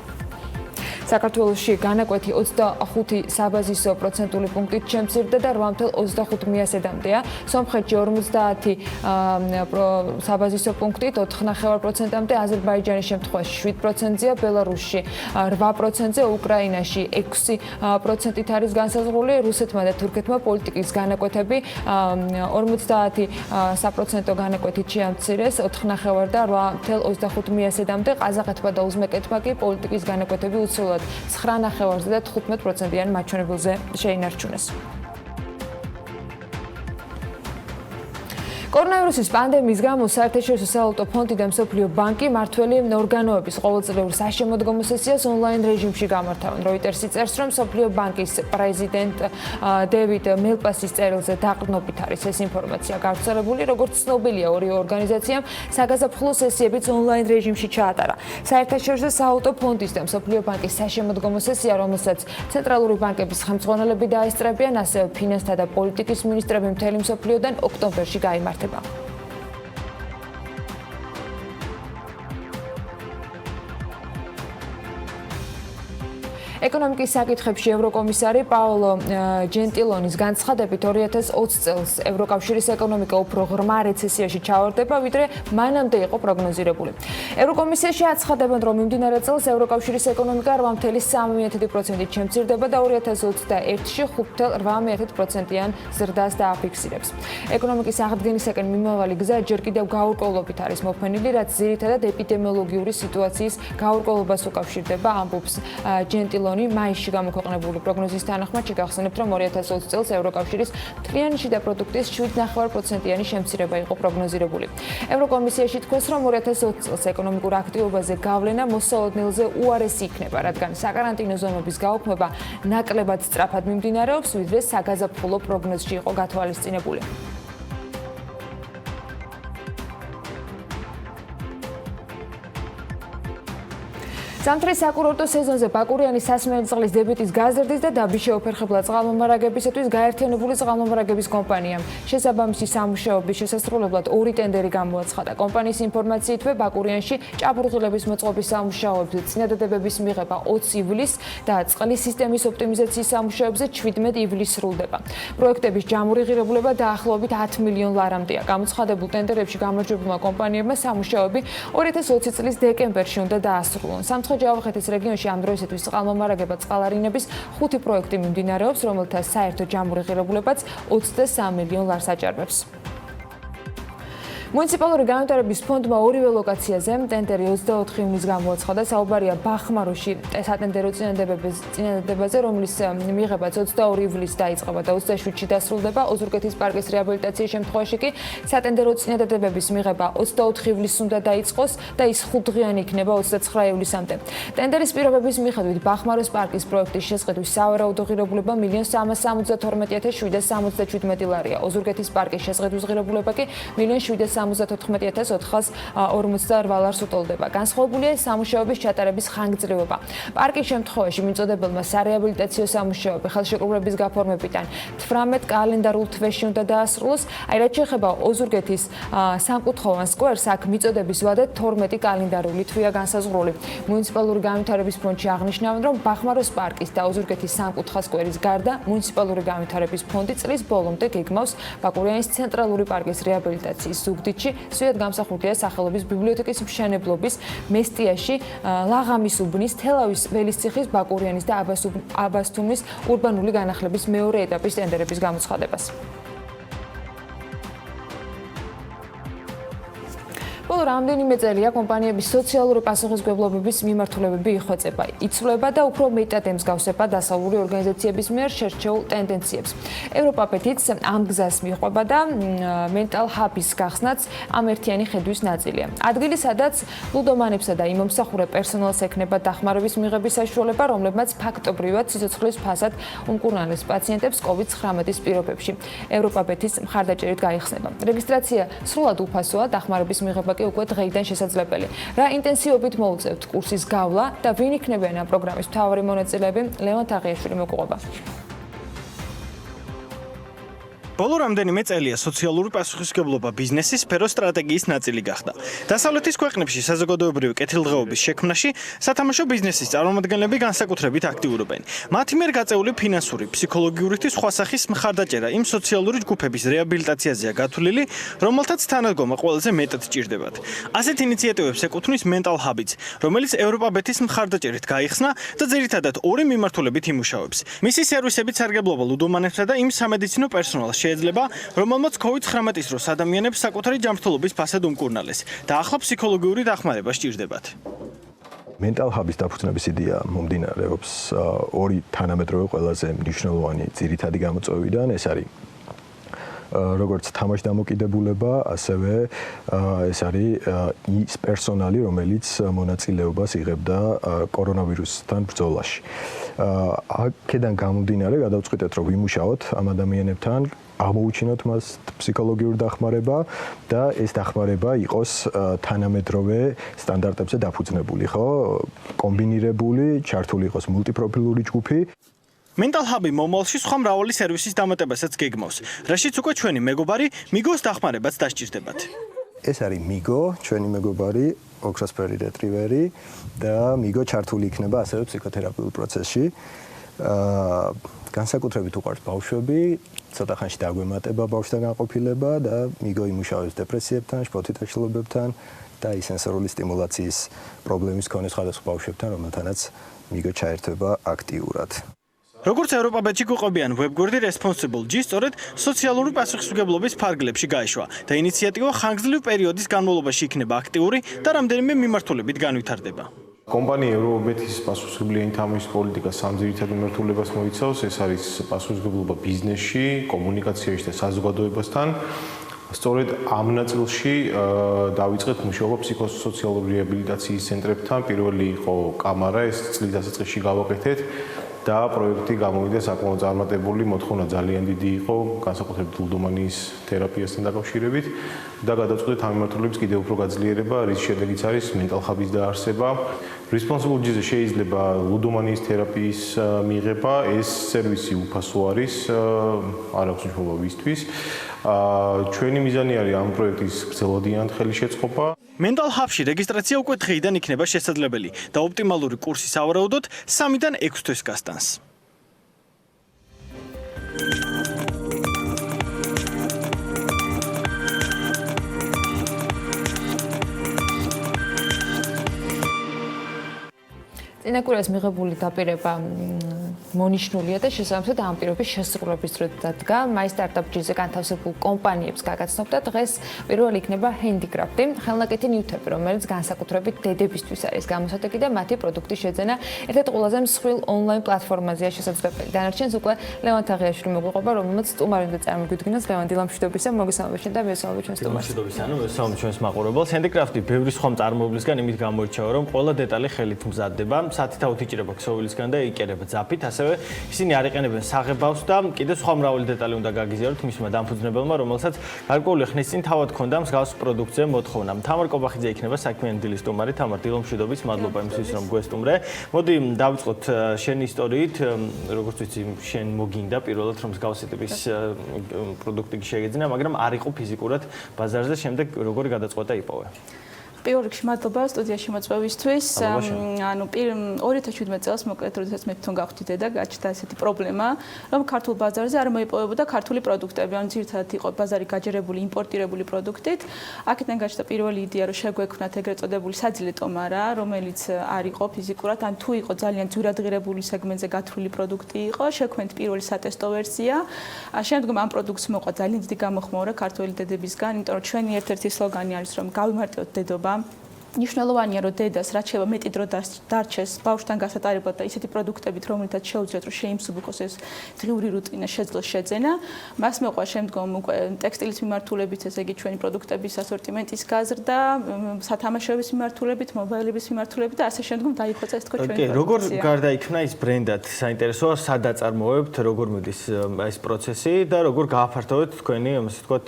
Speaker 1: საქართველოში განაკვეთი 25 საბაზისო პროცენტული პუნქტით შემცირდა და 8.25%-მდეა. სომხეთში 50 საბაზისო პუნქტით 4.9%-მდე, აზერბაიჯანის შემთხვევაში 7%-ია, ბელარუსში 8%-ზე, უკრაინაში 6%-ით არის განსაზღვრული, რუსეთმა და თურქეთმა პოლიტიკის განაკვეთები 50% განაკვეთით შეამცირეს 4.9 და 8.25%-მდე, ყაზახეთმა და უზბეკეთმა კი პოლიტიკის განაკვეთები უცვლელად 9.9-ზე და 15%-იან მაჩვენებელზე შეინარჩუნეს. კორონავირუსის პანდემიის გამო საერთაშორისო სავალუტო ფონდი და მსოფლიო ბანკი მართველი ორგანოების ყოველწლიურ საშემოდგომო სესიას ონლაინ რეჟიმში გამართავენ. როიტერსი წერს, რომ მსოფლიო ბანკის პრეზიდენტ დევიდ მელპასის წერილზე დაყრდნობით არის ეს ინფორმაცია გავრცელებული. როგორც ცნობილია, ორი ორგანიზაციამ საგაზაფხულო სესიებიც ონლაინ რეჟიმში ჩაატარა. საერთაშორისო სავალუტო ფონდის და მსოფლიო ბანკის საშემოდგომო სესია, რომელსაც ცენტრალური ბანკების ხელმძღვანელები დაესწრებიან, ასევე ფინანსთა და პოლიტიკის მინისტრები მთელი მსოფლიოდან ოქტომბერში გაიმართება. ეკონომიკის საკითხებში ევროკომისარი პაოლო ჯენტილონის განცხადებით 2020 წელს ევროკავშირის ეკონომიკა უფრო ღრმა რეცესიაში ჩავარდება, ვიდრე მანამდე იყო პროგნოზირებული. ევროკომისიაში აცხადებენ, რომ მიმდინარე წელს ევროკავშირის ეკონომიკა 8.3%-ით შემცირდება და 2021-ში 5.8%-იან ზრდას დააფიქსირებს. ეკონომიკის აღდგენისაკენ მიმავალი გზა ჯერ კიდევ გაურკვევლობით არის მოფენილი, რაც ძირითადად ეპიდემიოლოგიური სიტუაციის გაურკვევლობას უკავშირდება, ამბობს ჯენტილონი. მაისში გამოქვეყნებული პროგნოზის თანახმად შეგახსენებთ, რომ 2020 წელს ევროკავშირის მთლიანი შიდა პროდუქტის 7.9%-იანი შემცირება იყო პროგნოზირებული. ევროკომისიაში თქვეს, რომ 2020 წელს ეკონომიკურ აქტივობაზე გავლენა მოსალოდნელზე უარესი იქნება, რადგან საკარანტინო ზონების გაუქმება ნაკლებად სწრაფად მიმდინარეობს, ვიდრე საგაზაფხულო პროგნოზში იყო გათვალისწინებული. ზამთრის საკურორტო სეზონზე ბაკურიანის სასმელი წყლის დებიტის გაზრდის და დაბის შეუფერხებლად წყალმომარაგებისათვის გაერთიანებული წყალმომარაგების კომპანიამ შესაბამისი სამუშაოების შესასრულებლად 2 ტენდერი გამოაცხადა. კომპანიის ინფორმაციითვე ბაკურიანში ჭაბურღილების მოწყობის სამუშაოებზე წინადადებების მიღება 20 ივლისს და წყლის სისტემის ოპტიმიზაციის სამუშაოებზე 17 ივლისს სრულდება. პროექტების ჯამური ღირებულება დაახლოებით 10 მილიონ ლარამდეა. გამოცხადებულ ტენდერებში გამარჯვებულმა კომპანიებმა სამუშაოები 2020 წლის დეკემბერში უნდა დაასრულონ. ჯავახეთის რეგიონში ამ დროისათვის წყალმომარაგება წყალარინების 5 პროექტი მიმდინარეობს, რომელთა საერთო ჯამური ღირებულებაც 23 მილიონ ლარს აჭარბებს. მუნიციპალური განვითარების ფონდმა ორივე ლოკაციაზე ტენდერი 24 ივნისს გამოაცხადა. საუბარია ბახმაროში სატენდერო წინადადებაზე, რომლის მიღებაც 22 ივლისს დაიწყება და 27-ში დასრულდება. ოზურგეთის პარკის რეაბილიტაციის შემთხვევაში კი სატენდერო წინადადებების მიღება 24 ივლისს უნდა დაიწყოს და ის 5 დღიანი იქნება 29 ივლისამდე. ტენდერის პირობების მიხედვით ბახმაროს პარკის პროექტის შესყიდვის სავარაუდო ღირებულება 1.372.717 ლარია. ოზურგეთის პარკის შესყიდვის ღირებულება კი 1.74.448 ლარს უტოლდება. განსხვავებულია სამუშაოების ჩატარების ხანგრძლივობა. პარკის შემთხვევაში მიწოდებელმა სარეაბილიტაციო სამუშაოები ხელშეკრულების გაფორმებიდან 18 კალენდარულ თვეში უნდა დაასრულოს. რაც შეეხება ოზურგეთის სამკუთხოვან სკვერს, აქ მიწოდების ვადა 12 კალენდარული თვეა განსაზღვრული. მუნიციპალური განვითარების ფონდში აღნიშნავენ, რომ ბახმაროს პარკის და ოზურგეთის სამკუთხა სკვერის გარდა მუნიციპალური განვითარების ფონდი წლის ბოლომდე გეგმავს ბაკურიანის ცენტრალური პარკის რეაბილიტაციის ზუგდიდში, სვიად გამსახურდია სახელობის ბიბლიოთეკის მშენებლობის, მესტიაში, ლაღამის უბნის, თელავის ველისციხის, ბაკურიანის და აბასთუმის ურბანული განახლების მეორე ეტაპის ტენდერების გამოცხადებას. ბოლო რამდენიმე წელია კომპანიების სოციალური პასუხისმგებლობების მიმართულებები იხვეწება, იცვლება და უფრო მეტად ემსგავსება დასავლური ორგანიზაციების მიერ შერჩეულ ტენდენციებს. ევროპაპეთიც ამ გზას მიყვება და mental hub-ის გახსნაც ამ ერთიანი ხედვის ნაწილია. ადგილი, სადაც ლუდომანებსა და იმომსახურე პერსონალს ექნება დახმარების მიღების საშუალება, რომლებმაც ფაქტობრივად სიცოცხლის ფასად უმკურნალეს პაციენტებს COVID-19-ის პირობებში. ევროპაპეთის მხარდაჭერით გაიხსნება. რეგისტრაცია სრულად უფასოა, დახმარების მიღება უკვე დღეიდან შესაძლებელი. რა ინტენსივობით მოუწევთ კურსის გავლა და ვინ იქნებიან ამ პროგრამის მთავარი მონაწილეები? ლევან თაღიაშვილი მოგყვება.
Speaker 6: ბოლო რამდენიმე წელია სოციალური პასუხისმგებლობა ბიზნესის სფეროს სტრატეგიის ნაწილი გახდა. დასავლეთის ქვეყნებში საზოგადოებრივი კეთილდღეობის შექმნაში სათამაშო ბიზნესის წარმომადგენლები განსაკუთრებით აქტიურობენ. მათი მიერ გაწეული ფინანსური, ფსიქოლოგიური და სხვა სახის მხარდაჭერა იმ სოციალური ჯგუფების რეაბილიტაციაზეა გათვლილი, რომელთაც თანადგომა ყველაზე მეტად ჭირდებათ. ასეთ ინიციატივებს ეკუთვნის mental hub-იც, რომელიც ევროპაბეთის მხარდაჭერით გაიხსნა და ძირითადად ორი მიმართულებით იმუშავებს. მისი სერვისებით სარგებლობა ლუდომანებსა და იმ სამედიცინო პერსონალს შეიძლება, რომელმაც COVID-19-ის დროს ადამიანებს საკუთარი ჯანმრთელობის ფასად უმკურნალეს და ახლა ფსიქოლოგიური დახმარება სჭირდებათ.
Speaker 15: mental hub-ის დაფუძნების იდეა მომდინარეობს ორი თანამედროვე ყველაზე მნიშვნელოვანი ძირითადი გამოწვევიდან, ეს არის როგორც თამაშდამოკიდებულება, ასევე ეს არის ის პერსონალი, რომელიც მონაწილეობას იღებდა კორონავირუსთან ბრძოლაში. აქედან გამომდინარე, გადავწყვიტეთ, რომ ვიმუშაოთ ამ ადამიანებთან, აღმოუჩინოთ მას ფსიქოლოგიური დახმარება და ეს დახმარება იყოს თანამედროვე სტანდარტებზე დაფუძნებული, ხო? კომბინირებული, ჩართული იყოს მულტიპროფილური ჯგუფი.
Speaker 6: Mental Hub-ი მომავალში სხვა მრავალი სერვისის დამატებასაც გეგმავს, რაშიც უკვე ჩვენი მეგობარი მიგოს დახმარებაც დასჭირდებათ.
Speaker 15: ეს არის მიგო, ჩვენი მეგობარი, ოქროსფერი რეტრივერი და მიგო ჩართული იქნება ასევე ფსიქოთერაპიულ პროცესში. განსაკუთრებით უყვარს ბავშვები, ცოტა ხანში დაგვემატება ბავშვთან განყოფილება და მიგო იმუშავებს დეპრესიებთან, შფოთით აშლობებთან და ის სენსორული სტიმულაციის პრობლემის მქონე სხვადასხვა ბავშვებთან, რომელთანაც მიგო ჩაერთვება აქტიურად.
Speaker 6: როგორც ევროპაბეთში გვიყვებიან ვებგვერდი Responsible G სწორედ სოციალური პასუხისმგებლობის ფარგლებში გაეშვა და ინიციატივა ხანგრძლივ პერიოდის განმავლობაში იქნება აქტიური და რამდენიმე მიმართულებით განვითარდება.
Speaker 8: კომპანია ევროპაბეთის პასუხისმგებლიანი თამაშის პოლიტიკა სამ ძირითად მიმართულებას მოიცავს, ეს არის პასუხისმგებლობა ბიზნესში, კომუნიკაციაში და საზოგადოებასთან. სწორედ ამ ნაწილში დავიწყეთ მუშაობა ფსიქოსოციალური რეაბილიტაციის ცენტრებთან. პირველი იყო კამარა, ეს წლის დასაწყისში გავაკეთეთ. და პროექტი გამოვიდა საკმაოდ წარმატებული, მოთხოვნა ძალიან დიდი იყო, განსაკუთრებით ლუდომანიის თერაპიასთან დაკავშირებით და გადაწყვეტეთ ამ მიმართულების კიდევ უფრო გაძლიერება, რის შედეგიც არის Mental Hub-ის დაარსება. Responsible G-ზე შეიძლება ლუდომანიის თერაპიის მიღება, ეს სერვისი უფასო არის, არ აქვს მნიშვნელობა ვისთვის. ჩვენი მიზანი არის ამ პროექტის გრძელვადიანად ხელი შეწყობა. Mental Hub-ში რეგისტრაცია უკვე დღეიდან იქნება შესაძლებელი და ოპტიმალური კურსი სავარაუდოდ 3-დან 6 თვის გასტანს.
Speaker 1: წინაკურას მიღებული დაპირება მონიშნულია და შესაბამისად ამ პირობის შესრულების დროს დადგა. მაი სტარტაპ ჯიზე განთავსებულ კომპანიებს გაგაცნობ და დღეს პირველი იქნება ჰენდიკრაფტი, ხელნაკეთი ნივთები, რომელიც განსაკუთრებით დედებისთვის არის გამოსადეგი და მათი პროდუქტის შეძენა ერთ-ერთ ყველაზე მსხვილ ონლაინ პლატფორმაზეა შესაძლებელი. დანარჩენს უკვე ლევან თაღიაშვილი მოგვიყვება, რომელმაც სტუმარი უნდა წარმოგვიდგინოს. ლევან, დილა მშვიდობისა, მოგესალმებით და მესალმებით ჩვენს სტუმარს.
Speaker 6: მშვიდობისა, მესალმებით ჩვენს მაყურებელს. ჰენდიკრაფტი ბევრი სხვა მწარმოებლისგან იმით გამოირჩევა, რომ ყველა დეტალი ხელით მზადდება. სათითაოდ იჭრება ქსოვილისგან და იკერება ძაფით, ასევე ისინი არ იყენებენ საღებავს და კიდევ სხვა მრავალი დეტალი უნდა გაგიზიაროთ მისმა დამფუძნებელმა, რომელსაც გარკვეული ხნის წინ თავად ჰქონდა მსგავს პროდუქტზე მოთხოვნა. თამარ კობახიძე იქნება საქმიანი დილის სტუმარი. თამარ, დილა მშვიდობის, მადლობა იმისთვის, რომ გვესტუმრე. მოდი დავიწყოთ შენი ისტორიით, როგორც ვიცი, შენ მოგინდა პირველად რომ მსგავსი ტიპის პროდუქტი შეგეძინა, მაგრამ არ იყო ფიზიკურად ბაზარზე, შემდეგ როგორი გადაწყვეტა იპოვე?
Speaker 16: პირველ რიგში მადლობა სტუდიაში მოწვევისთვის. ანუ 2017 წელს მოკლედ როდესაც მე თვითონ გავხდით და გაჩნდა ესეთი პრობლემა, რომ ქართულ ბაზარზე არ მოიპოვებოდა ქართული პროდუქტები, ანუ ძირითადად იყო ბაზარი გაჯერებული იმპორტირებული პროდუქტით. აქედან გაჩნდა პირველი იდეა, რომ შეგვექმნათ ეგრეთ წოდებული საძილე ტომარა, რომელიც არ იყო ფიზიკურად, ან თუ იყო ძალიან ძვირადღირებული სეგმენტზე გათვლილი პროდუქტი იყო, შექმნით პირველი სატესტო ვერსია. შემდგომ ამ პროდუქტს მოყვა ძალიან დიდი გამოხმაურება ქართველი დედებისგან, იმიტომ რომ ჩვენი ერთ-ერთი სლოგანი არის, რომ გავიმარტოთ დედობა. ნიშნულოვანია, რომ დედას რაც შეიძლება მეტი დრო დარჩეს ბავშვთან გასატარებლად და ისეთი პროდუქტებით, რომელთაც შეუძლიათ, რომ შეიმსუბუქოს ეს დღიური რუტინა, შეძლოს შეძენა. მას მოყვა შემდგომ უკვე ტექსტილის მიმართულებით, ესე იგი ჩვენი პროდუქტების ასორტიმენტის გაზრდა, სათამაშოების მიმართულებით, მობაილების მიმართულებით და ასე შემდგომ დაიხვეწა ეს თქო ჩვენი პროდუქცია.
Speaker 6: როგორ გარდაიქმნა ის ბრენდად? საინტერესოა, სად აწარმოებთ, როგორ მიდის ეს პროცესი და როგორ გააფართოვეთ თქვენი, ასე ვთქვათ,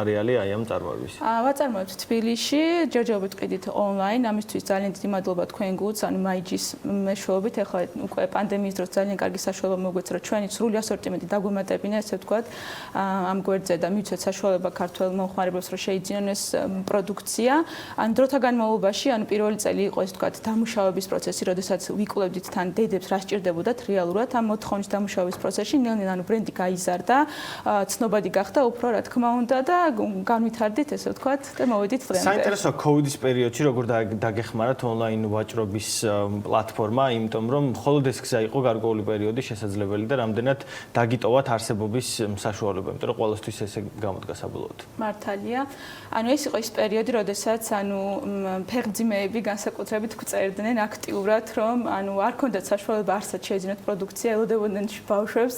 Speaker 6: არეალი აი ამ წარმოებისა?
Speaker 16: ვაწარმოებთ თბილისში, ჯერჯერობით ყიდით ონლაინ, ამისთვის ძალიან დიდი მადლობა თქვენ გულს, ანუ მაიჯის მეშვეობით, ახლა უკვე პანდემიის დროს ძალიან კარგი საშუალება მოგვეცა, რომ ჩვენი სრული ასორტიმენტი დაგვემატებინა, ესე ვთქვათ, ამ გვერდზე და მივცეთ საშუალება ქართველ მომხმარებლებს, რომ შეიძინონ ეს პროდუქცია. ან დროთა განმავლობაში, ანუ პირველი წელი იყო, ესე ვთქვათ, დამუშავების პროცესი, როდესაც ვიკვლევდით თან დედებს რა სჭირდებოდათ რეალურად ამ მოთხოვნის დამუშავების პროცესში, ნელ-ნელა ანუ ბრენდი გაიზარდა, ცნობადი გახდა უფრო, რა თქმა უნდა და განვითარდით, ესე ვთქვათ, და მოვედით დღემდე.
Speaker 6: საინტერესოა, COVID-ის პერიოდში როგორ დაგეხმარათ ონლაინ ვაჭრობის პლატფორმა, იმიტომ რომ მხოლოდ ეს გზა იყო გარკვეული პერიოდი შესაძლებელი და რამდენად დაგიტოვათ არსებობის საშუალება, იმიტომ რომ ყოველთვის ესე გამოდგა საბოლოოდ.
Speaker 16: მართალია. ანუ ეს იყო ის პერიოდი, როდესაც ფეხმძიმეები განსაკუთრებით გვწერდნენ აქტიურად, რომ არ ქონდათ საშუალება არსად შეეძინოთ პროდუქცია, ელოდებოდნენ ბავშვებს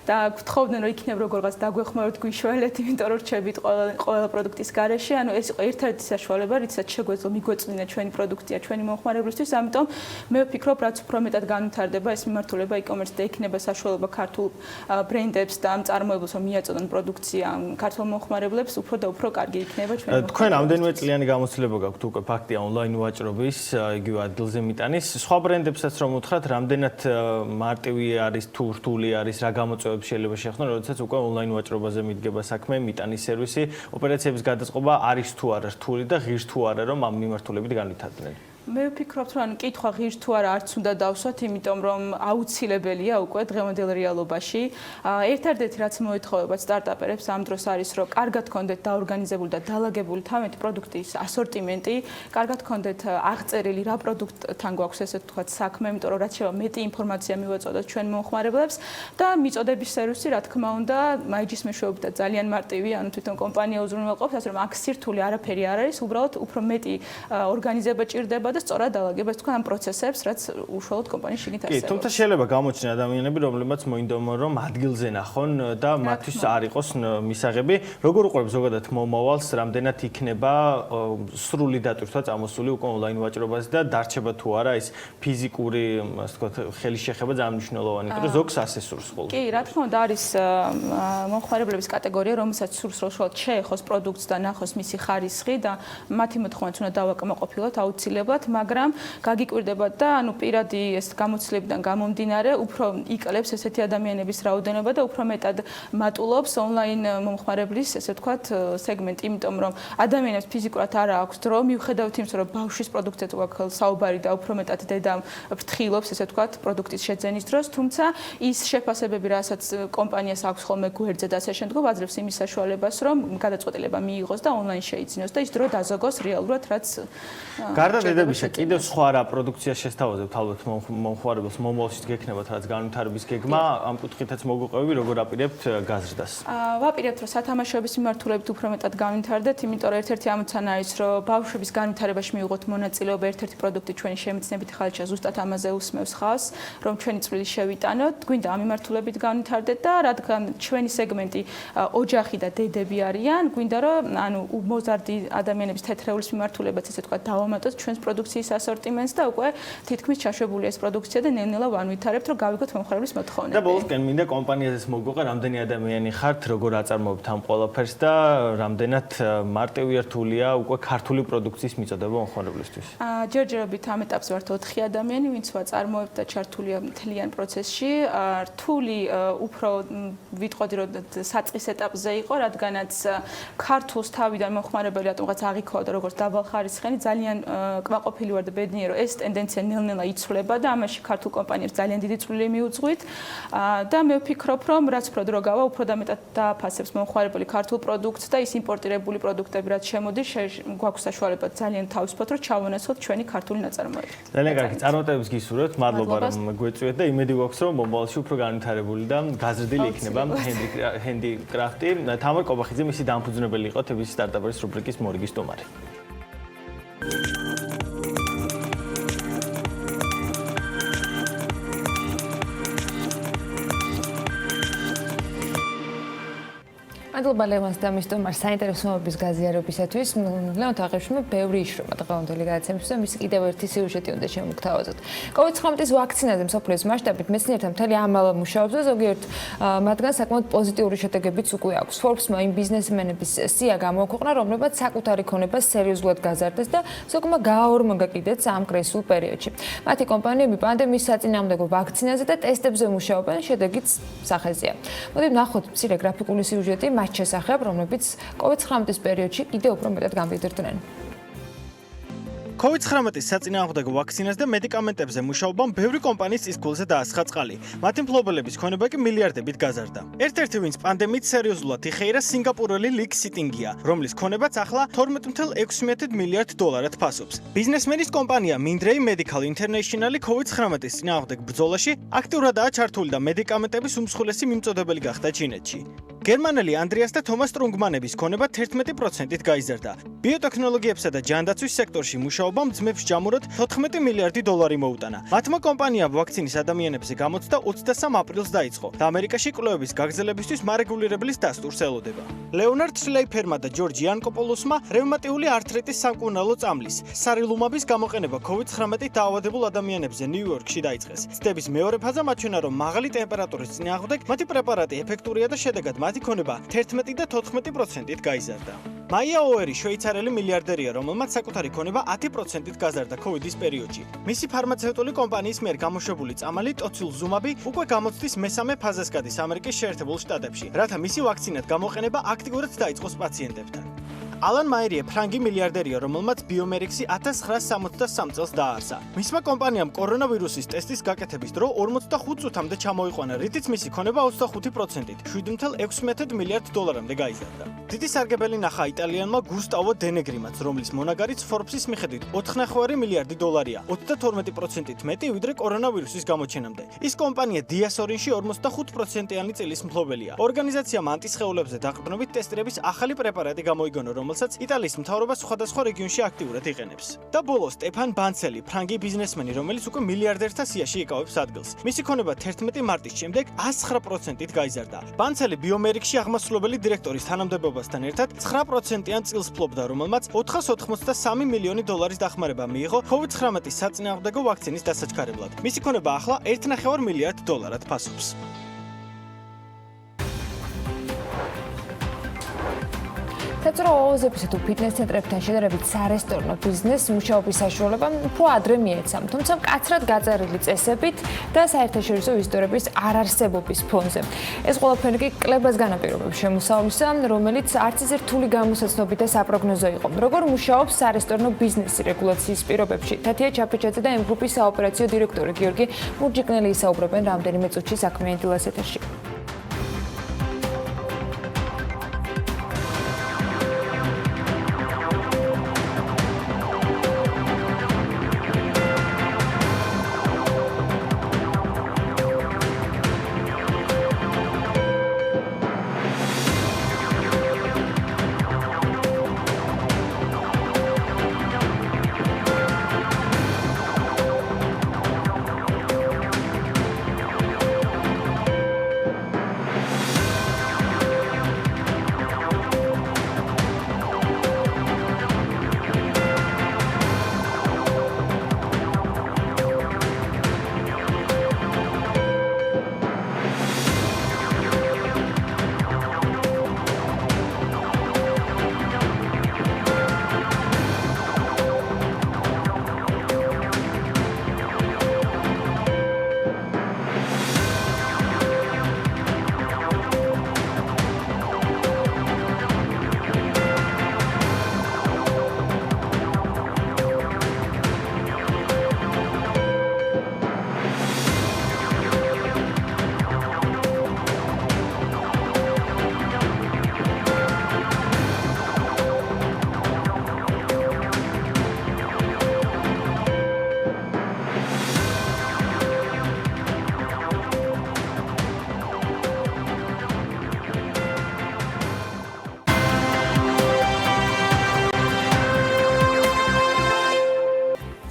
Speaker 16: და გთხოვდნენ, რომ იქნებ როგორღაც დაგვეხმაროთ, გვიშველეთ, იმიტომ რომ რჩებით ყველა პროდუქტის გარეშე. ანუ ეს იყო ერთ-ერთი საშუალება, რითაც შეგვეძლო მიგვეწვინა ჩვენი პროდუქცია ჩვენი მომხმარებლისთვის. ამიტომ მე ვფიქრობ, რაც უფრო მეტად განვითარდება ეს მიმართულება e-commerce და იქნება საშუალება ქართულ ბრენდებს და ამ წარმოებულს რომ მიაწოდონ პროდუქცია ქართულ მომხმარებლებს, უფრო და უფრო კარგი იქნება ჩვენი.
Speaker 6: თქვენ ამდენიმე წლიანი გამოცდილება გაქვთ უკვე ფაქტია ონლაინ ვაჭრობის, იგივე ადგილზე მიტანის. სხვა ბრენდებსაც რომ უთხრათ, რამდენად მარტივი არის თუ რთული არის, რა გამოწვევებს შეიძლება შეეხნონ, როდესაც უკვე ონლაინ ვაჭრობაზე მიდგება საქმე, მიტანის სერვისი, ოპერაციების გადაწყობა არის თუ არა რთული და ღირს თუ არა რომ ამ მიმართულებით განვითარდნენ.
Speaker 16: მე ვფიქრობ, რომ კითხვა ღირს თუ არა არც უნდა დავსვათ, იმიტომ რომ აუცილებელია უკვე დღევანდელ რეალობაში. ერთადერთი რაც მოეთხოვებათ სტარტაპერებს ამ დროს არის, რომ კარგად გქონდეთ დაორგანიზებული და დალაგებული თავიანთი პროდუქტის ასორტიმენტი, კარგად გქონდეთ აღწერილი რა პროდუქტთან გვაქვს ესე ვთქვათ საქმე, იმიტომ რომ რაც შევა მეტი ინფორმაცია მივაწოდოთ ჩვენ მომხმარებლებს და მიწოდების სერვისი, რა თქმა უნდა, მაიჯის მეშვეობით ძალიან მარტივი, ანუ თვითონ კომპანია უზრუნველყოფს, ასე რომ აქ სირთულე არაფერი არ არის, უბრალოდ უფრო მეტი ორგანიზება ჭირდება და სწორად დალაგებას თქვენ ამ პროცესებს, რაც უშუალოდ კომპანიის შიგნით არსებობს.
Speaker 6: კი, თუმცა შეიძლება გამოჩნდნენ ადამიანები, რომლებმაც მოინდომონ რომ ადგილზე ნახონ და მათთვის არ იყოს მისაღები. როგორ უყურებ ზოგადად მომავალს, რამდენად იქნება სრული დატვირთვა წამოსული უკვე ონლაინ ვაჭრობაზე და დარჩება თუ არა ეს ფიზიკური, ასე ვთქვათ, ხელის შეხება ძალიან მნიშვნელოვანი, იმიტომ რომ ზოგს ასესურს ხოლმე.
Speaker 16: კი, რა თქმა უნდა, არის მომხმარებლების კატეგორია, რომელსაც სურს რომ შეეხოს პროდუქტს და ნახოს მისი ხარისხი და მათი მოთხოვნაც უნდა დავაკმაყოფილოთ აუცილებლად. მაგრამ გაგიკვირდებათ და პირადი ეს გამოცდილებიდან გამომდინარე უფრო იკლებს ესეთი ადამიანების რაოდენობა და უფრო მეტად მატულობს ონლაინ მომხმარებლის ესე ვთქვათ სეგმენტი, იმიტომ რომ ადამიანებს ფიზიკურად არ აქვს დრო, მიუხედავად იმისა, რომ ბავშვის პროდუქტზე თუ აქვს საუბარი და უფრო მეტად დედამ ფრთხილობს ესე ვთქვათ პროდუქტის შეძენის დროს, თუმცა ის შეფასებები, რასაც კომპანიას აქვს ხოლმე გვერდზე და ასე შემდგომ, აძლევს იმის საშუალებას, რომ გადაწყვეტილება მიიღოს და ონლაინ შეიძინოს და ის დრო დაზოგოს რეალურად, რაც
Speaker 6: გარდა დედებისა, კიდევ სხვა რა პროდუქცია შესთავაზებთ ალბათ მომხმარებელს მომავალშიც გექნებათ რაც განვითარების გეგმა, ამ კუთხითაც მოგუყევი, როგორ აპირებთ გაზრდას?
Speaker 16: ვაპირებთ, რომ სათამაშოების მიმართულებით უფრო მეტად განვითარდეთ, იმიტომ რომ ერთ-ერთი ამოცანა არის, რომ ბავშვების განვითარებაში მიიღოთ მონაწილეობა, ერთ-ერთი პროდუქტი ჩვენი შემეცნებით ხალხი ზუსტად ამაზე უსმევს ხალხს, რომ ჩვენი წვლილი შევიტანოთ, გვინდა ამ მიმართულებით განვითარდეთ და რადგან ჩვენი სეგმენტი ოჯახი და დედები არიან, გვინდა რომ მოზარდი ადამიანების თეთრეულის მიმართულებაც ესე ვთქვათ დავამატოთ ჩვენს პროდუქციის ასორტიმენტს და უკვე თითქმის ჩაშვებული ეს პროდუქცია და ნელ-ნელა ვანვითარებთ, რომ გავიგოთ მომხმარებლის მოთხოვნები.
Speaker 6: და ბოლოსკენ მინდა კომპანიაზეც მოგუყე, რამდენი ადამიანი ხართ, როგორ აწარმოებთ ამ ყველაფერს და რამდენად მარტივი რთულია უკვე ქართული პროდუქციის მიწოდება მომხმარებლისთვის?
Speaker 16: ჯერჯერობით ამ ეტაპს ვართ 4 ადამიანი, ვინც ვაწარმოებთ და ჩართულია მთლიან პროცესში. რთული უფრო ვიტყოდი, რომ საწყის ეტაპზე იყო, რადგანაც ქართულს თავიდან მომხმარებელი რატომღაც აღიქოა და როგორც დაბალხარისხიანი ძალიან კმაყოფილი ვარ და ბედნიერი, რომ ეს ტენდენცია ნელ-ნელა იცვლება და ამაში ქართულ კომპანიებს ძალიან დიდი წვლილი მიუძღვით და მე ვფიქრობ, რომ რაც უფრო დრო გავა, უფრო და მეტად დააფასებს მომხმარებელი ქართულ პროდუქტს და ის იმპორტირებული პროდუქტები, რაც შემოდის, გვაქვს საშუალება ძალიან თავისუფლად, რომ ჩავანაცვლოთ ჩვენი ქართული ნაწარმოები.
Speaker 6: ძალიან კარგი, წარმატებებს გისურვებთ, მადლობა რომ გვეწვიეთ და იმედი გვაქვს, რომ მომავალში უფრო განვითარებული და გაზრდილი იქნება ჰენდიკრაფტი. თამარ კობახიძე მისი დამფუძნებელი იყო თბილისის სტარტაპერის რუბრიკის მორიგის სტუმარი.
Speaker 1: მადლობა ლევანს და მის სტუმარს საინტერესოების გაზიარებისათვის. ლევან თაღეშვილმა ბევრი იშრომა დღევანდელი გადაცემისთვის და მისი კიდევ ერთი სიუჟეტი უნდა შემოგთავაზოთ. COVID-19 ვაქცინაზე მსოფლიოს მასშტაბით მეცნიერთა მთელი ამალა მუშაობს და ზოგიერთ მათგან საკმაოდ პოზიტიური შედეგებიც უკვე აქვს. Forbes-მა იმ ბიზნესმენების სია გამოაქვეყნა, რომლებმაც საკუთარი ქონება სერიოზულად გაზარდეს და ზოგმა გააორმაგა კიდეც ამ კრიზისულ პერიოდში. მათი კომპანიები პანდემიის საწინააღმდეგო ვაქცინაზე და ტესტებზე მუშაობენ, შედეგიც სახეზეა. მოდით ნახოთ მცირე გრაფიკული სიუჟეტი შესახებ, რომლებიც COVID-19 პერიოდში კიდევ უფრო მეტად გამდიდრდნენ.
Speaker 6: COVID-19-ის საწინააღმდეგო ვაქცინას და მედიკამენტებზე მუშაობამ ბევრი კომპანიის წისქვილზე დაასხა წყალი. მათი მფლობელების ქონება კი მილიარდებით გაზარდა. ერთ-ერთი ვინც პანდემიით სერიოზულად იხეირა სინგაპურელი ლიკ სიტინგია, რომლის ქონებაც ახლა 12.6 მილიარდ დოლარად ფასობს. ბიზნესმენის კომპანია Mindray Medical International COVID-19-ის წინააღმდეგ ბრძოლაში აქტიურადაა ჩართული და მედიკამენტების უმსხვილესი მიმწოდებელი გახდა ჩინეთში. გერმანელი ანდრიას და თომას სტრუნგმანების ქონება 11%-ით გაიზარდა. ბიოტექნოლოგიებსა და ჯანდაცვის სექტორში მუშაობამ ძმებს ჯამურად 14 მილიარდი დოლარი მოუტანა. მათმა კომპანიამ ვაქცინის ადამიანებზე გამოცდა 23 აპრილს დაიწყო და ამერიკაში კვლევების გაგრძელებისთვის მარეგულირებლის დასტურს ელოდება. ლეონარდ შლეიფერმა და ჯორჯ იანკოპოლოსმა რევმატიული ართრიტის სამკურნალო წამლის სარილუმაბის გამოყენება COVID-19-ით დაავადებულ ადამიანებზე ნიუ-იორკში დაიწყეს. ცდების მეორე ფაზა მაჩვენა, რომ მაღალი ტემპერატურის წინააღმდეგ მათი პრეპარატი ეფექტურია და შედეგად მათი ქონება 11 და 14%-ით გაიზარდა. მაია ოერი შვეიცარიელი მილიარდერია, რომელმაც საკუთარი ქონება 10%-ით გაზარდა COVID-ის პერიოდში. მისი ფარმაცევტული კომპანიის მიერ გამოშვებული წამალი ტოცილზუმაბი უკვე გამოცდის მესამე ფაზას გადის ამერიკის შეერთებულ შტატებში, რათა მისი ვაქცინად გამოყენება აქტიურად დაიწყოს პაციენტებთან. ალან მაიერია ფრანგი მილიარდერია, რომელმაც ბიომერიქსი 1963 წელს დააარსა. მისმა კომპანიამ კორონავირუსის ტესტის გაკეთების დრო 45 წუთამდე ჩამოიყვანა, რითიც მისი ქონება 25%-ით 7.6 მილიარდ დოლარამდე გაიზარდა. დიდი სარგებელი ნახა იტალიანმა გუსტავო დენეგრიმაც, რომლის მონაგარიც Forbes-ის მიხედვით 4.5 მილიარდი დოლარია, 32%-ით მეტი ვიდრე კორონავირუსის გამოჩენამდე. ის კომპანია დიასორინში 45%-იანი წილის მფლობელია. ორგანიზაციამ ანტისხეულებზე დაყრდნობით ტესტირების ახალი პრეპარატი გამოიგონა, რომელსაც იტალიის მთავრობა სხვადასხვა რეგიონში აქტიურად იყენებს. და ბოლოს სტეფან ბანცელი, ფრანგი ბიზნესმენი, რომელიც უკვე მილიარდერთა სიაში იკავებს ადგილს. მისი ქონება 11 მარტის შემდეგ 109%-ით გაიზარდა. ბანცელი ბიომერიკში აღმასრულებელი დირექტორის თანამდებობასთან ერთად 9%-იან წილს ფლობდა, რომელმაც 483 მილიონი დოლარის დახმარება მიიღო COVID-19-ის საწინააღმდეგო ვაქცინის დასაჩქარებლად. მისი ქონება ახლა 1.5 მილიარდ დოლარად ფასობს.
Speaker 1: თეთრო ოზებისა თუ ფიტნეს ცენტრებთან შედარებით სარესტორნო ბიზნესს მუშაობის საშუალება უფრო ადრე მიეცა, თუმცა მკაცრად გაწერილი წესებით და საერთაშორისო ისტორიების არარსებობის ფონზე. ეს ყველაფერი კი კლებას განაპირობებს შემოსავლისა, რომელიც არც ისე რთული გამოსაცნობით და საპროგნოზო იყო. როგორ მუშაობს სარესტორნო ბიზნესი რეგულაციის პირობებში? თათია ჩაფეჩაძე და M-გრუპის საოპერაციო დირექტორი გიორგი მურჯიკნელი ისაუბრებენ რამდენიმე წუთში საქმიანი დილას ეთერში.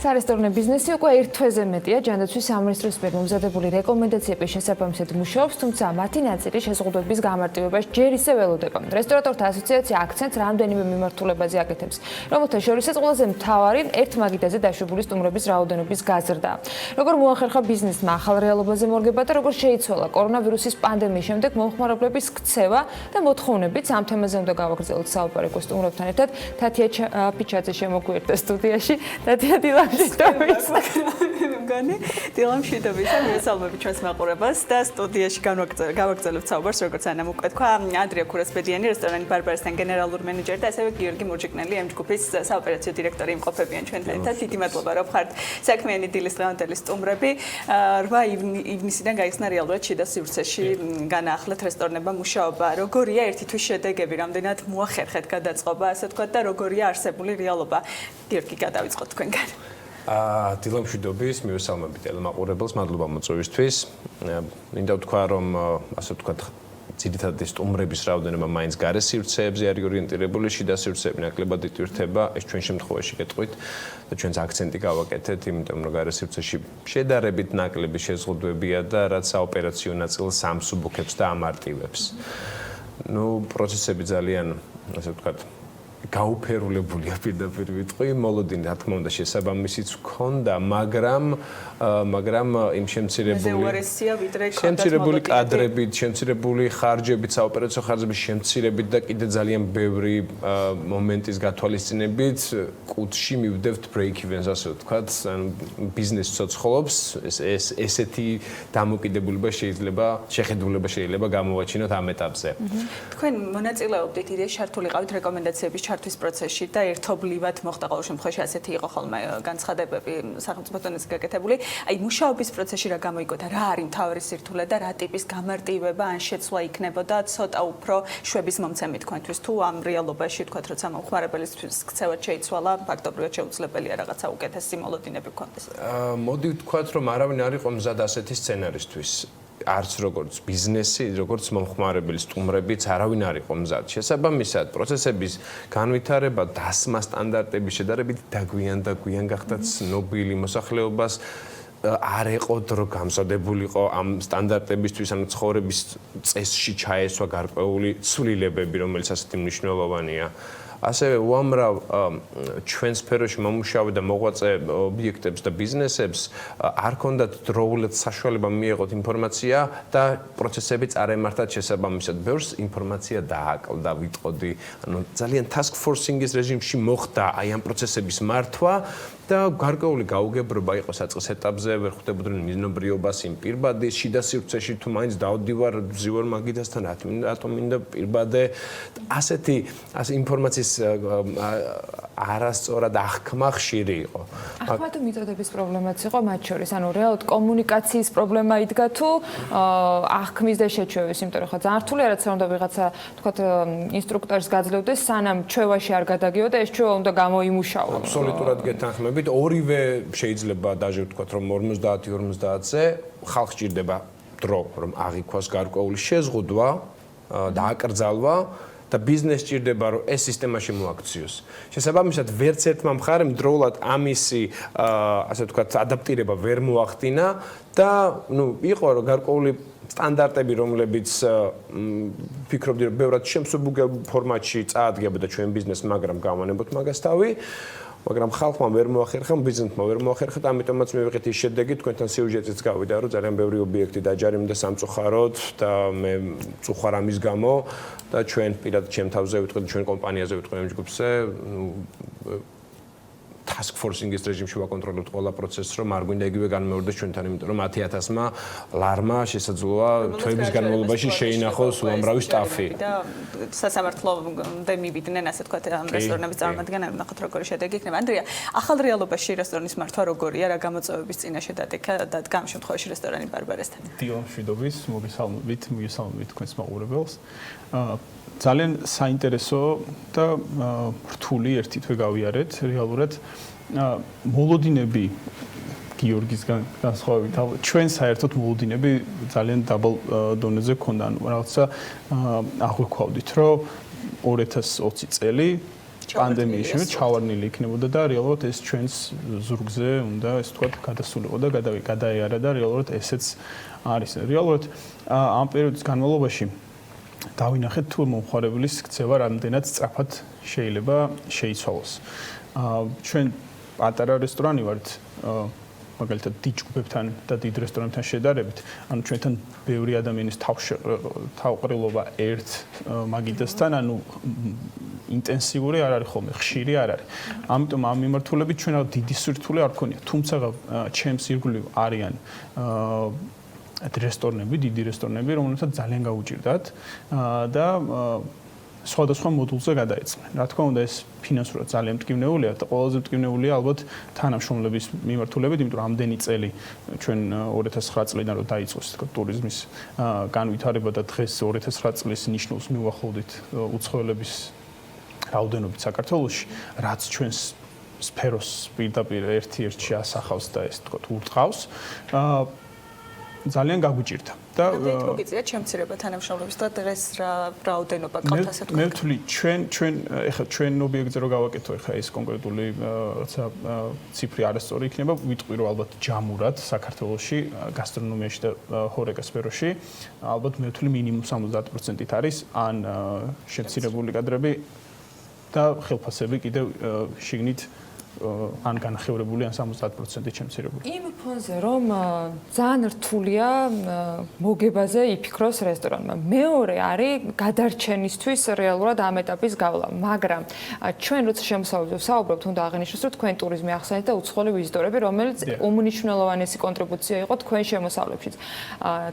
Speaker 1: სარესტორნო ბიზნესი უკვე ერთ თვეზე მეტია ჯანდაცვის სამინისტროს მიერ მომზადებული რეკომენდაციების შესაბამისად მუშაობს, თუმცა მათი ნაწილი შეზღუდვების გამარტივებას ჯერ ისევ ველოდება. რესტორატორთა ასოციაცია აქცენტს რამდენიმე მიმართულებაზე აკეთებს, რომელთა შორისაც ყველაზე მთავარი ერთ მაგიდაზე დაშვებული სტუმრების რაოდენობის გაზრდა. როგორ მოახერხა ბიზნესმა ახალ რეალობაზე მორგება და როგორ შეიცვალა კორონავირუსის პანდემიის შემდეგ მომხმარებლების ქცევა და მოთხოვნებიც ამ თემაზე უნდა გავაგრძელოთ საუბარი სტუმრებთან ერთად. თათია ჩაფეჩაძე შემოგვიერთდა სტუდიაში. თათია დილა
Speaker 17: მგონი დილამ შვიდობისა მიესალმები ჩვენს მაყურებელს და სტუდიაში გავაგრძელებთ საუბარს როგორც ანამ უკვე თქვა ანდრია ქურასბედიანი რესტორანი ბარბარესთან გენერალური მენეჯერი და ასევე გიორგი მურჯიკნელი M ჯგუფის საოპერაციო დირექტორი იმყოფებიან ჩვენთან ერთად დიდი მადლობა რომ ხართ საქმიანი დილის დღევანდელი სტუმრები 8 ივნისიდან გაიხსნა რეალურად შიდა სივრცეში განაახლეთ რესტორნებმა მუშაობა როგორია ერთი თვის შედეგები რამდენად მოახერხეთ გადაწყობა ასე თქვა და როგორია არსებული რეალობა გიორგი გადავიწყოთ თქვენგან
Speaker 18: დილა მშვიდობის მივესალმებით ელმაყურებელს მადლობა მოწვევისთვის მინდა ვთქვა რომ ასე ვთქვათ ძირითადად სტუმრების რაოდენობა მაინც გარე სივრცეებზე არის ორიენტირებული შიდა სივრცეები ნაკლებად იტვირთება ეს ჩვენ შემთხვევაში გეტყვით და ჩვენს აქცენტი გავაკეთეთ იმიტომ რომ გარე სივრცეში შედარებით ნაკლები შეზღუდვებია და რაც საოპერაციო ნაწილს ამსუბუქებს და ამარტივებს ну პროცესები ძალიან ასე ვთქვათ გაუფერულებულია პირდაპირ ვიტყვი, მოლოდინი რა თქმა უნდა შესაბამისიც ვქონდა, მაგრამ იმ შემცირებული კადრებით, შემცირებული ხარჯებით, საოპერაციო ხარჯების შემცირებით და კიდე ძალიან ბევრი მომენტის გათვალისწინებით კუთში მივდევთ break even-ს ასე ვთქვათ, ბიზნეს ცოცხლობს, ესეთი დამოკიდებულება შეიძლება გამოვაჩინოთ ამ ეტაპზე.
Speaker 17: თქვენ მონაწილეობდით იდეაში ჩართული ყავით რეკომენდაციების ჩართვის პროცესში და ერთობლივად მოხდა ყოველ შემთხვევაში ასეთი იყო ხოლმე განცხადებები სახელმწიფო დონეზე გაკეთებული. აი მუშაობის პროცესში რა გამოიგოთა, რა არის მთავარი სირთულე და რა ტიპის გამარტივება ან შეცვლა იქნებოდა ცოტა უფრო შვების მომცემი თქვენთვის თუ ამ რეალობაში თქვათ როცა მომხმარებელისთვის ქცევად შეიცვალა ფაქტობრივად შეუძლებელია რაღაცა უკეთესი მოლოდინები გქონდეს.
Speaker 18: მოდი ვთქვათ რომ არავინ არ იყო მზად ასეთი სცენარისთვის. არც როგორც ბიზნესი, როგორც მომხმარებელი სტუმრებიც არავინ არ იყო მზად. შესაბამისად, პროცესების განვითარება, დასმა სტანდარტების შედარებით დაგვიან გახდა ცნობილი მოსახლეობას არ ეყოთ რომ გამზადებულიყო ამ სტანდარტებისთვის, ანუ ცხოვრების წესში ჩაესვა გარკვეული ცვლილებები, რომელიც ასეთი მნიშვნელოვანია. ასევე უამრავ ჩვენ სფეროში მომუშავე და მოღვაწე ობიექტებს და ბიზნესებს არ ქონდათ დროულად საშუალება მიეღოთ ინფორმაცია და პროცესები წარემართათ შესაბამისად. ბევრს ინფორმაცია დააკლდა, ვიტყოდი, ანუ ძალიან task forcing-ის რეჟიმში მოხდა აი ამ პროცესების მართვა და გარკვეული გაუგებრობა იყო საწყის ეტაპზე, ვერ ხვდებოდნენ მიზნობრიობას იმ პირბადის, შიდა სივრცეში თუ მაინც დავდივარ, ვზივარ მაგიდასთან, რატომ მინდა პირბადე. ასეთი ინფორმაციის არასწორად აღქმა ხშირი იყო.
Speaker 1: ახლა თუ მიწოდების პრობლემაც იყო მათ შორის, ანუ რეალურად კომუნიკაციის პრობლემა იდგა თუ აღქმის და შეჩვევის, იმიტომ რომ ხა ძალიან რთულია რაც უნდა ვიღაცა თქვათ ინსტრუქტორს გაძლევდეს, სანამ ჩვევაში არ გადაგიო და ეს ჩვევა უნდა გამოიმუშაო.
Speaker 18: აბსოლუტურად გეთანხმებით. ორივე შეიძლება დაჟე ვთქვათ რომ 50-50-ზე ხალხს ჭირდება დრო რომ აღიქვას გარკვეული შეზღუდვა და აკრძალვა და ბიზნეს ჭირდება რომ ეს სისტემაში მოაქციოს. შესაბამისად ვერც ერთმა მხარემ დროულად ამისი ასე ვთქვათ ადაპტირება ვერ მოახდინა და იყო რომ გარკვეული სტანდარტები რომლებიც ფიქრობდი რომ ბევრად შემსუბუქებულ ფორმატში წაადგებოდა ჩვენ ბიზნესს, მაგრამ გავანებოთ მაგას თავი. მაგრამ ხალხმა ვერ მოახერხა, ბიზნესმა ვერ მოახერხა, ამიტომაც მივიღეთ ის შედეგი, თქვენთან სიუჟეტიც გავიდა, რომ ძალიან ბევრი ობიექტი დაჯარიმდა სამწუხაროდ და მე წუხარ ამის გამო და ჩვენ პირადად ჩემ თავზე ვიტყვი, ჩვენ კომპანიაზე ვიტყვი ამ ჯგუფზე, task forcing-ის რეჟიმში ვაკონტროლებთ ყველა პროცესს, რომ არ გვინდა იგივე განმეორდეს ჩვენთან, იმიტომ რომ 10,000-მა ლარმა შესაძლოა თვეების განმავლობაში შეინახოს უამრავი სტაფი.
Speaker 17: და სასამართლომდე მივიდნენ, ასე თქვათ, ამ რესტორნების წარმომადგენლები, ნახოთ როგორი შედეგი იქნება. ანდრია, ახალ რეალობაში რესტორნის მართვა როგორია, რა გამოწვევების წინაშე დადგა ამ შემთხვევაში რესტორანი ბარბარესთან?
Speaker 6: დილა მშვიდობის, მოგესალმებით თქვენს მაყურებელს. ძალიან საინტერესო და რთული ერთი თვე გავიარეთ რეალურად. მოლოდინები გიორგის განსხვავებით, ჩვენ საერთოდ მოლოდინები ძალიან დაბალ დონეზე გქონდა, ანუ რაღაცა აღვიქვავდით, რომ 2020 წელი პანდემიის შემდეგ ჩავარნილი იქნებოდა და რეალურად ეს ჩვენს ზურგზე უნდა ეს თქვა გადასულიყო და გადაიარა და რეალურად ესეც არის. რეალურად ამ პერიოდის განმავლობაში დავინახეთ თუ მომხმარებლის ქცევა რამდენად სწრაფად შეიძლება შეიცვალოს. ჩვენ პატარა რესტორანი ვართ,
Speaker 19: მაგალითად დიდ ჯგუფებთან და დიდ რესტორანებთან შედარებით, ანუ ჩვენთან ბევრი ადამიანის თავყრილობა ერთ მაგიდასთან, ანუ ინტენსიური არ არის ხოლმე, ხშირი არ არის. ამიტომ ამ მიმართულებით ჩვენ დიდი სირთულე არ გქონია, თუმცა ჩემს ირგვლივ არიან რესტორნები, დიდი რესტორნები, რომელთაც ძალიან გაუჭირდათ და სხვადასხვა მოდულზე გადაეცნენ. რა თქმა უნდა, ეს ფინანსურად ძალიან მტკივნეულია და ყველაზე მტკივნეულია ალბათ თანამშრომლების მიმართულებით, იმიტომ რომ ამდენი წელი ჩვენ 2009 წლიდან რომ დაიწყოს თქო ტურიზმის განვითარება და დღეს 2009 წლის ნიშნულს მივახლოვდით უცხოელების რაოდენობით საქართველოში, რაც ჩვენს სფეროს პირდაპირ ერთ-ერთში ასახავს და ეს თქო ურტყავს, ძალიან გაგვიჭირდა. და
Speaker 17: მოგიწია შემცირება თანამშრომლობის და დღეს რა რაოდენობა ყავთ ასე თქვა.
Speaker 19: მე ვთვლი ჩვენ ობიექტზე რო გავაკეთო ეხლა ეს კონკრეტული რაცა ციფრი არასწორი იქნება, ვიტყვი რომ ალბათ ჯამურად საქართველოში გასტრონომიაში და ჰორეკა სფეროში ალბათ მე ვთვლი მინიმუმ 70%-ით არის ან შემცირებული კადრები და ხელფასები კიდევ შიგნით ან განახევრებული ან 70%-ით შემცირებული.
Speaker 1: იმ ფონზე რომ ძალიან რთულია მოგებაზე იფიქროს რესტორანმა. მეორე არის გადარჩენისთვის რეალურად ამ ეტაპის გავლა, მაგრამ ჩვენ როცა შემოსავლებზე ვსაუბრობთ, უნდა აღინიშნოს, რომ თქვენ ტურიზმი ახსენეთ და უცხოელი ვიზიტორები, რომელიც უმნიშვნელოვანესი კონტრიბუცია იყო თქვენ შემოსავლებშიც.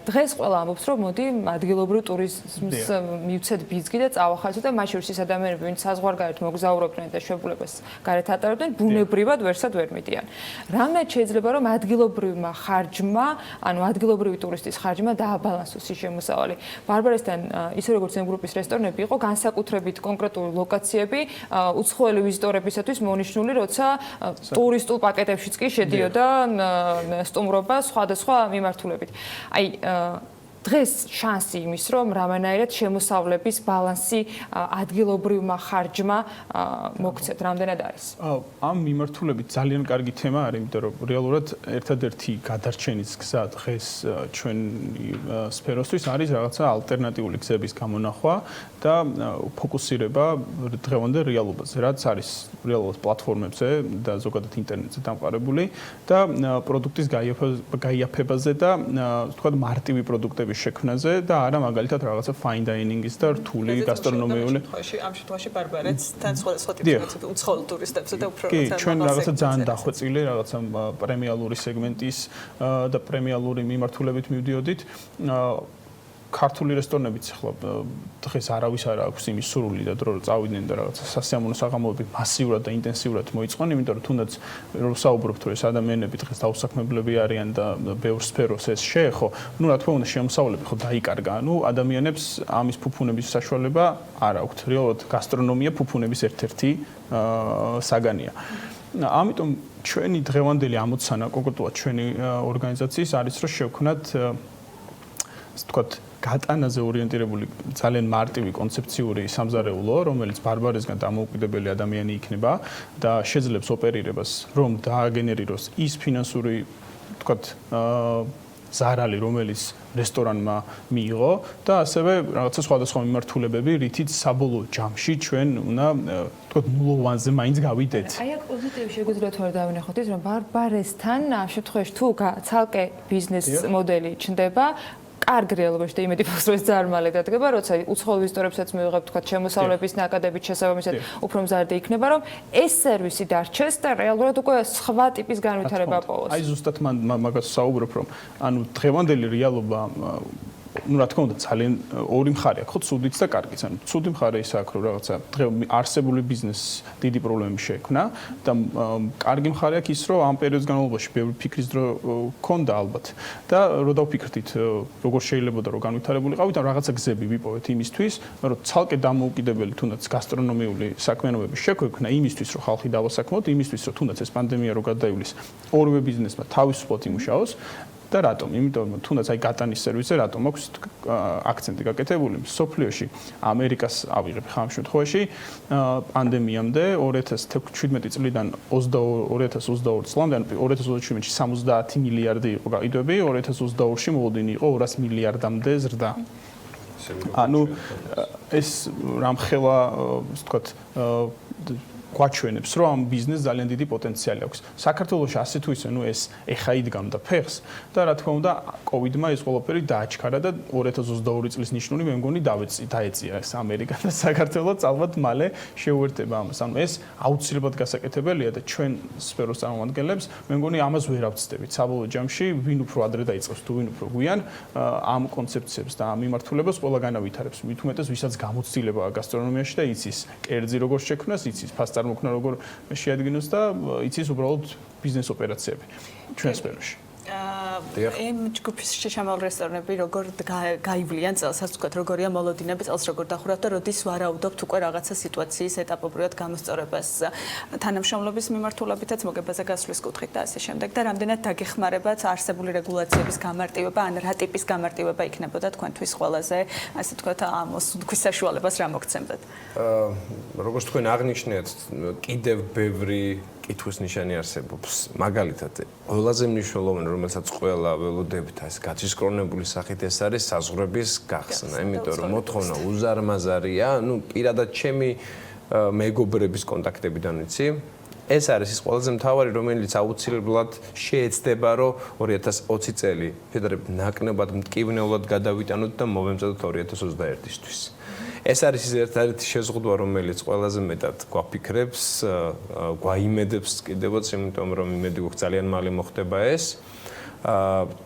Speaker 1: დღეს ყველა ამბობს, რომ მოდი ადგილობრივ ტურიზმს მივცეთ ბიზგი და წავახალისოთ და მათ შორის ის ადამიანები, ვინც საზღვარგარეთ მოგზაურობდნენ და შეებულებას გარეთ ატარებდნენ, ბუნებრივად ვერსად ვერ მიდიან. რამდენად შეიძლება რომ ადგილობრივმა ხარჯმა, ანუ ადგილობრივი ტურისტის ხარჯმა დააბალანსოს ის შემოსავალი. ბარბარესთან ისე როგორც ამ გრუპის რესტორნები იყო განსაკუთრებით კონკრეტული ლოკაციები უცხოელი ვიზიტორებისათვის მონიშნული, როცა ტურისტულ პაკეტებშიც კი შედიოდა სტუმრობა სხვადასხვა მიმართულებით. აი დღეს შანსი იმის, რომ რამანაირად შემოსავლების ბალანსი ადგილობრივმა ხარჯმა მოგცეთ, რამდენად არის?
Speaker 19: ამ მიმართულებით ძალიან კარგი თემა არის, იმიტომ რომ რეალურად ერთადერთი გადარჩენის გზა დღეს ჩვენ სფეროსთვის არის რაღაცა ალტერნატიული გზების გამონახვა და ფოკუსირება დღევანდელ რეალობაზე, რაც არის რეალურად პლატფორმებზე და ზოგადად ინტერნეტზე დამყარებული და პროდუქტის გაიაფებაზე და თქვა მარტივი პროდუქტების შექმნაზე და არა მაგალითად რაღაცა fine dining-ის და რთული გასტრონომიული.
Speaker 17: ამ შემთხვევაში ბარბარეთს თან სხვა ტიპის უცხოელ ტურისტებზე და უფრო
Speaker 19: რაღაცა ჩვენ რაღაცა ძალიან დახვეწილი რაღაცა პრემიალური სეგმენტის და პრემიალური მიმართულებით მივდიოდით. ქართული რესტორნებიც ახლა დღეს არავის არ აქვს იმის სურვილი და დრო წავიდნენ და რაღაცა სასიამოვნო საღამოები მასიურად და ინტენსიურად მოიწყონ, იმიტომ რომ თუნდაც რო საუბრობთ რომ ეს ადამიანები დღეს დაუსაქმებლები არიან და ბევრ სფეროს ეს შეეხო, ну რა თქმა უნდა შემოსავლები ხო დაიკარგა, ну ადამიანებს ამის ფუფუნების საშუალება არ აქვთ. რეალურად გასტრონომია ფუფუნების ერთ-ერთი საგანია. ამიტომ ჩვენი დღევანდელი ამოცანა კონკრეტულად ჩვენი ორგანიზაციის არის რომ შევქმნათ თქვათ გატანაზე ორიენტირებული ძალიან მარტივი კონცეფციური სამზარეულო, რომელიც ბარბარესგან დამოუკიდებელი ადამიანი იქნება და შეძლებს ოპერირებას, რომ დააგენერიროს ის ფინანსური, თქვათ, ზარალი, რომელიც რესტორანმა მიიღო და ასევე რაღაცა სხვადასხვა მიმართულებები, რითიც საბოლოო ჯამში ჩვენ უნდა თქვათ ნულოვანზე მაინც გავიდეთ.
Speaker 1: აი აქ პოზიტივი შეგვიძლია თუ არ დავინახოთ ის, რომ ბარბარესთან ამ შემთხვევაში თუ ცალკე ბიზნეს მოდელი ჩნდება, კარგ რეალობაში და იმედი მაქვს, რომ ეს ძალიან მალე დადგება, როცა უცხოელ ვიზიტორებსაც მივიღებთ თქვათ შემოსავლების ნაკადებით შესაბამისად უფრო მზარდი იქნება, რომ ეს სერვისი დარჩეს და რეალურად უკვე სხვა ტიპის განვითარება პოვოს.
Speaker 19: აი ზუსტად მაგას საუბრობ, რომ ანუ დღევანდელი რეალობა ну რა თქმა უნდა ძალიან ორი მხარე აქვს, ხო, ცუდიც და კარგიც. ანუ ცუდი მხარე ის აქვს, რომ რაღაცა არსებული ბიზნესს დიდი პრობლემები შეექმნა და კარგი მხარე აქვს ის, რომ ამ პერიოდის განმავლობაში ბევრი ფიქრის დრო ქონდა ალბათ და რო დავფიქრდით, როგორ შეიძლება და რო განვითარებულიყავით, ან რაღაცა გზები ვიპოვეთ იმისთვის, რომ ცალკე დამოუკიდებელი თუნდაც გასტრონომიული საქმიანობების შექმნა იმისთვის, რომ ხალხი დავასაქმოთ, იმისთვის, რომ თუნდაც ეს პანდემია რო გადაივლის, ორივე ბიზნესმა თავისუფლად იმუშაოს. და რატომ? იმიტომ რომ თუნდაც აი გატანის სერვისზე რატომ აქვს აქცენტი გაკეთებული სოფლიოში ამერიკას ავიღებ ხამ შემთხვევაში პანდემიამდე 2017 წლიდან 2022 წლამდე 2027-ში 70 მილიარდი იყო გაყიდვები 2022-ში მოლოდინი იყო 200 მილიარდამდე ზრდა. ანუ ეს რამხელა ვთქვათ გვაჩვენებს, რომ ამ ბიზნესს ძალიან დიდი პოტენციალი აქვს. საქართველოში ასე თუ ისე, ეს ეხა იდგამდა ფეხს და რა თქმა უნდა, COVID-მა ეს ყველაფერი დააჩქარა და 2022 წლის ნიშნული მე მგონი დაეწია ეს ამერიკა და საქართველოს ალბათ მალე შეუერთდება ამას. ანუ ეს აუცილებლად გასაკეთებელია და ჩვენ სფეროს წარმომადგენლებს მე მგონი ამას ვერ ავწდებით. საბოლოო ჯამში ვინ უფრო ადრე დაიწყებს თუ ვინ უფრო გვიან ამ კონცეფციებს და ამ მიმართულებას ყველა განავითარებს. მით უმეტეს ვისაც გამოცდილებაა გასტრონომიაში და იცის კერძი როგორ შექმნას, იცის ფასწარმოქმნა როგორ შეადგინოს და იცის უბრალოდ ბიზნეს ოპერაციები ჩვენ სფეროში.
Speaker 17: იმ ჯგუფის შეჩამალ რესტორნები როგორ გაივლიან წელს, ასე ვთქვათ, როგორია მოლოდინები წელს როგორ დახურავთ და როდის ვარაუდობთ უკვე რაღაცა სიტუაციის ეტაპობრივად გამოსწორებას თანამშრომლობის მიმართულებითაც მოგებაზე გასვლის კუთხით და ასე შემდეგ და რამდენად დაგეხმარებათ არსებული რეგულაციების გამარტივება, ან რა ტიპის გამარტივება იქნებოდა თქვენთვის ყველაზე, ასე ვთქვათ, ამ უსუნქვის საშუალებას რა მოგცემდათ?
Speaker 18: როგორც თქვენ აღნიშნეთ, კიდევ ბევრი კითხვის ნიშანი არსებობს. მაგალითად, ყველაზე მნიშვნელოვანი, რომელსაც ყველა ველოდებთ, ეს გაწისკრონებული სახით ეს არის საზღვრების გახსნა, იმიტომ რომ მოთხოვნა უზარმაზარია, პირადად ჩემი მეგობრების კონტაქტებიდან ვიცი. ეს არის ის ყველაზე მთავარი, რომელიც აუცილებლად შეეცდება, რომ 2020 წელი ფედერალურად ნაკლებად მტკივნეულად გადავიტანოთ და მოვემზადოთ 2021-ისთვის. ეს არის ის ერთ-ერთი შეზღუდვა, რომელიც ყველაზე მეტად გვაფიქრებს, გვაიმედებს კიდევაც, იმიტომ რომ იმედი გვაქვს ძალიან მალე მოხდება ეს.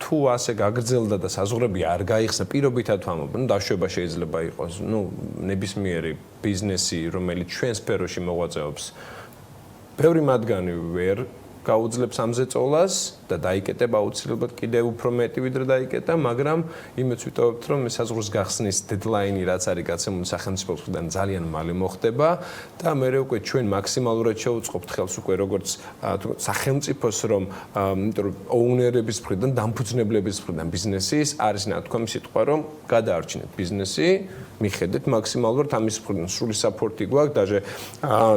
Speaker 18: თუ ასე გაგრძელდა და საზღვრები არ გაიხსნა, პირობითად ვამბობ, დაშვება შეიძლება იყოს, ნებისმიერი ბიზნესი, რომელიც ჩვენ სფეროში მოღვაწეობს, ბევრი მათგანი ვერ გაუძლებს ამ ზეწოლას და დაიკეტება აუცილებლად კიდევ უფრო მეტი ვიდრე დაიკეტა, მაგრამ იმეც ვიტოვებთ, რომ საზღვრის გახსნის დედლაინი რაც არის გაცემული სახელმწიფოს მხრიდან ძალიან მალე მოხდება და მე უკვე ჩვენ მაქსიმალურად შევუწყობთ ხელს უკვე როგორც სახელმწიფოს რომ იმიტომ რომ ოუნერების მხრიდან, დამფუძნებლების მხრიდან ბიზნესის არის ნათქვამი სიტყვა რომ გადაარჩინეთ ბიზნესი, მიხედეთ მაქსიმალურად ამის მხრიდან სრული საფორტი გვაქვს, даже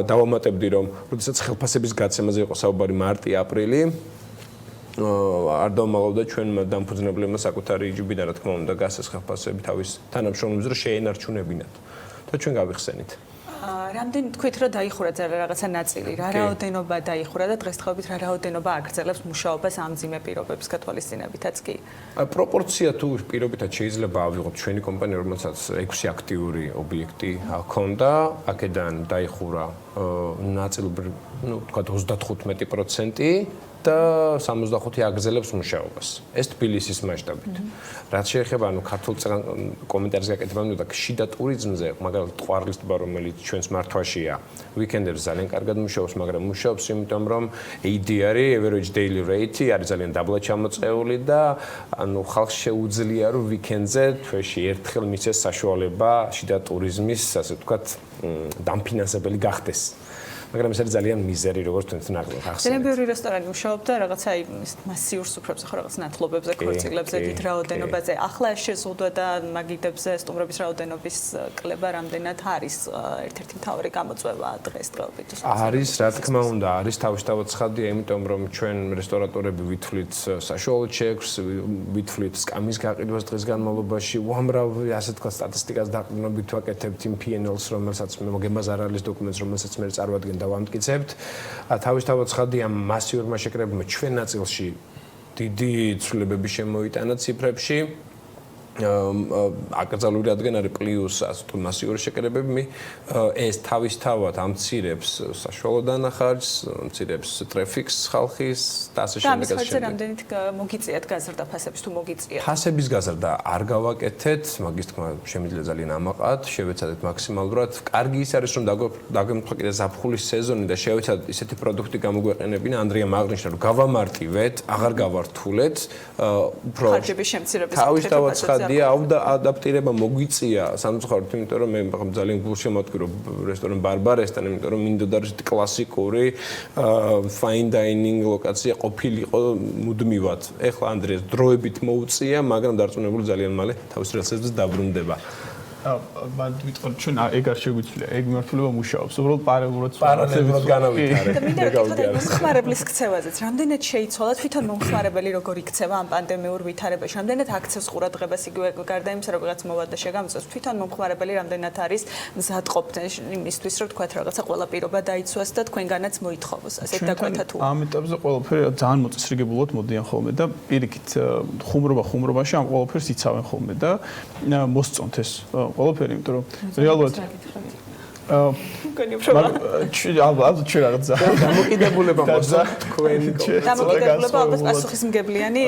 Speaker 18: დავამატებდი რომ როდესაც ხელფასების გაცემაზე იყო საუბარი მარტი-აპრილი არ დავმალავდა ჩვენმა დამფუძნებლებმა საკუთარი იჯიბიდან რა თქმა უნდა გასეს ხელფასები თავის თანამშრომლებს რომ შეენარჩუნებინათ და ჩვენ გავიხსენით.
Speaker 17: რამდენი თქვით რომ დაიხურა ძალიან რაღაცა ნაწილი, რა რაოდენობა დაიხურა და დღესდღეობით რა რაოდენობა აგრძელებს მუშაობას ამ ძიმე პირობების გათვალისწინებითაც კი?
Speaker 18: პროპორცია თუ პირობითად შეიძლება ავიღოთ ჩვენი კომპანია, რომელსაც 6 აქტიური ობიექტი ჰქონდა, აქედან დაიხურა ნაწილობრივ, თქვათ 35% და 65 აგრძელებს მუშაობას. ეს თბილისის მასშტაბით. რაც შეეხება ქართულ კომენტარს გაკეთებამ და შიდა ტურიზმზე, მაგალითად ყვარლის ტბა, რომელიც ჩვენს მართვაშია, ვიკენდებს ძალიან კარგად მუშაობს, მაგრამ მუშაობს იმიტომ რომ ADR-ი, average daily rate-ი არის ძალიან დაბლა ჩამოწეული და ხალხს შეუძლია რომ ვიკენდზე თვეში ერთხელ მისცეს საშუალება შიდა ტურიზმის, ასე ვთქვათ, დამფინანსებელი გახდეს. მაგრამ ეს არის ძალიან მიზერი, როგორც თქვენ ახსენეთ.
Speaker 17: ძალიან ბევრი რესტორანი მუშაობდა რაღაცა მასიურ სუფრებზე, ხო რაღაც ნათლობებზე, ქორწილებზე, დიდ რაოდენობაზე. ახლა ეს შეზღუდვა და მაგიდებზე სტუმრების რაოდენობის კლება რამდენად არის ერთ-ერთი მთავარი გამოწვევა დღესდღეობით?
Speaker 18: არის, რა თქმა უნდა, არის თავისთავად ცხადია, იმიტომ რომ ჩვენ რესტორატორები ვითვლით საშუალო ჩეკს, ვითვლით სკამის გაყიდვას დღის განმავლობაში, უამრავი ასე თქვა სტატისტიკას დაყრდნობით ვაკეთებთ იმ P&L-ს, რომელსაც მე მოგემაზარალის დოკუმენტს, რომელსაც მე წარვადგენ და ვამტკიცებთ. თავისთავად ცხადია მასიურმა შეკრებებმა ჩვენ ნაწილში დიდი ცვლილებები შემოიტანა ციფრებში. აკრძალული რადგან არის პლუს მასიური შეკრებები, ეს თავისთავად ამცირებს საშუალო დანახარჯს, ამცირებს ტრაფიკს ხალხის და ასე შემდეგ.
Speaker 17: და ამის რამდენით მოგიწიათ გაზრდა ფასების თუ მოგიწიათ?
Speaker 18: ფასების გაზრდა არ გავაკეთეთ, მაგის თქმა შემიძლია ძალიან ამაყად, შევეცადეთ მაქსიმალურად. კარგი ის არის რომ დაგვემთხვა კიდე ზაფხულის სეზონი და შევეცადეთ ისეთი პროდუქტი გამოგვეყენებინა, ანდრია აღნიშნა რომ გავამარტივეთ, აღარ გავართულეთ, უფრო
Speaker 17: ხარჯების შემცირების
Speaker 18: თავისთავად ადაპტირება მოგვიწია სამწუხაროდ, იმიტომ რომ მე ძალიან გულშემატკივრი რომ რესტორან ბარბარესთან, იმიტომ რომ მინდოდა კლასიკური fine dining ლოკაცია ყოფილიყო მუდმივად. ეხლა ანდრიას დროებით მოუწია, მაგრამ დარწმუნებული ძალიან მალე თავის რეალიზაციას დაბრუნდება.
Speaker 19: მან ვიტყოდ ჩვენ ეგ არ შეგვიძლია, ეგ მიმართულება მუშაობს. უბრალოდ პარალელურად
Speaker 18: განავითარეთ.
Speaker 17: მომხმარებლის ქცევაზეც რამდენად შეიცვალა თვითონ მომხმარებელი როგორ იქცევა ამ პანდემიურ ვითარებაში, რამდენად აქცევს ყურადღებას იგივე გარდა იმისა, რომ რაღაც მოვა და შეგამწევს, თვითონ მომხმარებელი რამდენად არის მზადყოფნი იმისთვის, რომ თქვათ რაღაცა ყველა პირობა დაიცვას და თქვენგანაც მოითხოვოს, ასეთ დაკვეთა თუ.
Speaker 19: ამ ეტაპზე ყველაფერი ძალიან მოწესრიგებულად მოდიან ხოლმე და პირიქით ხუმრობაში ამ ყველაფერს იცავენ ხოლმე და მოსწონთ ეს ყველაფერი, იმიტომ რომ რეალურად ალბათ ჩვენ რაღაცა
Speaker 18: დამოკიდებულება მოსწონთ თქვენ
Speaker 17: დამოკიდებულება ალბათ პასუხისმგებლიანი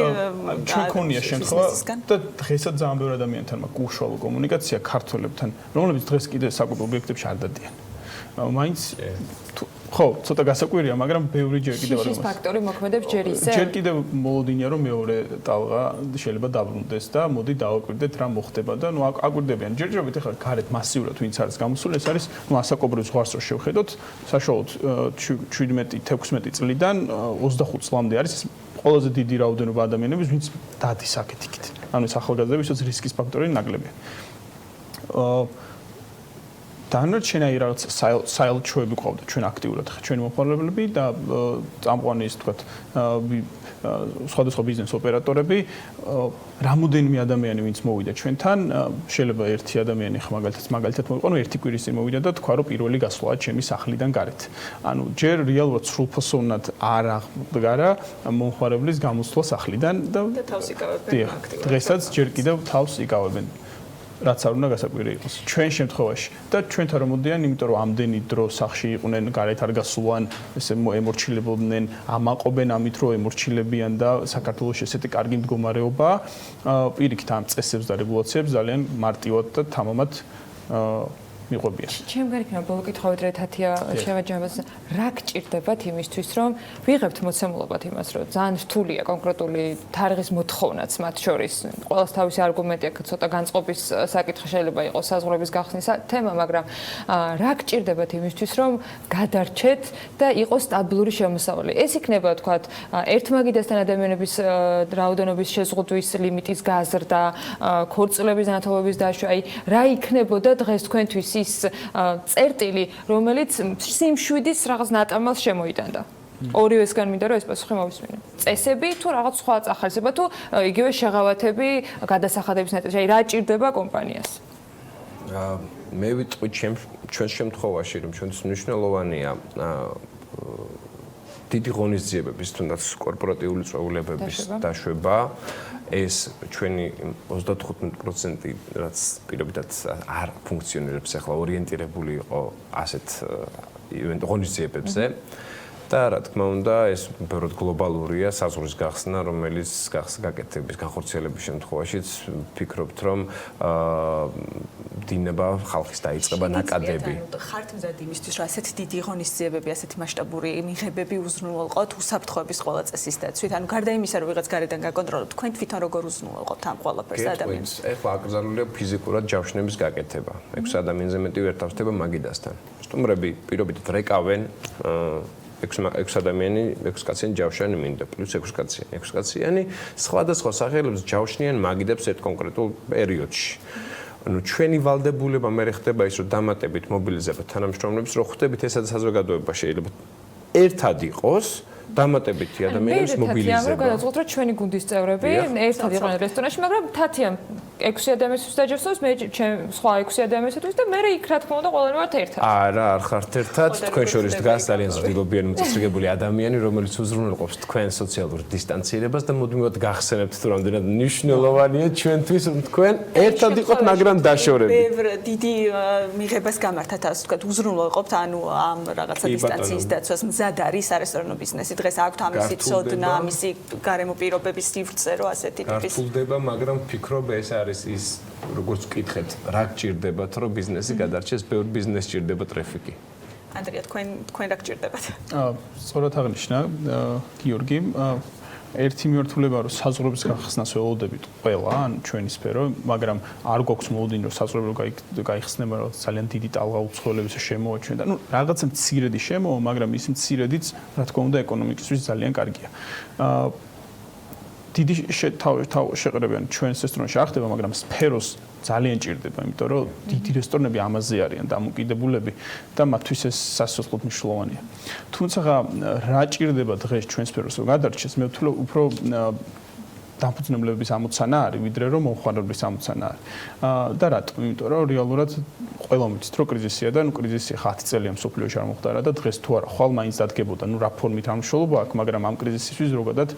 Speaker 19: ჩვენ ქონია შემთხვევა და დღესაც ძალიან ბევრი ადამიანთან მაქვს უშუალო კომუნიკაცია ქართველებთან, რომლებიც დღეს კიდე საკუთარ ობიექტებში არ დადიან. მაინც ხო, ცოტა გასაკვირია, მაგრამ ბევრი ჯერ კიდევ
Speaker 1: არის. შიშის ფაქტორი მოქმედებს ჯერ ისე.
Speaker 19: ჯერ კიდევ მოლოდინია, რომ მეორე ტალღა შეიძლება დაბრუნდეს და მოდი დავაკვირდეთ რა მოხდება და ნუ აკვირდებიან. ჯერჯერობით ახლა გარეთ მასიურად ვინც არის გამოსული, ეს არის ნუ ასაკობრივ ზღვარს რო შევხედოთ, საშუალოდ 17-16 წლიდან 25 წლამდე არის ყველაზე დიდი რაოდენობა ადამიანების, ვინც დადის აქეთ იქით. ანუ ეს ახალგაზრდებისთვის რისკის ფაქტორი ნაკლებია. დანარჩენი რაღაც საელჩოები ყავდა ჩვენ აქტიურად ჩვენი მომხმარებლები და წამყვანი ის თქვათ სხვადასხვა ბიზნეს ოპერატორები რამოდენიმე ადამიანი ვინც მოვიდა ჩვენთან შეიძლება ერთი ადამიანი ხა მაგალითად მოვიყვანო ერთი კვირის წინ მოვიდა და თქვა რომ პირველი გასვლაა ჩემი სახლიდან გარეთ ანუ ჯერ რეალურად სრულფასოვნად არ აღდგარა მომხმარებლის გამოსვლა სახლიდან და
Speaker 17: თავს იკავებენ აქტიურად
Speaker 19: დღესაც ჯერ კიდევ თავს იკავებენ რაც არ უნდა გასაკვირი იყოს ჩვენ შემთხვევაში და ჩვენთან რომ მოდიან იმიტომ რომ ამდენი დრო სახში იყვნენ გარეთ არ გასულან ესე ემორჩილებოდნენ ამაყობენ ამით რომ ემორჩილებიან და საქართველოს ესეთი კარგი მდგომარეობა პირიქით ამ წესებს და რეგულაციებს ძალიან მარტივად და თამამად მიყვებიან.
Speaker 1: ჩემგან იქნება ბოლო კითხვით რა თათია შევაჯამოს რა გჭირდებათ იმისთვის რომ ვიღებთ მოცემულობათ იმას რომ ძალიან რთულია კონკრეტული თარიღის მოთხოვნაც მათ შორის ყოველს თავისი არგუმენტი აქვს ცოტა განწყობის საკითხი შეიძლება იყოს საზღვრების გახსნის თემა მაგრამ რა გჭირდებათ იმისთვის რომ გადარჩეთ და იყოს სტაბილური შემოსავალი ეს იქნება თქვათ ერთმაგიდასთან ადამიანების რაოდენობის შეზღუდვის ლიმიტის გაზრდა ქორწილების განათლების დაშვა აი რა იქნებოდა დღეს თქვენთვის ის წერტილი, რომელიც სიმშვიდის რაღაც ნატამალს შემოიტანდა. ორივესგან მინდა რომ ეს პასუხი მოვისმინო. წესები თუ რაღაც სხვა წახალისება თუ იგივე შეღავათები გადასახადების ნაწილში, აი რა ჭირდება კომპანიას?
Speaker 18: მე ვიტყვი ჩვენ შემთხვევაში რომ ჩვენთვის მნიშვნელოვანია დიდი ღონისძიებების თუნდაც კორპორატიული წვეულებების დაშვება ეს ჩვენი 35% რაც პირობითად არ ფუნქციონირებს ახლა ორიენტირებული იყო ასეთ ღონისძიებებზე და რა თქმა უნდა ეს ბევრად გლობალურია საზღვრის გახსნა რომელიც გაკეთების განხორციელების შემთხვევაშიც ფიქრობთ რომ დინება ხალხის დაიწყება ნაკადები.
Speaker 17: ხართ მზად იმისთვის რომ ასეთი დიდი ღონისძიებები, ასეთი მასშტაბური მიღებები უზრუნველყოთ უსაფრთხოების ყველა წესის დაცვით. ანუ გარდა იმისა რომ ვიღაც გარედან გაკონტროლოთ, თქვენ თვითონ როგორ უზრუნველყოთ ამ ყველაფერს ადამიანს?
Speaker 18: ეხლა აკრძალულია ფიზიკურად ჯავშნების გაკეთება. 6 ადამიანზე მეტი ვერ თავსდება მაგიდასთან. სტუმრები პირობითად რეკავენ 6 ადამიანი 6 კაციანი ჯავშანი მინდა პლუს 6 კაციანი სხვადასხვა სახელებს ჯავშნიან მაგიდებს ერთ კონკრეტულ პერიოდში. ანუ ჩვენი ვალდებულება მე ხდება ის რომ დამატებით მობილიზებთ თანამშრომლებს რომ ხვდებით ესა საზოგადოება შეიძლება ერთად იყოს დამატებითი ადამიანების მობილიზება.
Speaker 1: მე გადაწყვეტ რომ ჩვენი გუნდის წევრები ერთად იყვნენ რესტორანში, მაგრამ თათია 6 ადამიანისთვის დაჯერსოს, მე სხვა 6 ადამიანისთვის და მე იქ რა თქმა უნდა ყველანი ვართ ერთად.
Speaker 18: არა, არ ხართ ერთად, თქვენ შორის დგას ძალიან ზრდილობიანი მოწესრიგებული ადამიანი, რომელიც უზრუნველყოფს თქვენ სოციალურ დისტანცირებას და მუდმივად გახსენებთ თუ რამდენად მნიშვნელოვანია ჩვენთვის რომ თქვენ ერთად იყოთ, მაგრამ დაშორებით.
Speaker 17: ბევრ დიდი მიღებას გამართათ ასე ვთქვათ, უზრუნველყოფთ ანუ ამ რაღაცა დისტანციის დაცვას მზად არის არესტორანო ბიზნესი. დღეს აქვთ ამისი ცოდნა, ამისი გარემო პირობების სივრცე, რომ ასეთი ტიპის
Speaker 18: გართულდება, მაგრამ ფიქრობ ეს არის ის, როგორც ვკითხეთ, რა გჭირდებათ, რომ ბიზნესი გადარჩეს, ბევრ ბიზნესს ჭირდება ტრაფიკი.
Speaker 17: ანდრია, თქვენ რა გჭირდებათ?
Speaker 19: სწორად აღნიშნა გიორგი, ერთი მიმართულება რომ საზღვრების გახსნას ველოდებით ყველა, ან ჩვენი სფერო, მაგრამ არ გვაქვს მოლოდინი რომ საზღვრები გაიხსნება, რომ ძალიან დიდი ტალღა უცხოელებისა შემოვაჩვენა. ნუ რაღაცა მცირედი შემოვა, მაგრამ ის მცირედიც, რა თქმა უნდა, ეკონომიკისთვის ძალიან კარგია. დიდი შეყრებიან ჩვენს რესტორანში არ ხდება, მაგრამ სფეროს ძალიან ჭირდება, იმიტომ რომ დიდი რესტორნები ამაზე არიან დამოკიდებულები და მათთვის ეს სასიცოცხლოდ მნიშვნელოვანია. თუმცა რა ჭირდება დღეს ჩვენ სფეროს რომ გადარჩეს, მე ვთვლი უფრო დამფუძნებლების ამოცანა არის, ვიდრე რომ მომხმარებლის ამოცანა არის. და რატომ? იმიტომ რომ რეალურად ყველა მიცით რომ კრიზისია და კრიზისი 10 წელია მსოფლიოში არ მოხდარა და დღეს თუ არა ხვალ მაინც დადგებოდა, რა ფორმით არ მნიშვნელობა აქვს, მაგრამ ამ კრიზისისთვის ზოგადად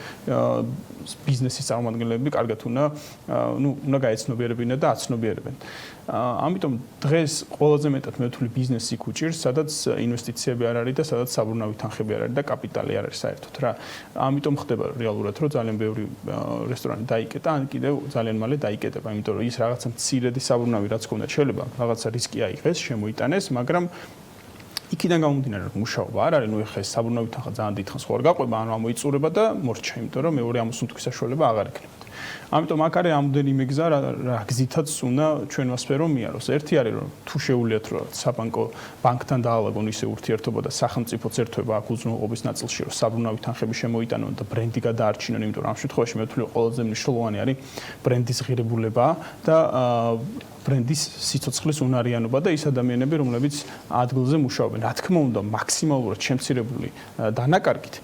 Speaker 19: ბიზნესის წარმომადგენლები კარგად უნდა გაეცნობიერებინათ და აცნობიერებენ. ამიტომ დღეს ყველაზე მეტად მე ვთვლი ბიზნესი იქ უჭირს, სადაც ინვესტიციები არ არის და სადაც საბრუნავი თანხები არ არის და კაპიტალი არ არის საერთოდ რა. ამიტომ ხდება რეალურად რომ ძალიან ბევრი რესტორანი დაიკეტა, ან კიდევ ძალიან მალე დაიკეტება, იმიტომ რომ ის რაღაცა მცირედი საბრუნავი რაც ქონდა შეიძლება რაღაცა რისკი აიღეს, შემოიტანეს, მაგრამ იქიდან გამომდინარე რომ მუშაობა არ არის, ნუ ეხლა ეს საბრუნავი თანხა ძალიან დიდხანს ხო არ გაყვება, ანუ ამოიწურება და მორჩა, იმიტომ რომ მეორე ამოსუნთქვის საშუალება აღარ იქნება. ამიტომ აქ არის ამდენიმე გზა რა გზითაც უნდა ჩვენმა სფერომ მიაროს. ერთი არის რომ თუ შეუულიათ რომ საბანკო ბანკთან დაალაგონ ისე ურთიერთობა და სახელმწიფოც ერთვება აქ უზრუნველყოფის ნაწილში რომ საბრუნავი თანხები შემოიტანონ და ბრენდი გადაარჩინონ, იმიტომ რომ ამ შემთხვევაში მე ვთვლი ყველაზე მნიშვნელოვანი არის ბრენდის ღირებულება და ბრენდის სიცოცხლის უნარიანობა და ის ადამიანები რომლებიც ადგილზე მუშაობენ. რა თქმა უნდა მაქსიმალურად შემცირებული დანაკარგით,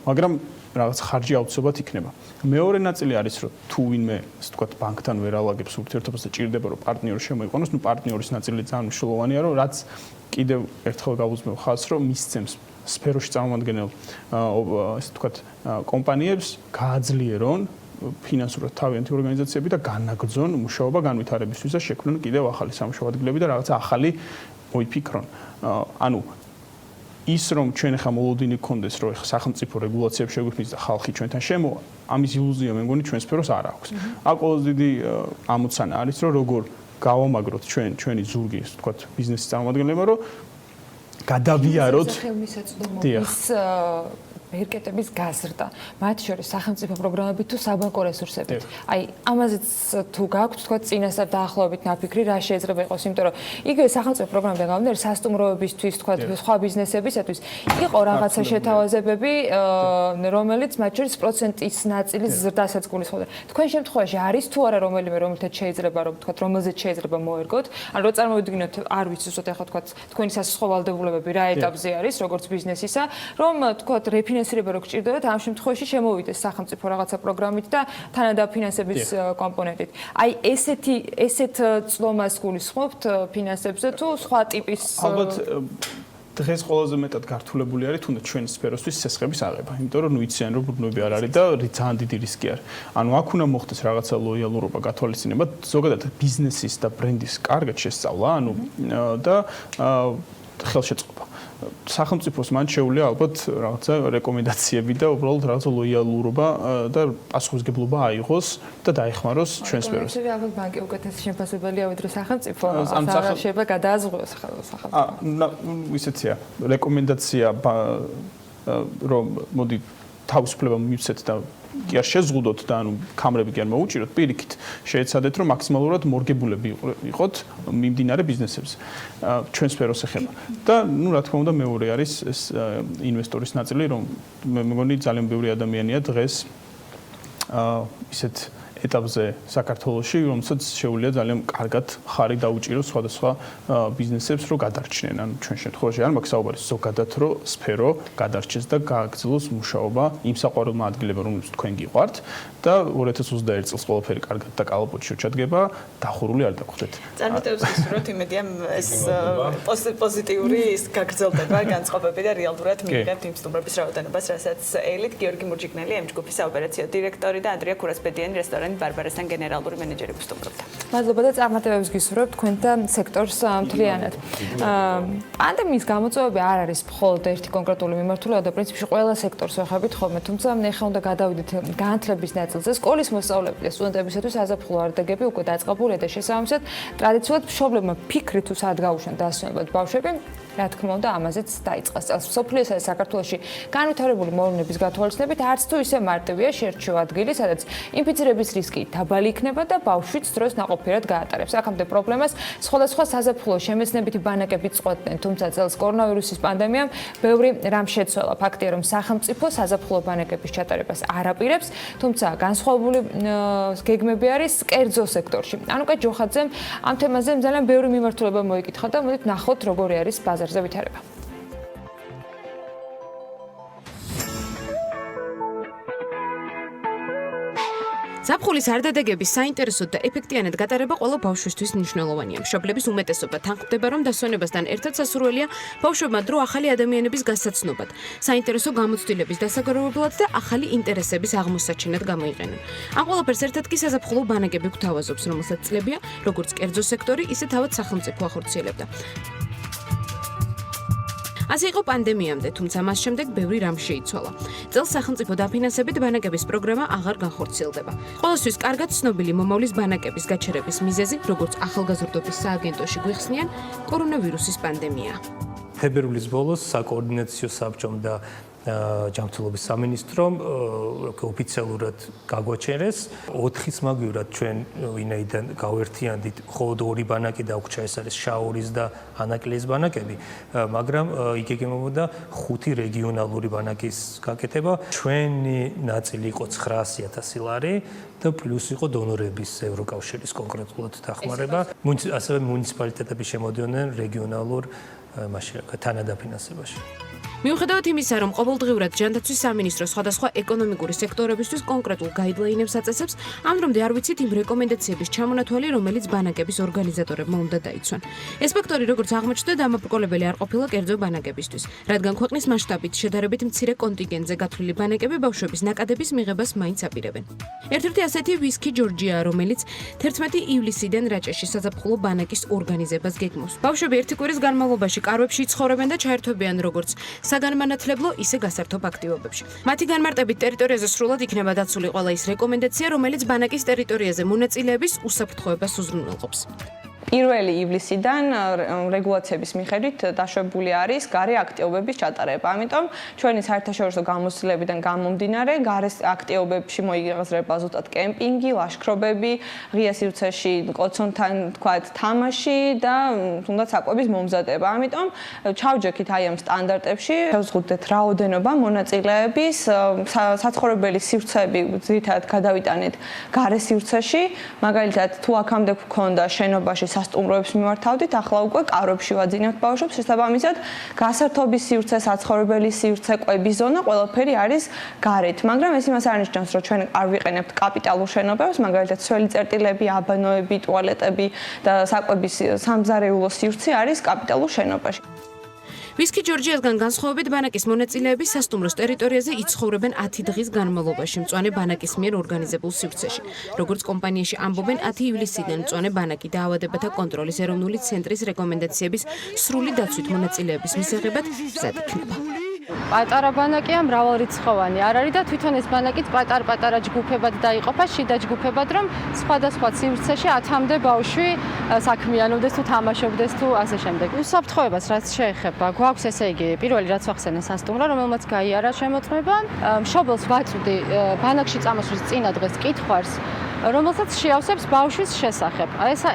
Speaker 19: მაგრამ რაღაც ხარჯი აუცილებლად იქნება. მეორე ნაწილი არის რომ თუ ვინმე ასე ვთქვათ ბანკთან ვერ ალაგებს ურთიერთობას და ჭირდება რომ პარტნიორი შემოიყვანოს, ნუ პარტნიორის ნაწილი ძალიან მნიშვნელოვანია, რომ რაც კიდევ ერთხელ გავუძმევ ხაზს, რომ მისცემს სფეროში წარმომადგენელ ასე ვთქვათ კომპანიებს გააძლიერონ ფინანსურად თავიანთი ორგანიზაციები და განაგრძონ მუშაობა განვითარებისთვის და შექმნან კიდევ ახალი სამუშაო ადგილები და რაღაცა ახალი მოიფიქრონ. ანუ ის რომ ჩვენ ახლა მოლოდინი გქონდეს რომ ახლა სახელმწიფო რეგულაციებს შეგვიქმნის და ხალხი ჩვენთან შემოვა, ამის ილუზია მე მგონი ჩვენ სფეროს არ აქვს. აქ ყველაზე დიდი ამოცანა არის რომ როგორ გავამაგროთ ჩვენი ზურგი, ასე ვთქვათ, ბიზნესის წარმომადგენლებმა, რომ გადავიაროთ
Speaker 1: ხელმისაწვდომობის მერკეტების გაზრდა, მათ შორის სახელმწიფო პროგრამებით თუ საბანკო რესურსებით. აი, ამაზეც თუ გაქვთ, თქვა წინასწარ დაახლოებით ნაფიქრი, რა შეიძლება იყოს, იმიტომ რომ იგივე სახელმწიფო პროგრამიდან გამომდინარე, სასტუმროებისთვის, თქვა სხვა ბიზნესებისათვის იყო რაღაცა შეთავაზებები, რომელიც მათ შორის პროცენტის ნაწილის ზრდასაც გულისხმობდა. თქვენ შემთხვევაში არის თუ არა რომელთაც შეიძლება რომ თქვა რომელზეც შეიძლება მოერგოთ, ან რო წარმოვიდგინოთ, არ ვიცი უბრალოდ ახლა თქვა თქვენი სასახლე ვალდებულებები რა ეტაპზე არის, როგორც ბიზნესისა, რომ თქვა ფინანსირება რო გჭირდებათ, ამ შემთხვევაში შემოვიდეს სახელმწიფო რაღაცა პროგრამით და თანადაფინანსების კომპონენტით. აი ესეთ წლომას გულისხმობთ ფინანსებზე თუ სხვა ტიპის
Speaker 19: ალბათ დღეს ყველაზე მეტად გართულებული არის თუნდაც ჩვენი სფეროსთვის სესხების აღება, იმიტომ რომ ნუ იციან რომ ბრუნვები არ არის და ძალიან დიდი რისკი არის. ანუ აქ უნდა მოხდეს რაღაცა ლოიალურობა, გათვალისწინება, ზოგადად ბიზნესის და ბრენდის კარგად შესწავლა, ანუ და ხელშეწყობა. სახელმწიფოს მან შეუძლია ალბათ რაღაცა რეკომენდაციები და უბრალოდ რაღაცა ლოიალურობა და პასუხისგებლობა აიღოს და დაეხმაროს ჩვენ სფეროს.
Speaker 1: ალბათ ბანკი უკეთესი შემფასებელია ვიდრე სახელმწიფო, ახლა შეიძლება გადააზღვროს სახელმწიფო.
Speaker 19: ისეთია, რეკომენდაცია რომ მოდი თავისუფლება მივცეთ და კი არ შეზღუდოთ და ანუ კამრები კი არ მოუჭიროთ, პირიქით შეეცადეთ რომ მაქსიმალურად მორგებულები იყოთ მიმდინარე ბიზნესებზე. ჩვენ სფეროს ეხება. და ნუ რა თქმა უნდა მეორე არის ეს ინვესტორის ნაწილი, რომ მე მგონი ძალიან ბევრი ადამიანია დღეს ისეთ ეტაპზე საქართველოში, რომელსაც შეუძლია ძალიან კარგად ხარი დაუჭიროს სხვადასხვა ბიზნესებს, რომ გადარჩნენ. ანუ ჩვენ შემთხვევაში არ მაქვს საუბარი ზოგადად, რომ სფერო გადარჩეს და გააგრძელოს მუშაობა იმ საყვარელმა ადგილებმა, რომელსაც თქვენ გიყვართ და 2021 წელს ყველაფერი კარგად და კალაპოტში შეჩადგება, დახურული არ დაგხვდეთ.
Speaker 17: წარმატებებს გისურვებთ, იმედია ეს პოზიტიური გაგრძელდება განწყობები და რეალურად მიიღებთ იმ სტუმრების რაოდენობას, რასაც ელით გიორგი მურჯიგნელი, ამ ჯგუფის საოპერაციო დირექტორი და ანდრია ქურასბედიანი რესტორანი ბარბარესთან გენერალური მენეჯერი გსტუმრობდა.
Speaker 1: მადლობა და წარმატებებს გისურვებთ თქვენთან სექტორს მთლიანად. პანდემიის გამოწვევები არ არის მხოლოდ ერთი კონკრეტული მიმართულება და პრინციპში ყველა სექტორს ვეხებით ხოლმე, თუმცა ახლა უნდა გადავიდეთ განათლების ნაწილზე. სკოლის მოსწავლეები და სტუდენტებისათვის საზაფხულო არდაგები უკვე დაწყებულია და შესაბამისად ტრადიციულად მშობლებმა ფიქრი თუ სად გაუშვან დასვენებლად ბავშვები რა თქმა უნდა, ამაზეც დაიწყეს წელს. მსოფლიოსა და საქართველოში განვითარებული მოვლენების გათვალისწინებით არც თუ ისე მარტივია შერჩევა ადგილი, სადაც ინფიცირების რისკი დაბალი იქნება და ბავშვიც დროს ნაყოფიერად გაატარებს. აქამდე პრობლემას სხვადასხვა საზაფხულო შემეცნებითი ბანაკებიც წყვეტდნენ, თუმცა წელს კორონავირუსის პანდემიამ ბევრი რამ შეცვალა. ფაქტია, რომ სახელმწიფო საზაფხულო ბანაკების ჩატარებას არ აპირებს, თუმცა განსხვავებული გეგმები არის კერძო სექტორში. ანუკა ჯოხაძემ ამ თემაზე ძალიან ბევრი მიმართულება მოიკითხა და მოდით ნახოთ, როგორი არის ბაზარზე ვითარება.
Speaker 20: ზაფხულის არდადეგების საინტერესოდ და ეფექტიანად გატარება ყველა ბავშვისთვის მნიშვნელოვანია. მშობლების უმეტესობა თანხმდება, რომ დასვენებასთან ერთად სასურველია ბავშვებმა დრო ახალი ადამიანების გასაცნობად, საინტერესო გამოცდილების დასაგროვებლად და ახალი ინტერესების აღმოსაჩენად გამოიყენონ. ამ ყველაფერს ერთად კი საზაფხულო ბანაკები გვთავაზობს, რომელსაც წლებია როგორც კერძო სექტორი, ისე თავად სახელმწიფო ახორციელებდა. ასე იყო პანდემიამდე, თუმცა მას შემდეგ ბევრი რამ შეიცვალა. წელს სახელმწიფო დაფინანსებით ბანაკების პროგრამა აღარ განხორციელდება. ყოველთვის კარგად ცნობილი მომავლის ბანაკების გაჩერების მიზეზი, როგორც ახალგაზრდობის სააგენტოში გვიხსნიან, კორონავირუსის პანდემია.
Speaker 21: თებერვლის ბოლოს საკოორდინაციო საბჭომ და ჯანმრთელობის სამინისტრომ ოფიციალურად გაგვაჩერეს 4-ის მაგივრად ჩვენ ვინაიდან გავერთიანდით მხოლოდ 2 ბანაკი დაგვრჩა, ეს არის შაორის და ანაკლიის ბანაკები, მაგრამ იგეგმებოდა 5 რეგიონალური ბანაკის გაკეთება. ჩვენი ნაწილი იყო 900,000 ლარი და პლუს იყო დონორების ევროკავშირის კონკრეტულად დახმარება. ასევე მუნიციპალიტეტები შემოდიოდნენ რეგიონალურ თანადაფინანსებაში.
Speaker 20: მიუხედავად იმისა, რომ ყოველდღიურად ჯანდაცვის სამინისტრო სხვადასხვა ეკონომიკური სექტორებისთვის კონკრეტულ გაიდლაინებს აწესებს, ამ დრომდე არ ვიცით იმ რეკომენდაციების ჩამონათვალი, რომელიც ბანაკების ორგანიზატორებმა უნდა დაიცვან. ეს ფაქტორი, როგორც აღმოჩნდა, დამაბრკოლებელი არ ყოფილა კერძო ბანაკებისთვის, რადგან ქვეყნის მასშტაბით შედარებით მცირე კონტინგენტზე გათვლილი ბანაკები ბავშვების ნაკადების მიღებას მაინც აპირებენ. ერთ-ერთი ასეთი ვისკი ჯორჯია, რომელიც 11 ივლისიდან რაჭაში საზაფხულო ბანაკის ორგანიზებას გეგმავს. ბავშვები ერთი კვირის განმავლობაში კარვებში იცხოვრებენ და ჩაერთვებიან როგორც საგანმანათლებლო, ისე გასართობ აქტივობებში. მათი განმარტებით ტერიტორიაზე სრულად იქნება დაცული ყველა ის რეკომენდაცია, რომელიც ბანაკის ტერიტორიაზე მონაწილეების უსაფრთხოებას უზრუნველყოფს.
Speaker 22: 1 ივლისიდან რეგულაციების მიხედვით დაშვებული არის გარე აქტივობების ჩატარება. ამიტომ ჩვენი საერთაშორისო გამოცდილებიდან გამომდინარე, გარე აქტივობებში მოიაზრება ზუსტად კემპინგი, ლაშქრობები, ღია სივრცეში კოცონთან თქვათ თამაში და თუნდაც საკვების მომზადება. ამიტომ ჩავჯექით აი ამ სტანდარტებში, შევზღუდეთ რაოდენობა მონაწილეების, საცხოვრებელი სივრცეები ძირითადად გადავიტანეთ გარე სივრცეში, მაგალითად თუ აქამდე გქონდა შენობაში სასტუმროებს მიმართავდით, ახლა უკვე კარვებში ვაძინებთ ბავშვებს, შესაბამისად გასართობის სივრცე, საცხოვრებელი სივრცე, კვების ზონა ყველაფერი არის გარეთ. მაგრამ ეს იმას არ ნიშნავს, რომ ჩვენ არ ვიყენებთ კაპიტალურ შენობებს, მაგალითად სველი წერტილები, აბანოები, ტუალეტები და საკვების სამზარეულო სივრცე არის კაპიტალურ შენობაში.
Speaker 20: ვისკი ჯორჯიასგან განსხვავებით ბანაკის მონაწილეები სასტუმროს ტერიტორიაზე იცხოვრებენ 10 დღის განმავლობაში მწვანე ბანაკის მიერ ორგანიზებულ სივრცეში. როგორც კომპანიაში ამბობენ, 10 ივლისიდან მწვანე ბანაკი დაავადებათა კონტროლის ეროვნული ცენტრის რეკომენდაციების სრული დაცვით მონაწილეების მისაღებად მზად იქნება.
Speaker 23: პატარა ბანაკია მრავალრიცხოვანი არ არის და თვითონ ეს ბანაკიც პატარ-პატარა ჯგუფებად დაიყოფა, შიდა ჯგუფებად, რომ სხვადასხვა სივრცეში 10-მდე ბავშვი საქმიანობდეს თუ თამაშობდეს თუ ასე შემდეგ. უსაფრთხოებას რაც შეეხება, გვაქვს ესე იგი, პირველი რაც ვახსენე სასტუმრო, რომელმაც გაიარა შემოწმება. მშობელს ვაწვდი ბანაკში წამოსვლის წინა დღეს კითხვარს, რომელსაც შეავსებს ბავშვის შესახებ.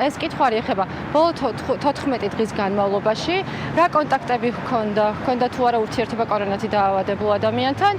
Speaker 23: ეს კითხვარი ეხება ბოლო 14 დღის განმავლობაში, რა კონტაქტები ჰქონდა თუ არა ურთიერთობა კორონათი დაავადებულ ადამიანთან,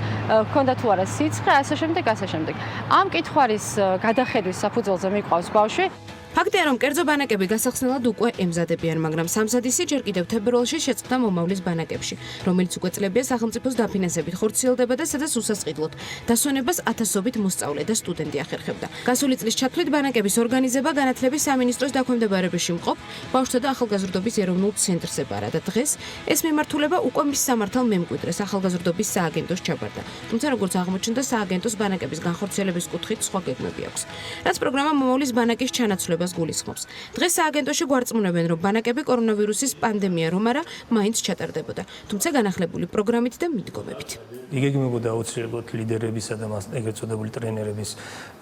Speaker 23: ჰქონდა თუ არა სიცხე, ასე შემდეგ. ამ კითხვარის გადახედვის საფუძველზე მიყვავს ბავშვი.
Speaker 20: ფაქტია, რომ კერძო ბანაკები გასახსნელად უკვე ემზადებიან, მაგრამ სამზადისი ჯერ კიდევ თებერვალში შეწყდა მომავლის ბანაკებში, რომელიც უკვე წლებია სახელმწიფოს დაფინანსებით ხორციელდება და სადაც უსასყიდლოდ დასვენებას ათასობით მოსწავლე და სტუდენტი ახერხებდა. გასული წლის ჩათვლით ბანაკების ორგანიზება განათლების სამინისტროს დაქვემდებარებაში მყოფ ბავშვთა და ახალგაზრდობის ეროვნულ ცენტრს ებარა და დღეს ეს მიმართულება უკვე მის სამართალ მემკვიდრეს ახალგაზრდობის სააგენტოს ჩაბარდა. თუმცა როგორც აღმოჩნდა, სააგენტოს ბანაკების განხორციელების კუთხით სხვა გეგმები აქვს. რაც პროგრამა მომავლის ბანაკის ჩანაცვლება განხილვას გულისხმობს. დღეს სააგენტოში გვარწმუნებენ, რომ ბანაკები კორონავირუსის პანდემია რომ არა, მაინც ჩატარდებოდა, თუმცა განახლებული პროგრამით და მიდგომებით.
Speaker 21: იგეგმებოდა აუცილებლად ლიდერებისა და ეგრეთ წოდებული ტრენერების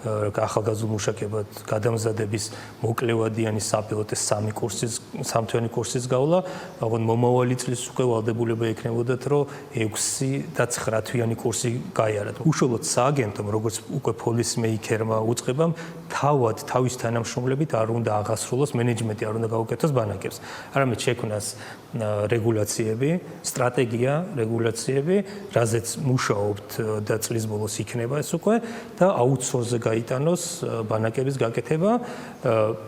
Speaker 21: ახალგაზრდა მუშაკებად გადამზადების მოკლევადიანი საპილოტე 3 კურსის გავლა, მაგრამ მომავალი წლის უკვე ვალდებულება ექნებოდათ, რომ 6 და 9 თვიანი კურსი გაიარათ. უშუალოდ სააგენტომ, როგორც უკვე პოლისმეიკერმა უწყებამ, თავად თავის თანამშრომლებით არ უნდა აღასრულოს მენეჯმენტი, არ უნდა გაუკეთოს ბანაკებს. არამედ შექმნას რეგულაციები, სტრატეგია, რეგულაციები, რაზეც მუშაობთ და წლის ბოლოს იქნება ეს უკვე და აუთსორსზე გაიტანოს ბანაკების გაკეთება,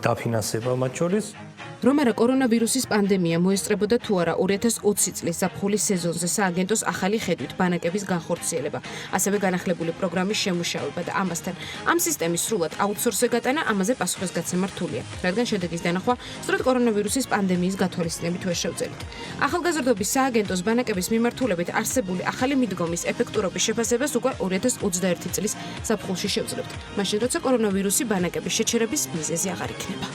Speaker 21: დაფინანსება მათ შორის.
Speaker 20: რომ არა კორონავირუსის პანდემია მოესწრებოდა თუ არა 2020 წლის ზაფხულის სეზონზე სააგენტოს ახალი ხედვით ბანაკების განხორციელება, ასევე განახლებული პროგრამის შემუშავება და ამასთან ამ სისტემის სრულად აუთსორსზე გატანა ამაზე პასუხისგაცემა რთულია, რადგან შედეგის დანახვა სწორედ კორონავირუსის პანდემიის გათვალისწინებით ვერ შევძლებთ. ახალგაზრდობის სააგენტოს ბანაკების მიმართულებით არსებული ახალი მიდგომის ეფექტურობის შეფასებას უკვე 2021 წლის ზაფხულში შევძლებთ, მაშინ როცა კორონავირუსი ბანაკების შეჩერების მიზეზი აღარ იქნება.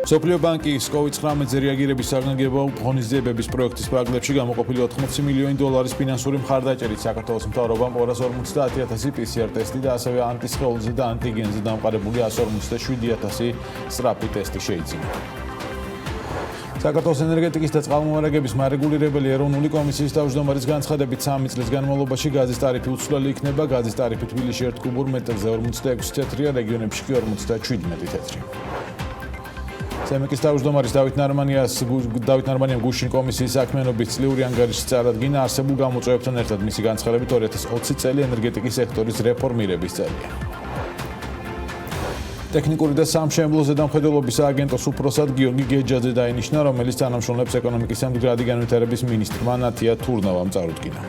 Speaker 4: სოფლიო ბანკის COVID-19-ზე რეაგირების საგანგებო ღონისძიებების პროექტის ფარგლებში გამოყოფილი 80 მილიონი დოლარის ფინანსური მხარდაჭერით საქართველოს მთავრობამ 250,000 PCR ტესტი და ასევე ანტისხეულზე და ანტიგენზე დამყარებული 157,000 სწრაფი ტესტი შეიძინა. საქართველოს ენერგეტიკის და წყალმომარაგების მარეგულირებელი ეროვნული კომისიის თავმჯდომარის განცხადებით 3 წლის განმავლობაში გაზის ტარიფი უცვლელი იქნება, გაზის ტარიფი თბილისში 1 კუბურ მეტრზე 46 თეთრია, რეგიონებში კი 57 თეთრი. სემიკის თავმჯდომარის დავით ნარმანიამ გუშინ კომისიის საქმიანობის წლიური ანგარიში წარადგინა, არსებულ გამოწვევებთან ერთად მისი განცხადებით 2020 წელი ენერგეტიკის სექტორის რეფორმირების წელია. ტექნიკური და სამშენებლო ზედამხედველობის სააგენტოს უფროსად გიორგი გეჯაძე დაინიშნა, რომელიც თანამშრომლებს ეკონომიკის მდგრადი განვითარების მინისტრმა ნათია თურნავამ წარუდგინა.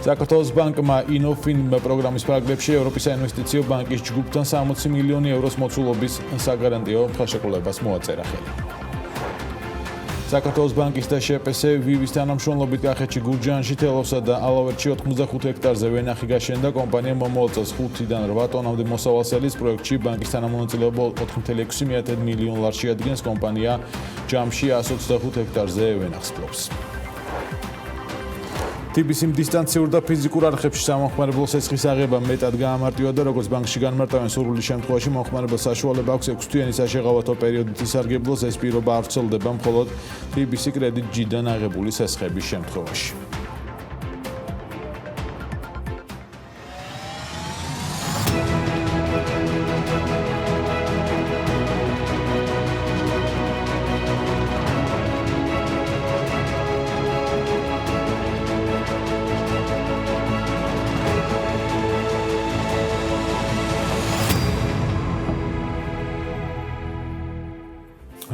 Speaker 4: საქართველოს ბანკმა ინოფინ პროგრამის ფარგლებში ევროპის საინვესტიციო ბანკის ჯგუფთან 60 მილიონი ევროს მოცულობის საგარანტიო ხელშეკრულებას მოაწერა ხელი. საქართველოს ბანკის და შპს ვივის თანამშრომლობით კახეთში გურჯაანში თელავსა და ალავერტში 85 ჰექტარზე ვენახი გაშენდა, კომპანიამ მომავალ წელს 5-დან 8 ტონამდე მოსავალსელის პროექტში ბანკის თანამონაწილეობა 4,6 მილიონ ლარს შეადგენს, კომპანია ჯამში 125 ჰექტარზე ვენახს ფლობს. TBC-მ დისტანციურ და ფიზიკურ არხებში სამომხმარებლო სესხის აღება მეტად გაამარტივა და როგორც ბანკში განმარტავენ სურვილის შემთხვევაში მომხმარებელს საშუალება აქვს 6 თვიანი საშეღავათო პერიოდით ისარგებლოს, ეს პირობა არ ვრცელდება მხოლოდ TBC კრედიტ G-დან აღებული სესხების შემთხვევაში.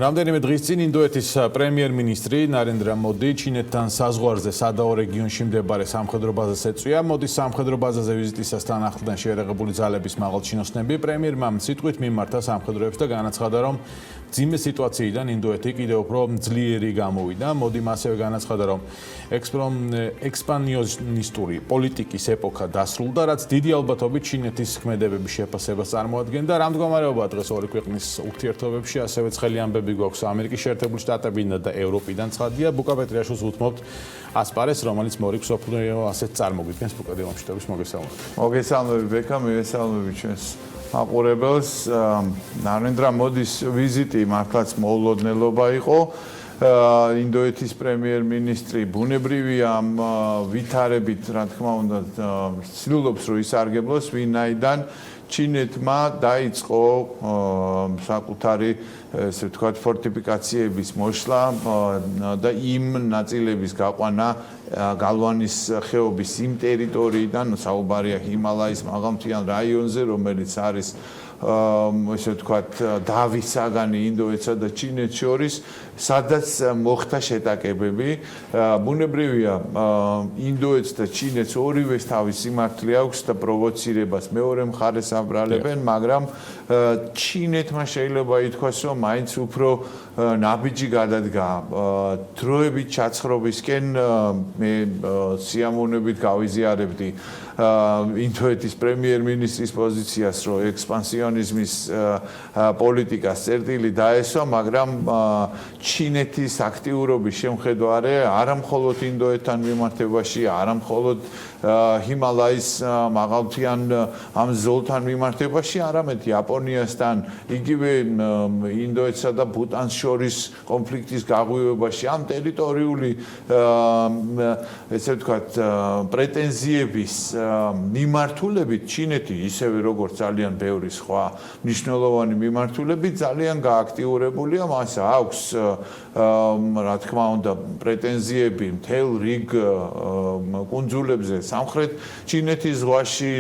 Speaker 4: რამდენიმე დღის წინ ინდოეთის პრემიერ-მინისტრი ნარენდრა მოდი ჩინეთთან საზღვარზე სადაო რეგიონში მდებარე სამხედრო ბაზას ეწვია. მოდის სამხედრო ბაზაზე ვიზიტისას თან ახლდან შეერაღებული ძალების მაღალჩინოსნები. პრემიერმა სიტყვით მიმართა სამხედროებს და განაცხადა, რომ მძიმე სიტუაციიდან ინდოეთი კიდევ უფრო ძლიერი გამოვიდა. მოდიმ ასევე განაცხადა, რომ ექსპანსიონისტური პოლიტიკის ეპოქა დასრულდა, რაც დიდი ალბათობით ჩინეთის ქმედებების შეფასებას წარმოადგენდა. რა მდგომარეობა დღეს ორი ქვეყნის ურთიერთობებში, ასევე ცხელი ამბები გვაქვს ამერიკის შეერთებული შტატებიდან და ევროპიდან ცხადია. ბუკა პეტრიაშვილს უთმობთ ასპარეს, რომელიც მორიგ სოფლიო ასეთ წარმოგვიდგენს. ბუკა დემამშვიდობის მოგესალმებით.
Speaker 10: მოგესალმებით ბექა, მოგესალმებით ჩვენს მაყურებელს. ნარენდრა მოდის ვიზიტი მართლაც მოულოდნელობა იყო. ინდოეთის პრემიერ-მინისტრი ბუნებრივია ამ ვითარებით, რა თქმა უნდა, ცდილობს რომ ისარგებლოს, ვინაიდან ჩინეთმა დაიწყო საკუთარი ესე ვთქვათ ფორტიფიკაციების მოშლა და იმ ნაწილების გაყვანა გალვანის ხეობის იმ ტერიტორიიდან, საუბარია ჰიმალაის მაღალმთიან რაიონზე, რომელიც არის ესე ვთქვათ დავის საგანი ინდოეთსა და ჩინეთს შორის, სადაც მოხდა შეტაკებები. ბუნებრივია ინდოეთს და ჩინეთს ორივეს თავის სიმართლე აქვს და პროვოცირებას მეორე მხარეს აბრალებენ, მაგრამ ჩინეთმა შეიძლება ითქვას, რომ მაინც უფრო
Speaker 3: ნაბიჯი გადადგა დროებით ჩაცხრობისკენ მე სიამოვნებით გავიზიარებდი ინდოეთის პრემიერ-მინისტრის პოზიციას, რომ ექსპანსიონიზმის პოლიტიკას წერტილი დაესვა, მაგრამ ჩინეთის აქტიურობის შემხედვარე არა მხოლოდ ინდოეთთან მიმართებაში, არა მხოლოდ ჰიმალაის მაღალმთიან ამ ზოლთან მიმართებაში, არამედ იაპონიასთან, იგივე ინდოეთსა და ბუტანს შორის კონფლიქტის გაღვივებაში, ამ ტერიტორიული ესე ვთქვათ პრეტენზიების მიმართულებით ჩინეთი ისევე როგორც ძალიან ბევრი სხვა მნიშვნელოვანი მიმართულები ძალიან გააქტიურებულია, მას აქვს რა თქმა უნდა პრეტენზიები მთელ რიგ კუნძულებზე სამხრეთ ჩინეთის ზღვაში,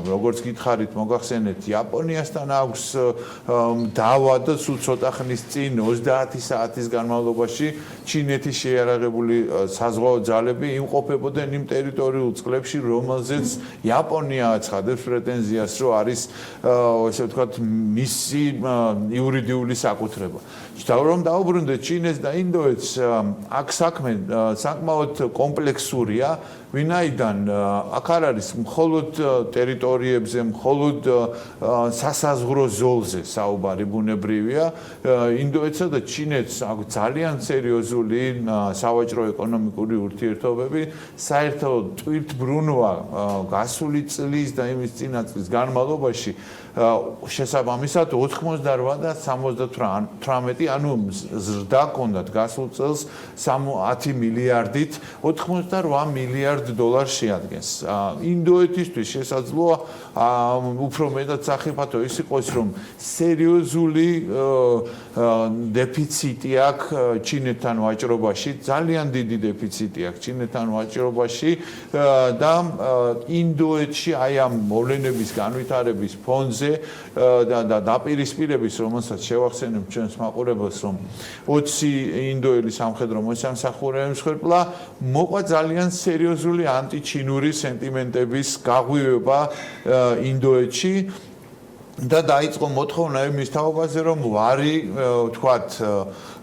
Speaker 3: როგორც გითხარით, მოგახსენეთ, იაპონიასთან აქვს დავა და სულ ცოტა ხნის წინ 30 საათის განმავლობაში ჩინეთის შეიარაღებული საზღვაო ძალები იმყოფებოდნენ იმ ტერიტორიულ წყლებში, რომელზეც იაპონია აცხადებს პრეტენზიას, რომ არის ესე ვთქვათ მისი იურიდიული საკუთრება. რომ დაუბრუნდეთ ჩინეთს და ინდოეთს, აქ საქმე საკმაოდ კომპლექსურია, ვინაიდან აქ არ არის მხოლოდ ტერიტორიებზე, მხოლოდ სასაზღვრო ზოლზე საუბარი ბუნებრივია, ინდოეთსა და ჩინეთს აქვს ძალიან სერიოზული სავაჭრო-ეკონომიკური ურთიერთობები, საერთოდ ტვირთბრუნვა გასული წლის და იმის წინა წლის განმავლობაში შესაბამისად 88 და 78, ანუ ზრდა ჰქონდათ გასულ წელს 10 მილიარდით, 88 მილიარდ დოლარს შეადგენს. ინდოეთისთვის შესაძლოა უფრო მეტად სახიფათო ის იყოს, რომ სერიოზული დეფიციტი აქვს ჩინეთთან ვაჭრობაში, ძალიან დიდი დეფიციტი აქვს ჩინეთთან ვაჭრობაში და ინდოეთში აი ამ მოვლენების განვითარების ფონზე და დაპირისპირების, რომელსაც შევახსენებ ჩვენს მაყურებელს, რომ 20 ინდოელი სამხედრო მოსამსახურე მსხვერპლა მოყვა ძალიან სერიოზული ანტიჩინური სენტიმენტების გაღვივება ინდოეთში და დაიწყო მოთხოვნა იმის თაობაზე, რომ ვარი ვთქვათ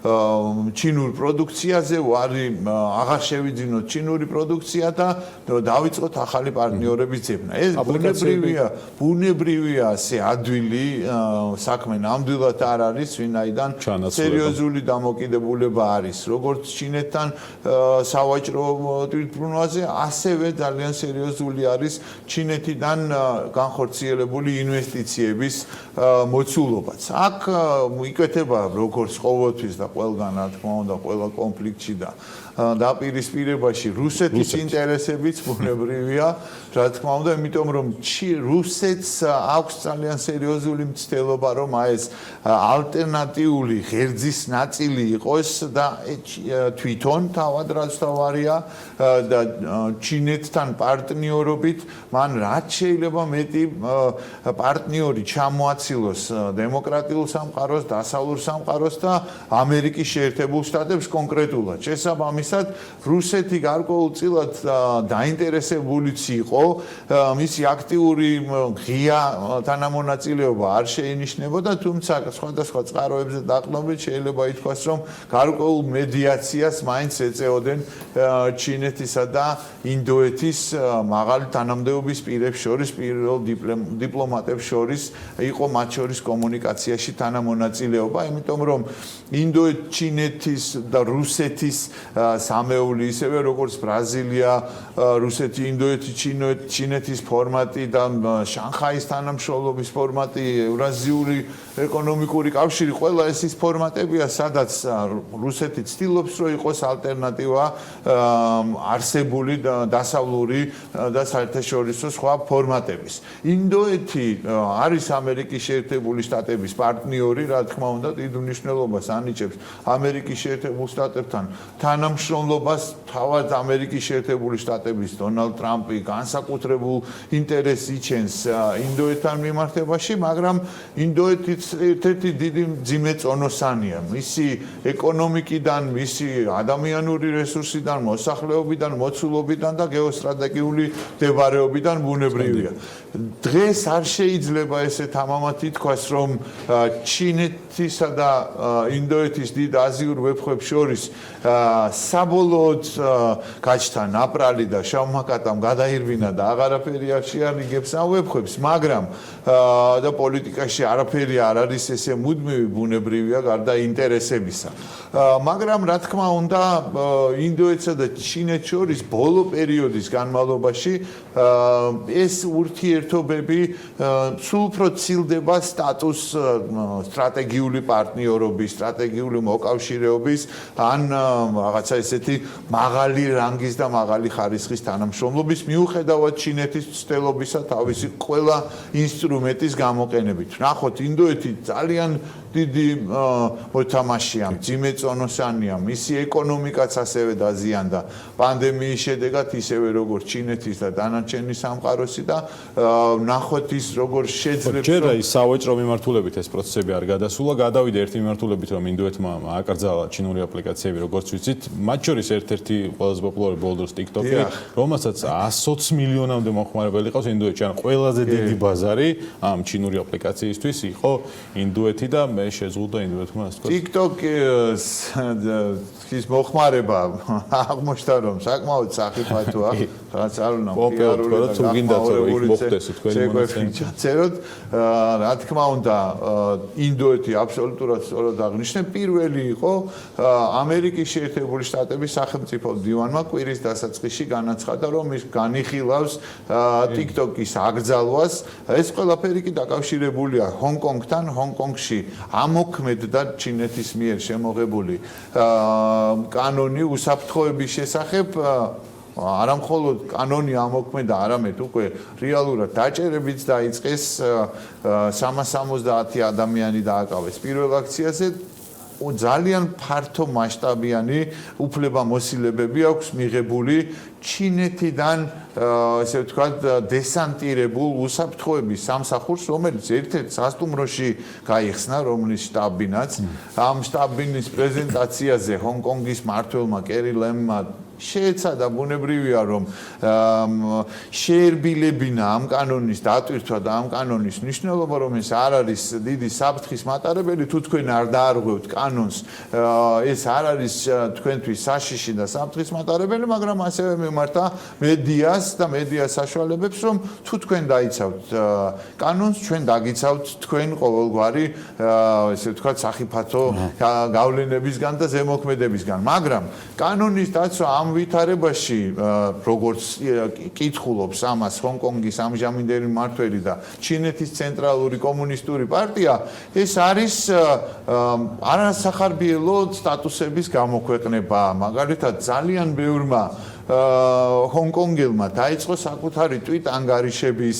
Speaker 3: ჩინურ პროდუქციაზე, ვარი აღარ შევიძინოთ ჩინური პროდუქცია და დავიწყოთ ახალი პარტნიორების ძებნა. ეს ბუნებრივია ასე ადვილი საქმე ნამდვილად არ არის, ვინაიდან სერიოზული დამოკიდებულება არის როგორც ჩინეთთან სავაჭრო თვითმფრინავზე, ასევე ძალიან სერიოზული არის ჩინეთიდან განხორციელებული ინვესტიციების მოცულობაც. აქ იკვეთება როგორც ყოველთვის და ყველგან რა თქმა უნდა ყველა კონფლიქტში და დაპირისპირებაში რუსეთის ინტერესებიც ბუნებრივია, რა თქმა უნდა, იმიტომ რომ რუსეთს აქვს ძალიან სერიოზული მცდელობა, რომ ეს ალტერნატიული ღერძის ნაწილი იყოს და თვითონ თავად რაც თავარია და ჩინეთთან პარტნიორობით მან რაც შეიძლება მეტი პარტნიორი ჩამოაცილოს დემოკრატიულ სამყაროს, დასავლურ სამყაროს და ამერიკის შეერთებულ შტატებს კონკრეტულად. შესაბამისად, რუსეთი გარკვეულწილად დაინტერესებულიც იყო, მისი აქტიური ღია თანამონაწილეობა არ შეინიშნებოდა, თუმცა სხვადასხვა წყაროებზე დაყრდნობით შეიძლება ითქვას, რომ გარკვეულ მედიაციას მაინც ეწეოდნენ ჩინეთისა და ინდოეთის მაღალი თანამდებობის პირებს შორის, პირველ დიპლომატებს შორის იყო მათ შორის კომუნიკაციაში თანამონაწილეობა, იმიტომ რომ ინდო-ჩინეთის და რუსეთის სამეული, ისევე როგორც ბრაზილია, რუსეთი, ინდოეთი, ჩინეთის ფორმატი და შანხაის თანამშრომლობის ფორმატი, ევრაზიული ეკონომიკური კავშირი, ყველა ეს ის ფორმატებია, სადაც რუსეთი ცდილობს, რომ იყოს ალტერნატივა არსებული დასავლური და საერთაშორისო სხვა ფორმატების. ინდოეთი არის ამერიკის შეერთებული შტატების პარტნიორი, რა თქმა უნდა, დიდ მნიშვნელობას ანიჭებს ამერიკის შეერთებულ შტატებთან თანამშრომლობას, თავად ამერიკის შეერთებული შტატების დონალდ ტრამპი განსაკუთრებულ ინტერესს იჩენს ინდოეთთან მიმართებაში, მაგრამ ინდოეთი ერთ-ერთი დიდი მძიმე წონოსანია. მისი ეკონომიკიდან, მისი ადამიანური რესურსიდან, მოსახლეობიდან, მოცულობიდან და გეოსტრატეგიული მდებარეობიდან ბუნებრივია. დღეს არ შეიძლება ესე ესეთ ამამად ითქვას, რომ ჩინეთისა და ინდოეთის დიდ აზიურ ვეფხვებს შორის საბოლოოდ გაჩნდა ნაპრალი და შავმაკატამ გადაირბინა და აღარაფერი არ შეარიგებს ამ ვეფხვებს, მაგრამ და პოლიტიკაში არაფერი არ არის ესე მუდმივი ბუნებრივია გარდა ინტერესებისა. მაგრამ რა თქმა უნდა, ინდოეთსა და ჩინეთს შორის ბოლო პერიოდის განმავლობაში ეს ურთიერთობები სულ უფრო ცილდება სტატუს სტრატეგიული პარტნიორობის, სტრატეგიული მოკავშირეობის ან რაღაცა ესეთი მაღალი რანგის და მაღალი ხარისხის თანამშრომლობის მიუხედავად ჩინეთის ცდილობისა თავისი ყველა ინსტრუმენტის გამოყენებით. ნახოთ, ინდოეთი ძალიან დიდი მოთამაშეა, ძიმეწონოსანია, მისი ეკონომიკაც ასევე დაზიანდა პანდემიის შედეგად, ისევე როგორც ჩინეთის და დანარჩენი სამყაროსი და ნახოთ ის როგორ შეძლებს
Speaker 4: ჯერ ის სავაჭრო მიმართულებით ეს პროცესები არ გადასულა, გადავიდა ერთი მიმართულებით, რომ ინდოეთმა აკრძალა ჩინური აპლიკაციები, როგორც ვიცით, მათ შორის ერთ-ერთი ყველაზე პოპულარული ბოლო დროს TikTok-ი, რომელსაც 120 მილიონამდე მომხმარებელი ყავს ინდოეთში, ან ყველაზე დიდი ბაზარი ამ ჩინური აპლიკაციისთვის იყო ინდოეთი და მე შეზღუდა ინდოეთმა ასე ვთქვათ. TikTok-ის მოხმარება აღმოჩნდა, რომ საკმაოდ სახიფათოა, რაც არ უნდა პოპულარული და თუ გინდათ რომ იქ მოხდეს თქვენი მონაცემები. წეროთ, რა თქმა უნდა, ინდოეთი აბსოლუტურად სწორად აღნიშნე, პირველი იყო ამერიკის შეერთებული შტატების სახელმწიფო მდივანმა კვირის დასაწყისში განაცხადა, რომ ის განიხილავს TikTok-ის აკრძალვას. ეს ყველაფერი კი დაკავშირებულია ჰონკონგთან, ჰონკონგში ამოქმედდა ჩინეთის მიერ შემოღებული კანონი უსაფრთხოების შესახებ არა მხოლოდ კანონი ამოქმედა, არამედ უკვე რეალურად დაჭერებიც დაიწყეს 370 ადამიანი დააკავეს პირველ აქციაზე. ძალიან ფართო მასშტაბიანი უფლებამოსილებები აქვს მიღებული ჩინეთიდან ესე ვთქვათ დესანტირებულ უსაფრთხოების სამსახურს, რომელიც ერთ-ერთ სასტუმროში გაიხსნა, რომლის შტაბინაც ამ შტაბინის პრეზენტაციაზე ჰონკონგის მმართველმა კერი ლემმა შეეცადა ბუნებრივია, რომ შეერბილებინა ამ კანონის დატვირთვა და ამ კანონის მნიშვნელობა, რომ ეს არ არის დიდი საფრთხის მატარებელი, თუ თქვენ არ დაარღვევთ კანონს, ეს არ არის თქვენთვის საშიში და საფრთხის მატარებელი, მაგრამ ასევე მიმართა მედიას და მედიას საშუალებებს, რომ თუ თქვენ დაიცავთ კანონს, ჩვენ დაგიცავთ თქვენ ყოველგვარი ესე ვთქვათ სახიფათო გავლენებისგან და ზემოქმედებისგან, მაგრამ კანონის დაცვა ამ ვითარებაში როგორც კითხულობს ამას ჰონკონგის ამჟამინდელი მმართველი და ჩინეთის ცენტრალური კომუნისტური პარტია, ეს არის არასახარბიელო სტატუსების გამოქვეყნება. მაგალითად, ძალიან ბევრმა ჰონკონგელმა დაიწყო საკუთარი tweet ანგარიშების,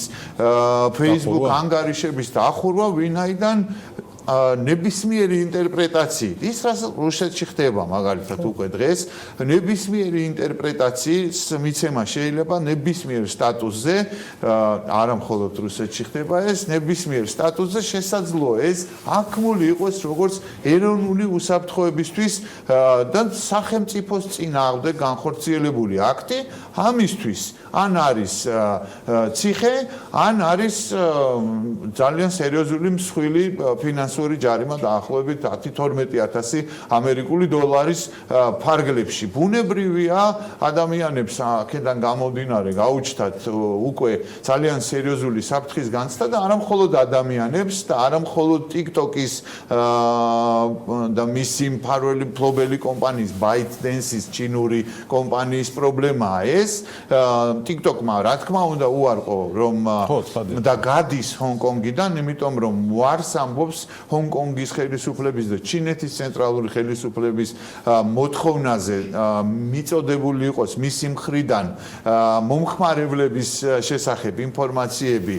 Speaker 4: Facebook ანგარიშების დახურვა, ვინაიდან ნებისმიერი ინტერპრეტაციით, ის რაც რუსეთში ხდება მაგალითად უკვე დღეს, ნებისმიერი ინტერპრეტაციის მიცემა შეიძლება ნებისმიერ სტატუსზე, არა მხოლოდ რუსეთში ხდება ეს, ნებისმიერ სტატუსზე შესაძლოა ეს აქმული იყოს როგორც ეროვნული უსაფრთხოებისთვის და სახელმწიფოს წინააღმდეგ განხორციელებული აქტი, ამისთვის ან არის ციხე, ან არის ძალიან სერიოზული მსხვილი ფინანსური ჯარიმა დაახლოებით 10-12,000 ამერიკული დოლარის ფარგლებში. ბუნებრივია ადამიანებს აქედან გამომდინარე გაუჩნდათ უკვე ძალიან სერიოზული საფრთხის განცდა და არა მხოლოდ ადამიანებს და არა მხოლოდ TikTok-ის და მისი მფარველი კომპანიის ByteDance-ის ჩინური კომპანიის პრობლემაა ეს. TikTok-მა რა თქმა უნდა უარყო რომ და გადის ჰონკონგიდან, იმიტომ რომ უარს ამბობს ჰონკონგის ხელისუფლების და ჩინეთის ცენტრალური ხელისუფლების მოთხოვნაზე მიწოდებული იყოს მისი მხრიდან მომხმარებლების შესახებ ინფორმაციები,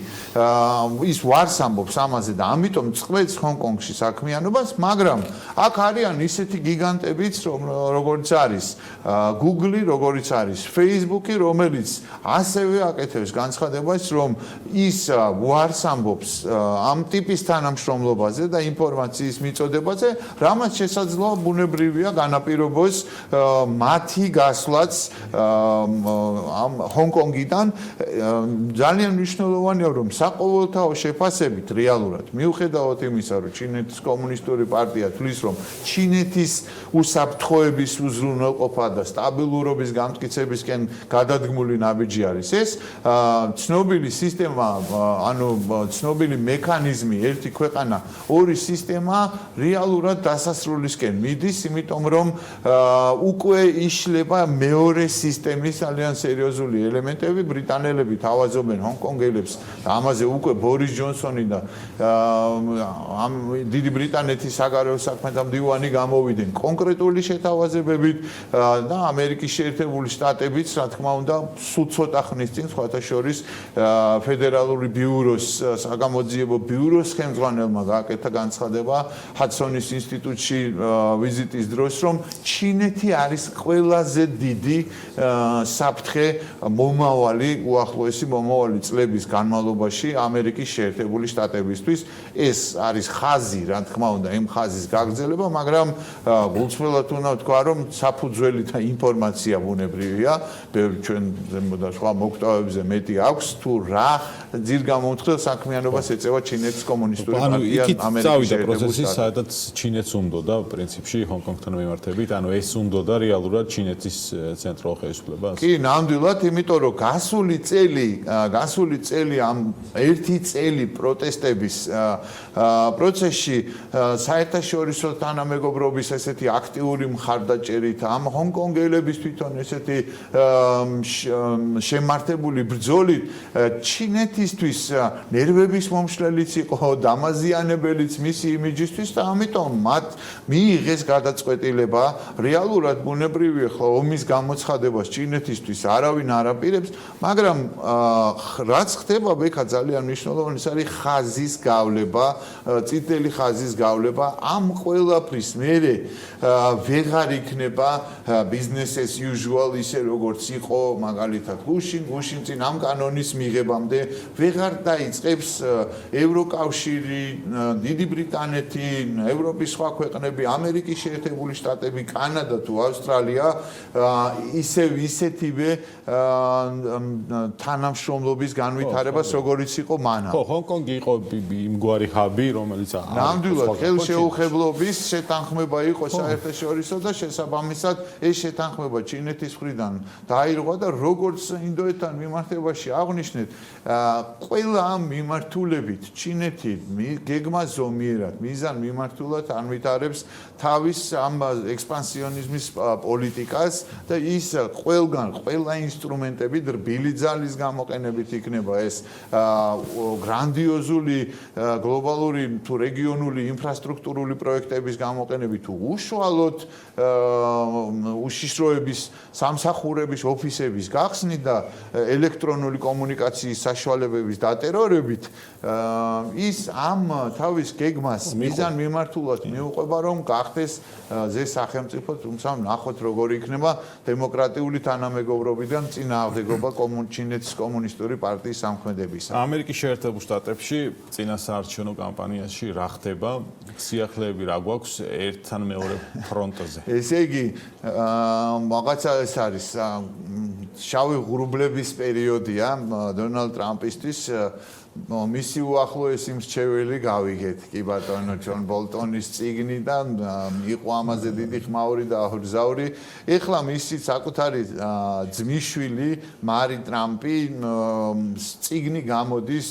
Speaker 4: ის უარს ამბობს ამაზე და ამიტომ წყვეტს ჰონკონგში საქმიანობას, მაგრამ აქ არიან ისეთი გიგანტებიც, როგორც არის Google, როგორც არის Facebook-ი, რომელიც ასევე აკეთებს განცხადებას, რომ ის უარს ამბობს ამ ტიპის თანამშრომლობაზე და
Speaker 3: ინფორმაციის მიწოდებაზე, რამაც შესაძლოა ბუნებრივია განაპირობოს მათი გასვლაც ამ ჰონკონგიდან. ძალიან მნიშვნელოვანია, რომ საყოველთაო შეფასებით რეალურად მიუხედავად იმისა, რომ ჩინეთის კომუნისტური პარტია თვლის, რომ ჩინეთის უსაფრთხოების უზრუნველყოფა და სტაბილურობის გამტკიცებისკენ გადადგმული ნაბიჯი არის ეს, ცნობილი სისტემა, ანუ ცნობილი მექანიზმი, ერთი ქვეყანა, ორი სისტემა რეალურად დასასრულისკენ მიდის, იმიტომ რომ უკვე იშლება მეორე სისტემის ძალიან სერიოზული ელემენტები, ბრიტანელები თავაზობენ ჰონკონგელებს და ამაზე უკვე ბორის ჯონსონი და დიდი ბრიტანეთის საგარეო საქმეთა მდივანი გამოვიდნენ კონკრეტული შეთავაზებებით და ამერიკის შეერთებული შტატებიც, რა თქმა უნდა, სულ ცოტა ხნის წინ სხვათა შორის ფედერალური ბიუროს, საგამოძიებო ბიუროს ხელმძღვანელმა გააკეთა განცხადება ჰადსონის ინსტიტუტში ვიზიტის დროს, რომ ჩინეთი არის ყველაზე დიდი საფრთხე მომავალი, უახლოესი მომავალი წლების განმავლობაში ამერიკის შეერთებული შტატებისთვის. ეს არის ხაზი, რა თქმა უნდა, იმ ხაზის გაგრძელება, მაგრამ გულწრფელად უნდა ვთქვა, რომ საფუძველი და ინფორმაცია ბუნებრივია, ჩვენ და სხვა მოგვტავებზე მეტი აქვს, თუ რა ძირგამომთხელ საქმიანობას ეწევა ჩინეთის კომუნისტური პარტია ამერიკის შეერთებული
Speaker 4: შტატებში, სადაც ჩინეთს უნდოდა პრინციპში ჰონკონგთან მიმართებით, ანუ ეს უნდოდა რეალურად ჩინეთის ცენტრალურ ხელისუფლებას.
Speaker 3: კი, ნამდვილად, იმიტომ რომ გასული წელი ამ ერთი წელი პროტესტების პროცესში საერთაშორისო თანამეგობრობის ესეთი აქტიური მხარდაჭერით, ამ ჰონკონგელების თვითონ ესეთი შემართებული ბრძოლით ჩინეთისთვის ნერვების მომშლელიც იყო, დამაზიანებელიც მისი იმიჯისთვის და ამიტომ მათ მიიღეს გადაწყვეტილება რეალურად ბუნებრივია ხო ომის გამოცხადებას ჩინეთისთვის არავინ არ აპირებს, მაგრამ რაც ხდება ბექა ძალიან მნიშვნელოვანი არის ხაზის გავლება, წითელი ხაზის გავლება ამ ყველაფრის მერე ვეღარ იქნება business as usual ისე როგორც იყო მაგალითად გუშინ წინ ამ კანონის მიღებამდე ვეღარ დაიწყებს ევროკავშირი, დიდი ბრიტანეთი, ევროპის სხვა ქვეყნები, ამერიკის შეერთებული შტატები, კანადა თუ ავსტრალია ისეთივე თანამშრომლობის განვითარებას როგორიც იყო მანამ.
Speaker 4: ხო, ჰონკონგი იყო იმგვარი ჰაბი, რომელიც
Speaker 3: ნამდვილად ხელშეუხებლობის შეთანხმება იყო საერთაშორისო და შესაბამისად ეს შეთანხმება ჩინეთის მხრიდან დაირღვა და როგორც ინდოეთთან მიმართებაში აღნიშნეთ, ყველა ამ მიმართულებით ჩინეთი გეგმაზომიერად, მიზან მიმართულად ანვითარებს თავის ამ ექსპანსიონიზმის პოლიტიკას და ის ყველა ინსტრუმენტები რბილი ძალის გამოყენებით იქნება ეს გრანდიოზული გლობალური თუ რეგიონული ინფრასტრუქტურული პროექტების გამოყენებით თუ უშუალოდ უშიშროების სამსახურების ოფისების გახსნით და ელექტრონული კომუნიკაციის საშუალებების დატერორებით ის ამ თავის გეგმას მიზან მიმართულად მიუყვება რომ გახდეს ზე სახელმწიფო, თუმცა ნახოთ როგორი იქნება დემოკრატიული თანამეგობრობიდან წინააღმდეგობა ჩინეთის კომუნისტური პარტიის სამქმედებისა.
Speaker 4: ამერიკის შეერთებულ შტატებში წინასაარჩევნო კამპანიაში რა ხდება? სიახლეები რა გვაქვს ერთთან მეორე ფრონტზე?
Speaker 3: ესე იგი, რაღაცა ეს არის შავი ღრუბლების პერიოდია დონალდ ტრამპისთვის მისი უახლოესი მრჩეველი გავიგეთ, კი ბატონო, ჯონ ბოლტონის წიგნი და იყო ამაზე დიდი ხმაური და აღგზავრი. ეხლა მისი საკუთარი ძმისშვილი მარი ტრამპი წიგნი გამოდის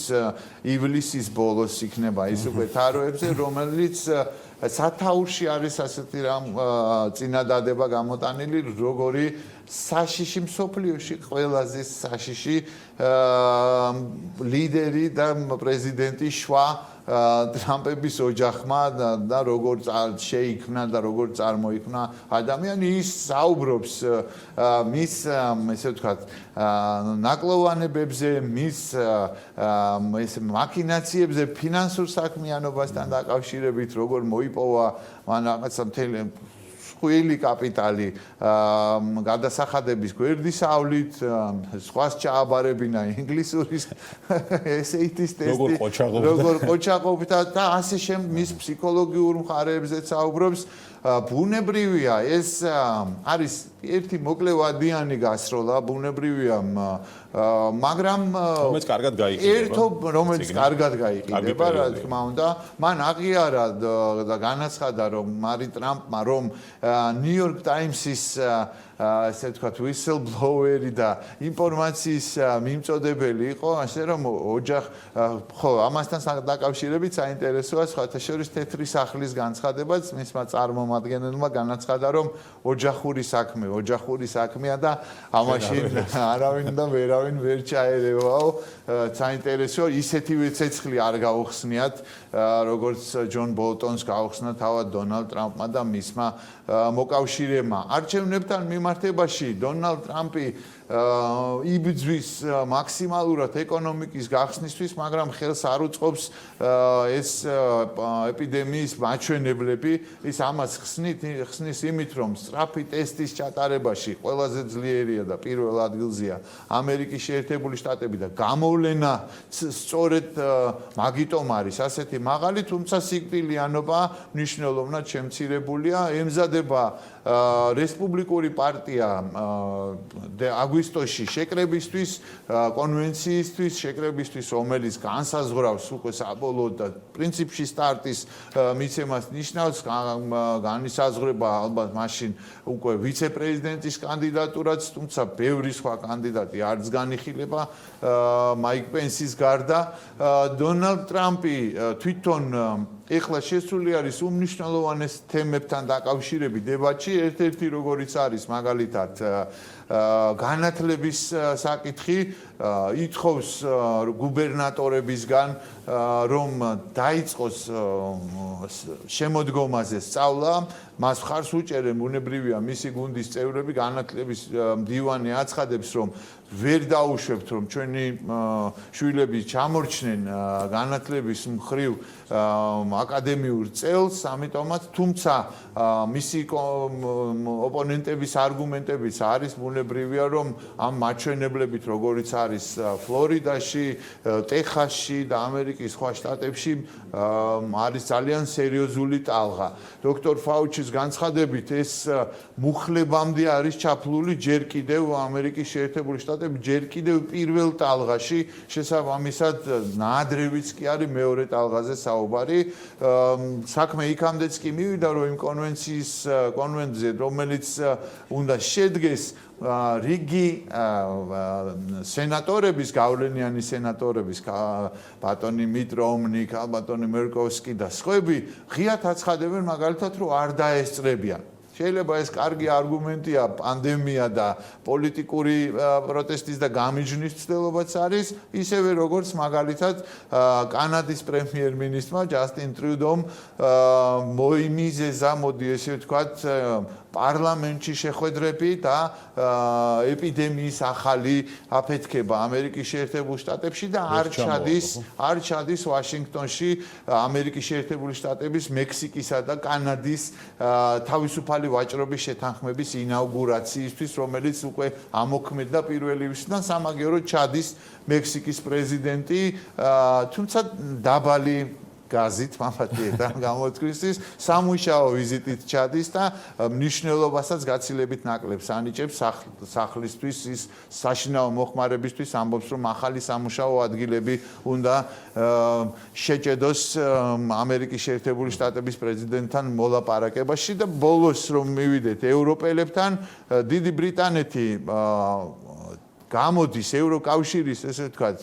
Speaker 3: ივლისის ბოლოს იქნება ის უკვე თაროებზე, რომელიც სათაურში არის ასეთი რამ წინადადება გამოტანილი, როგორი საშიში მსოფლიოში ყველაზე საშიში ლიდერი და პრეზიდენტი შვა ტრამპების ოჯახმა და როგორ შეიქმნა და როგორ წარმოიქმნა ადამიანი ის საუბრობს მის ესე ვთქვათ ნაკლოვანებებზე მის ეს მაქინაციებზე ფინანსურ საქმიანობასთან დაკავშირებით როგორ მოიპოვა მან რაღაცა მთელი მსხვილი კაპიტალი გადასახადების გვერდისავლით, სხვას ჩააბარებინა ინგლისურის SAT-ის ტესტი, როგორ ყოჩაყობთ და ასე შემდეგ მის ფსიქოლოგიურ მხარეებზეც საუბრობს. ბუნებრივია ეს არის ერთი მოკლევადიანი გასროლა, ბუნებრივია, მაგრამ
Speaker 4: რომელიც კარგად გაიყიდება.
Speaker 3: რომელიც კარგად გაიყიდება, რა თქმა უნდა. მან აღიარა და განაცხადა, რომ მარი ტრამპმა რომ New York Times-ის ასე ვთქვათ, whistleblower-ი და ინფორმაციის მიმწოდებელი იყო, ასე რომ ხო, ამასთან დაკავშირებით საინტერესოა სხვათა შორის თეთრი სახლის განცხადებაც მისმა წარმომადგენელმა განაცხადა, რომ ოჯახური საქმეა და ამაში არავინ და ვერავინ ვერ ჩაერევაო. საინტერესოა, ისეთივე ცეცხლი არ გაუხსნიათ, როგორც ჯონ ბოლტონს გაუხსნა თავად დონალდ ტრამპმა და მისმა მოკავშირეებმა. არჩევნებთან მიმართებაში დონალდ ტრამპი იბრძვის მაქსიმალურად ეკონომიკის გახსნისთვის, მაგრამ ხელს არ უწყობს ეს ეპიდემიის მაჩვენებლები. ის ამას ხსნის იმით, რომ სწრაფი ტესტის ჩატარებაში ყველაზე ძლიერია და პირველ ადგილზეა ამერიკის შეერთებული შტატები და გამოვლენა სწორედ მაგიტომ არის ასეთი მაღალი, თუმცა სიკვდილიანობა მნიშვნელოვნად შემცირებულია. ემზადება რესპუბლიკური პარტია აგვისტოში შეკრებისთვის, კონვენციისთვის შეკრებისთვის, რომელიც განსაზღვრავს უკვე საბოლოოდ და პრინციპში სტარტის მიცემას ნიშნავს, განისაზღვრება ალბათ მაშინ უკვე ვიცე-პრეზიდენტის კანდიდატურაც, თუმცა ბევრი სხვა კანდიდატი არც განიხილება მაიკ პენსის გარდა. დონალდ ტრამპი თვითონ ეხლა შესული არის უმნიშვნელოვანეს თემებთან დაკავშირებით დებატში, ერთ-ერთი როგორიც არის მაგალითად განათლების საკითხი, ითხოვს გუბერნატორებისგან, რომ დაიწყოს შემოდგომაზე სწავლა, მას მხარს უჭერენ ბუნებრივია მისი გუნდის წევრები, განათლების მდივანი აცხადებს, რომ ვერ დაუშვებთ, რომ ჩვენი შვილები ჩამორჩნენ განათლების მხრივ აკადემიურ წელს, ამიტომაც, თუმცა მისი ოპონენტების არგუმენტებიც არის ბუნებრივია, რომ ამ მაჩვენებლებით, როგორიც არის ფლორიდაში, ტეხასში და ამერიკის სხვა შტატებში, არის ძალიან სერიოზული ტალღა. დოქტორ ფაუჩის განცხადებით, ეს მუხლებამდე არის ჩაფლული ჯერ კიდევ ამერიკის შეერთებული შტატები, ჯერ კიდევ პირველ ტალღაში, შესაბამისად, ნაადრევიც კი არის მეორე ტალღაზე საუბარი. საქმე იქამდეც კი მივიდა, რომ იმ კონვენციზე, რომელიც უნდა შედგეს რიგი სენატორების, გავლენიანი სენატორების, ბატონი მიტ რომნი, ბატონი მერკოვსკი და სხვები, ღიად აცხადებენ მაგალითად, რომ არ დაესწრებიან. შეიძლება ეს კარგი არგუმენტია, პანდემია და პოლიტიკური პროტესტის და გამიჯვნის ცდილობაც არის, ისევე როგორც მაგალითად კანადის პრემიერ-მინისტრმა ჯასტინ ტრიუდომ მოიმიზეზა, მოდი ესე ვთქვათ, პარლამენტში შეხვედრები და ეპიდემიის ახალი აფეთქება ამერიკის შეერთებულ შტატებში და არ ჩადის ვაშინგტონში ამერიკის შეერთებული შტატების, მექსიკისა და კანადის თავისუფალი ვაჭრობის შეთანხმების ინაუგურაციისთვის, რომელიც უკვე ამოქმედდა პირველივისგან, სამაგიეროდ ჩადის მექსიკის პრეზიდენტი, თუმცა დაბალი გაზით მამათიეთან გამოთქვისთვის სამუშაო ვიზიტით ჩადის და მნიშვნელობასაც გაცილებით ნაკლებს ანიჭებს სახლისთვის, ის საშინაო მოხმარებისთვის ამბობს, რომ ახალი სამუშაო ადგილები უნდა შეჭედოს ამერიკის შეერთებული შტატების პრეზიდენტთან მოლაპარაკებაში და ბოლოს რომ მივიდეთ ევროპელებთან, დიდი ბრიტანეთი გამოდის ევროკავშირის, ესე ვთქვათ,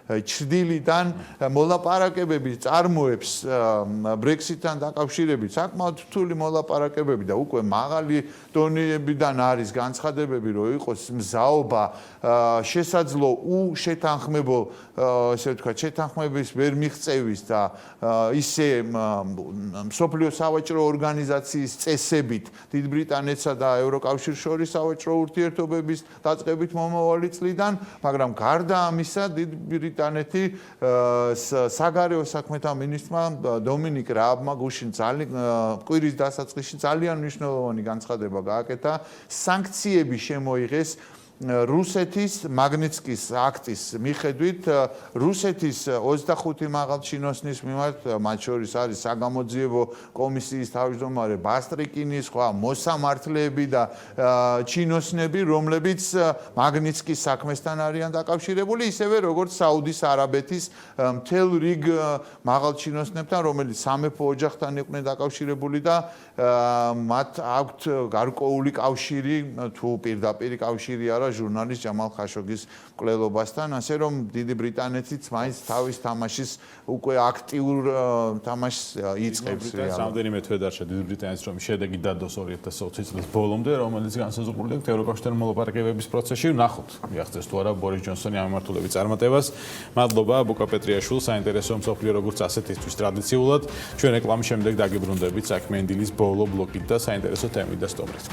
Speaker 3: ჩრდილიდან მოლაპარაკებები წარმოებს ბრექსიტთან დაკავშირებით, საკმაოდ რთული მოლაპარაკებები და უკვე მაღალი დონეებიდან არის განცხადებები, რომ იყოს მზაობა შესაძლო უშეთანხმებო, ესე ვთქვათ, შეთანხმების ვერ მიღწევის და ისე მსოფლიო სავაჭრო ორგანიზაციის წესებით დიდ ბრიტანეთსა და ევროკავშირს შორის სავაჭრო ურთიერთობების დაწყებით მომავალით წლიდან, მაგრამ გარდა ამისა, დიდი ბრიტანეთი საგარეო საქმეთა მინისტრმა დომინიკ რააბმა კვირის დასაწყისში ძალიან მნიშვნელოვანი განცხადება გააკეთა, სანქციები შემოიღეს რუსეთის მაგნიტსკის აქტის მიხედვით რუსეთის 25 მაღალჩინოსნის მიმართ, მათ შორის არის საგამოძიებო კომისიის თავმჯდომარე ბასტრიკინი, სხვა მოსამართლეები და ჩინოსნები, რომლებიც მაგნიტსკის საქმესთან არიან დაკავშირებული, ისევე როგორც საუდის არაბეთის მთელ რიგ მაღალჩინოსნებთან, რომელიც სამეფო ოჯახთან იყვნენ დაკავშირებული და მათ აქვთ გარკვეული კავშირი, თუ პირდაპირ კავშირი არა ჟურნალისტ ჯამალ ხაშოგის მკვლელობასთან, ასე რომ დიდი ბრიტანეთიც მაინც თავის თამაშის უკვე აქტიურ თამაშს იწყებს.
Speaker 4: რამდენიმე თვე დარჩა დიდი ბრიტანეთის რომ შედეგი დადოს 2020 წლის ბოლომდე, რომელიც განსაზღვრული აქვს ევროკავშირთან მოლაპარაკებების პროცესში. ნახოთ, მიაღწევს თუ არა ბორის ჯონსონი ამ მიმართულებით წარმატებას. მადლობა ბუკა პეტრიაშვილს, საინტერესო მსოფლიო როგორც ასეთისთვის ტრადიციულად. ჩვენ რეკლამის შემდეგ დაგიბრუნდებით საქმიანი დილის ბოლო ბლოკით და საინტერესო თემით და სტუმრით.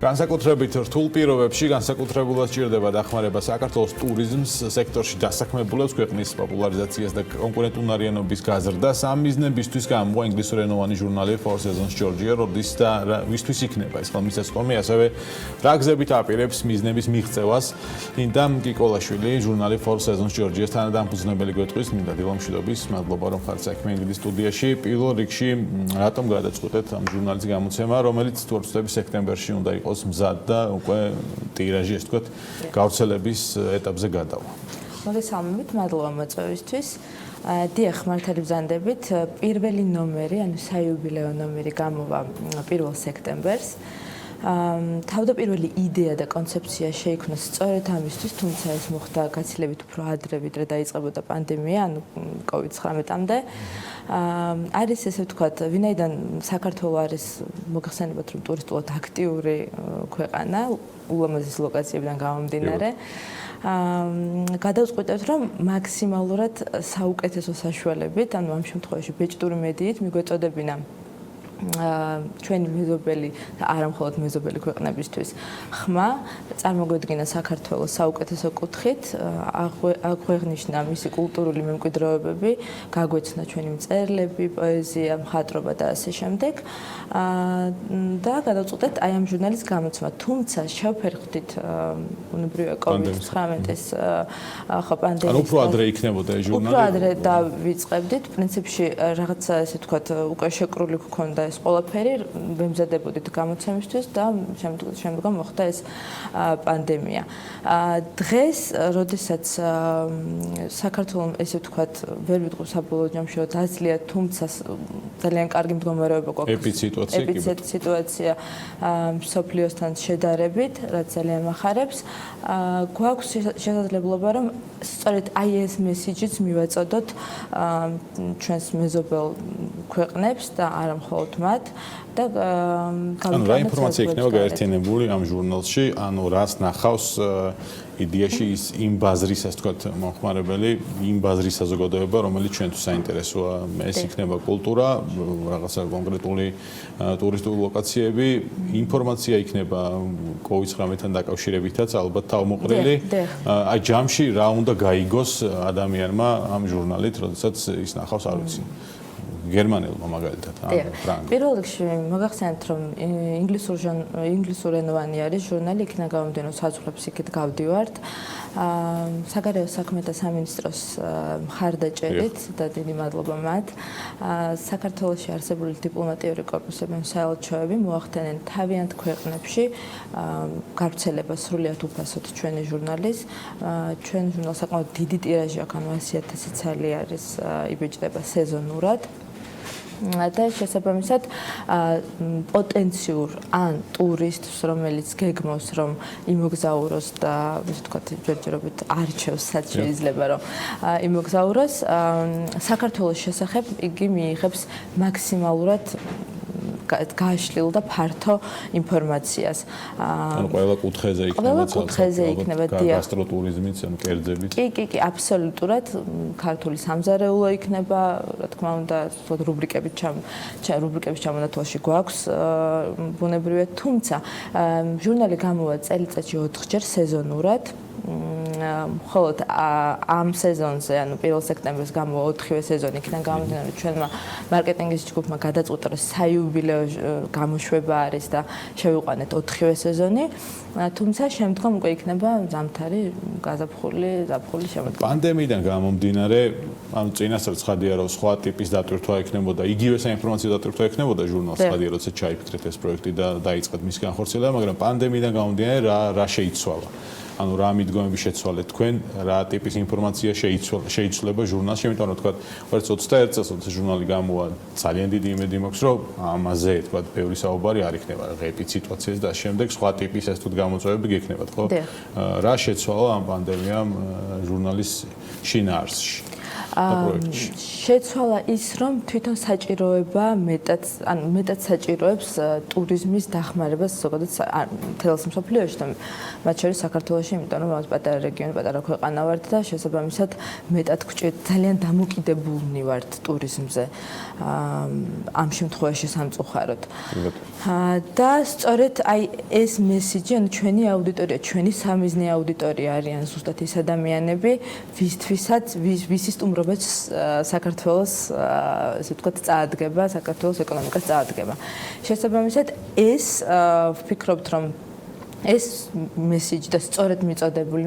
Speaker 4: განსაკუთრებით რთულ პირობებში განსაკუთრებულად სჭირდება დახმარება საქართველოს ტურიზმს სექტორში დასაქმებულებს, ქვეყნის პოპულარიზაციას და კონკურენტუნარიანობის გაზრდას. ამ მიზნებისთვის გამოვა ინგლისურენოვანი ჟურნალი Four Seasons Georgia, როდის და ვისთვის იქნება ეს ხელმისაწვდომი, ასევე რა გზებით აპირებს მიზნების მიღწევას. ინდა კიკოლაშვილი, ჟურნალი Four Seasons Georgia-ს თანადამფუძნებელი გვეტყვის, მინდა დილა მშვიდობის, მადლობა რომ ხართ საქმიანი დილის სტუდიაში. პირველ რიგში რატომ გადაწყვეტეთ ამ ჟურნალის გამოცემა, რომელიც თუ არ ვცდები სექტემბერში უნდა იყოს მზად და უკვე ტირაჟი, ეს თქვათ, გავრცელების ეტაპზე გადავა.
Speaker 5: მოგესალმებით, მადლობა მოწვევისთვის. დიახ, მართალი ბრძანდებით, პირველი ნომერი, ანუ საიუბილეო ნომერი გამოვა 1 სექტემბერს. თავდაპირველი იდეა და კონცეფცია შეიქმნა სწორედ ამისთვის, თუმცა ეს მოხდა გაცილებით უფრო ადრე, ვიდრე დაიწყებოდა პანდემია, ანუ COVID-19-მდე. არის ესე ვთქვათ, ვინაიდან საქართველო არის მოგახსენებათ, რომ ტურისტულად აქტიური ქვეყანა, ულამაზეს ლოკაციებიდან გამომდინარე. გადავწყვიტეთ, რომ მაქსიმალურად საუკეთესო საშუალებით, ანუ ამ შემთხვევაში ბეჭდური მედიით მიგვეწოდებინა ჩვენი მეზობელი და არა მხოლოდ მეზობელი ქვეყნებისთვის ხმა წარმოგვედგინა საქართველოს საუკეთესო კუთხით, აღვეღნიშნა მისი კულტურული მემკვიდრეობები, გაგვეცნა ჩვენი მწერლები, პოეზია, მხატვრობა და ასე შემდეგ. და გადავწყვეტეთ აი ამ ჟურნალის გამოცემა. თუმცა შევფერხდით უნებრივია COVID-19-ის ხო პანდემიის.
Speaker 4: ანუ უფრო ადრე იქნებოდა ეს ჟურნალი.
Speaker 5: უფრო ადრე დავიწყებდით, პრინციპში რაღაცა ესე ვთქვათ, უკვე შეკრული გქონდა ეს ყველაფერი, ვემზადებოდით გამოცემისთვის და შემდგომ მოხდა ეს პანდემია. დღეს, როდესაც საქართველოს ესე ვთქვათ, ვერ ვიტყვი საბოლოო ჯამში დაძლია, თუმცა ძალიან კარგი მდგომარეობა გვაქვს. სიტუაცია მსოფლიოსთან შედარებით, რაც ძალიან მახარებს. გვაქვს შესაძლებლობა, რომ სწორედ აი ეს მესიჯიც მივაწოდოთ ჩვენს მეზობელ ქვეყნებს და არა მხოლოდ მათ და
Speaker 4: ანუ რა ინფორმაცია იქნება გაერთიანებული ამ ჟურნალში, ანუ რას ნახავს იდეაში ის იმ ბაზრის, ასე ვთქვათ, მომხმარებელი, იმ ბაზრის საზოგადოება, რომელიც ჩვენთვის საინტერესოა, ეს იქნება კულტურა, რაღაცა კონკრეტული ტურისტული ლოკაციები, ინფორმაცია იქნება COVID-19-თან დაკავშირებითაც ალბათ თავმოყრილი. აი ჯამში რა უნდა გაიგოს ადამიანმა ამ ჟურნალით, როდესაც ის ნახავს, არ ვიცი. გერმანელმა მაგალითად, ფრანგ.
Speaker 5: პირველ რიგში მოგახსენებთ, რომ ინგლისურენოვანი არის ჟურნალი, იქნა გამომდინო საზღვრებს იქით გავდივართ. საგარეო საქმეთა სამინისტროს მხარდაჭერით და დიდი მადლობა მათ. საქართველოში არსებული დიპლომატიური კორპუსები, საელჩოები მოახდენენ თავიანთ ქვეყნებში გავრცელებას სრულიად უფასოდ ჩვენი ჟურნალის. ჩვენ ჟურნალს საკმაოდ დიდი ტირაჟი აქვს, ანუ 100,000 ცალი არის იბეჭდება სეზონურად. და შესაბამისად პოტენციურ ან ტურისტს, რომელიც გეგმავს, რომ იმოგზაუროს და ისე ვთქვათ, ჯერჯერობით არჩევს, სადაც შეიძლება რომ იმოგზაუროს, საქართველოს შესახებ იგი მიიღებს მაქსიმალურად გაშლილ და ფართო ინფორმაციას.
Speaker 4: ანუ ყველა კუთხეზე იქნება გასტროტურიზმიც, ანუ კერძებით.
Speaker 5: კი, აბსოლუტურად ქართული სამზარეულო იქნება, რა თქმა უნდა, რუბრიკების ჩამონათვალში გვაქვს ბუნებრივია, თუმცა ჟურნალი გამოვა წელიწადში 4 ჯერ სეზონურად. მხოლოდ ამ სეზონზე, ანუ 1 სექტემბერს გამოვა 4-ვე სეზონი, იქიდან გამომდინარე ჩვენმა მარკეტინგის ჯგუფმა გადაწყვიტა, რომ საიუბილეო გამოშვება არის და შევიყვანეთ 4-ვე სეზონი, თუმცა შემდგომ უკვე იქნება ზამთარი გაზაფხული შემოდგომა.
Speaker 4: პანდემიიდან გამომდინარე, ანუ წინასწარ ცხადია, რომ სხვა ტიპის დატვირთვა იქნებოდა, იგივე საინფორმაციო დატვირთვა იქნებოდა ჟურნალს, ცხადია, როცა ჩაიფიქრეთ ეს პროექტი და დაიწყეთ მის განხორციელება, მაგრამ პანდემიიდან გამომდინარე რა შეიცვალა? ანუ რა მიდგომები შეცვალეთ თქვენ, რა ტიპის ინფორმაცია შეიცვლება ჟურნალში, იმიტომ რომ თქვა, ვერც 21 წელს როცა ჟურნალი გამოვა, ძალიან დიდი იმედი მაქვს, რომ ამაზე თქვა, ბევრი საუბარი არ იქნება, ღეპით სიტუაციას და შემდეგ სხვა ტიპის ეს თუ გამოწვევები გექნებათ, ხო? რა შეცვალა ამ პანდემიამ ჟურნალის შინაარსში?
Speaker 5: შეცვალა ის, რომ თვითონ საჭიროება მეტად საჭიროებს ტურიზმის დახმარებას ზოგადად მთელს მსოფლიოში და მათ შორის საქართველოში, იმიტომ რომ ამას პატარა რეგიონი, პატარა ქვეყანა ვართ და შესაბამისად მეტად გვჭირთ, ძალიან დამოკიდებულნი ვართ ტურიზმზე. ამ შემთხვევაში სამწუხაროდ. და სწორედ აი ეს მესიჯი, ანუ ჩვენი აუდიტორია, ჩვენი სამიზნე აუდიტორია არიან ზუსტად ის ადამიანები, ვისთვისაც ვისის სტუმრობაც საქართველოს, ესე ვთქვათ, წაადგება, საქართველოს ეკონომიკას წაადგება. შესაბამისად, ეს ვფიქრობთ, რომ ეს მესიჯი და სწორედ მიწოდებული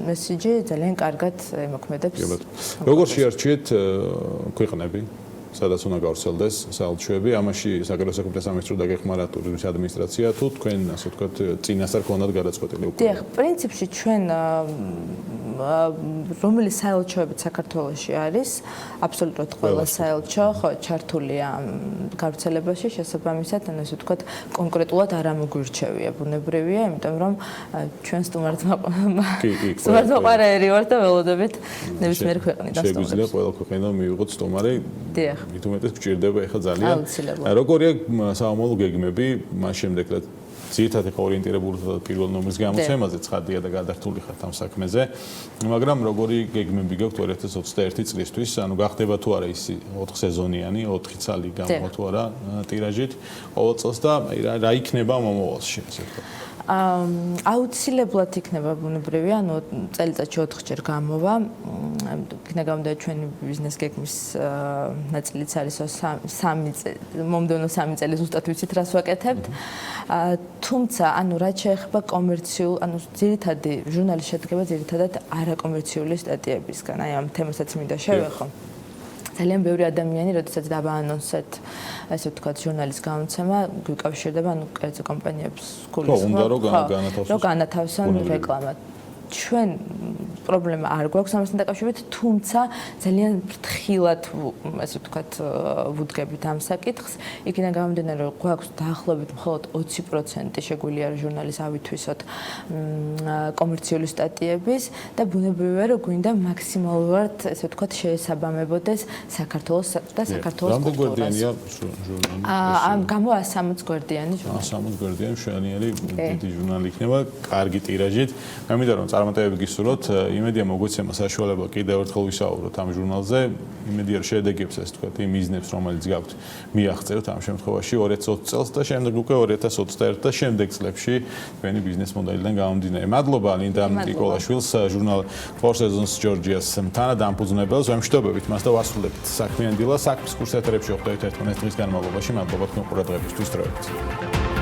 Speaker 5: მესიჯი ძალიან კარგად ემოქმედებს.
Speaker 4: როგორ შეარჩიეთ ქვეყნები? სადაც უნდა გავრცელდეს საელჩოები, ამაში საგარეო საქმეთა სამინისტრო დაგეხმარა ტურიზმის ადმინისტრაცია, თუ თქვენ ასე ვთქვათ, წინასწარ ქონდათ გადაწყვეტილი უკვე?
Speaker 5: დიახ, პრინციპში ჩვენ რომელი საელჩოებიც საქართველოში არის, აბსოლუტურად ყველა საელჩო, ხო, ჩართულია გავრცელებაში, შესაბამისად, ანუ ასე ვთქვათ, კონკრეტულად არ ამოგვირჩევია, ბუნებრივია, იმიტომ რომ ჩვენ სტუმართმოყვარეები ვართ და ველოდებით ნებისმიერი ქვეყნიდან სტუმრებს.
Speaker 4: შეგვიძლია ყველა ქვეყნიდან მივიღოთ სტუმარი.
Speaker 5: დიახ.
Speaker 4: მით უმეტეს გჭირდება ახლა ძალიან. როგორია საომოლო გეგმები, მას შემდეგ რა ძირითადად ხა ორიენტირებული პირველ ნომრის გამოცემაზე ცხადია და გადართული ხართ ამ საქმეზე, მაგრამ როგორი გეგმები გაქვთ 2021 წლისთვის, ანუ გახდება თუ არა ის 4 სეზონიანი, 4 წელი გამოვა თუ არა ტირაჟით ყოველ წელს და რა იქნება მომავალში, ასე ვთქვათ.
Speaker 5: აუცილებლად იქნება ბუნებრივია, ანუ წელიწადში 4 ჯერ გამოვა. იქნება გამოდე ჩვენი ბიზნეს გეგმის ნაწილიც არის მომდევნო 3 წელი ზუსტად ვიცით რას ვაკეთებთ. თუმცა, ანუ რაც შეეხება კომერციულ, ანუ ძირითადი ჟურნალი შედგება ძირითადად არაკომერციული სტატიებისგან. აი ამ თემასაც მინდა შევეხო. ძალიან ბევრი ადამიანი, როდესაც დავაანონსეთ, ასე ვთქვათ, ჟურნალის გამოცემა, გვიკავშირდება, ანუ კერძო კომპანიებს გულისხმობ.
Speaker 4: უნდა
Speaker 5: რომ განათავსონ რეკლამა. ჩვენ პრობლემა არ გვაქვს ამასთან დაკავშირებით, თუმცა ძალიან ფრთხილად, ასე ვთქვათ, ვუდგებით ამ საკითხს. იქიდან გამომდინარე, რომ გვაქვს დაახლოებით მხოლოდ 20% შეგვიძლია ჟურნალის ავითვისოთ კომერციული სტატიების და ბუნებრივია, რომ გვინდა მაქსიმალურად, ასე ვთქვათ, შეესაბამებოდეს საქართველოს და საქართველოს კულტურას.
Speaker 4: რამდენი გვერდიანია ჟურნალი?
Speaker 5: გამო 160 გვერდიანი ჟურნალი.
Speaker 4: 160 გვერდიანი მშვენიერი დიდი ჟურნალი იქნება, კარგი ტირაჟით. ამიტომ რომ წარმატებები გისურვოთ, იმედია მოგვეცემა საშუალება კიდევ ერთხელ ვისაუბროთ ამ ჟურნალზე. იმედია რომ შედეგებს ეს თქვა იმ მიზნებს რომელიც გაქვთ მიაღწევთ ამ შემთხვევაში 2020 წელს და შემდეგ უკვე 2021 და შემდეგ წლებში თქვენი ბიზნეს მოდელიდან გამომდინარე. მადლობა ლინდა ნიკოლაშვილს, ჟურნალ Four Seasons Georgia's თანადამფუძნებელს. ვემშვიდობებით მას და ვასრულებთ საქმიანი დილა საქმის კურს ეთერებში ხვდებით ერთმანეთს დღის განმავლობაში. მადლობა თქვენ ყურადღებისთვის. დროებით.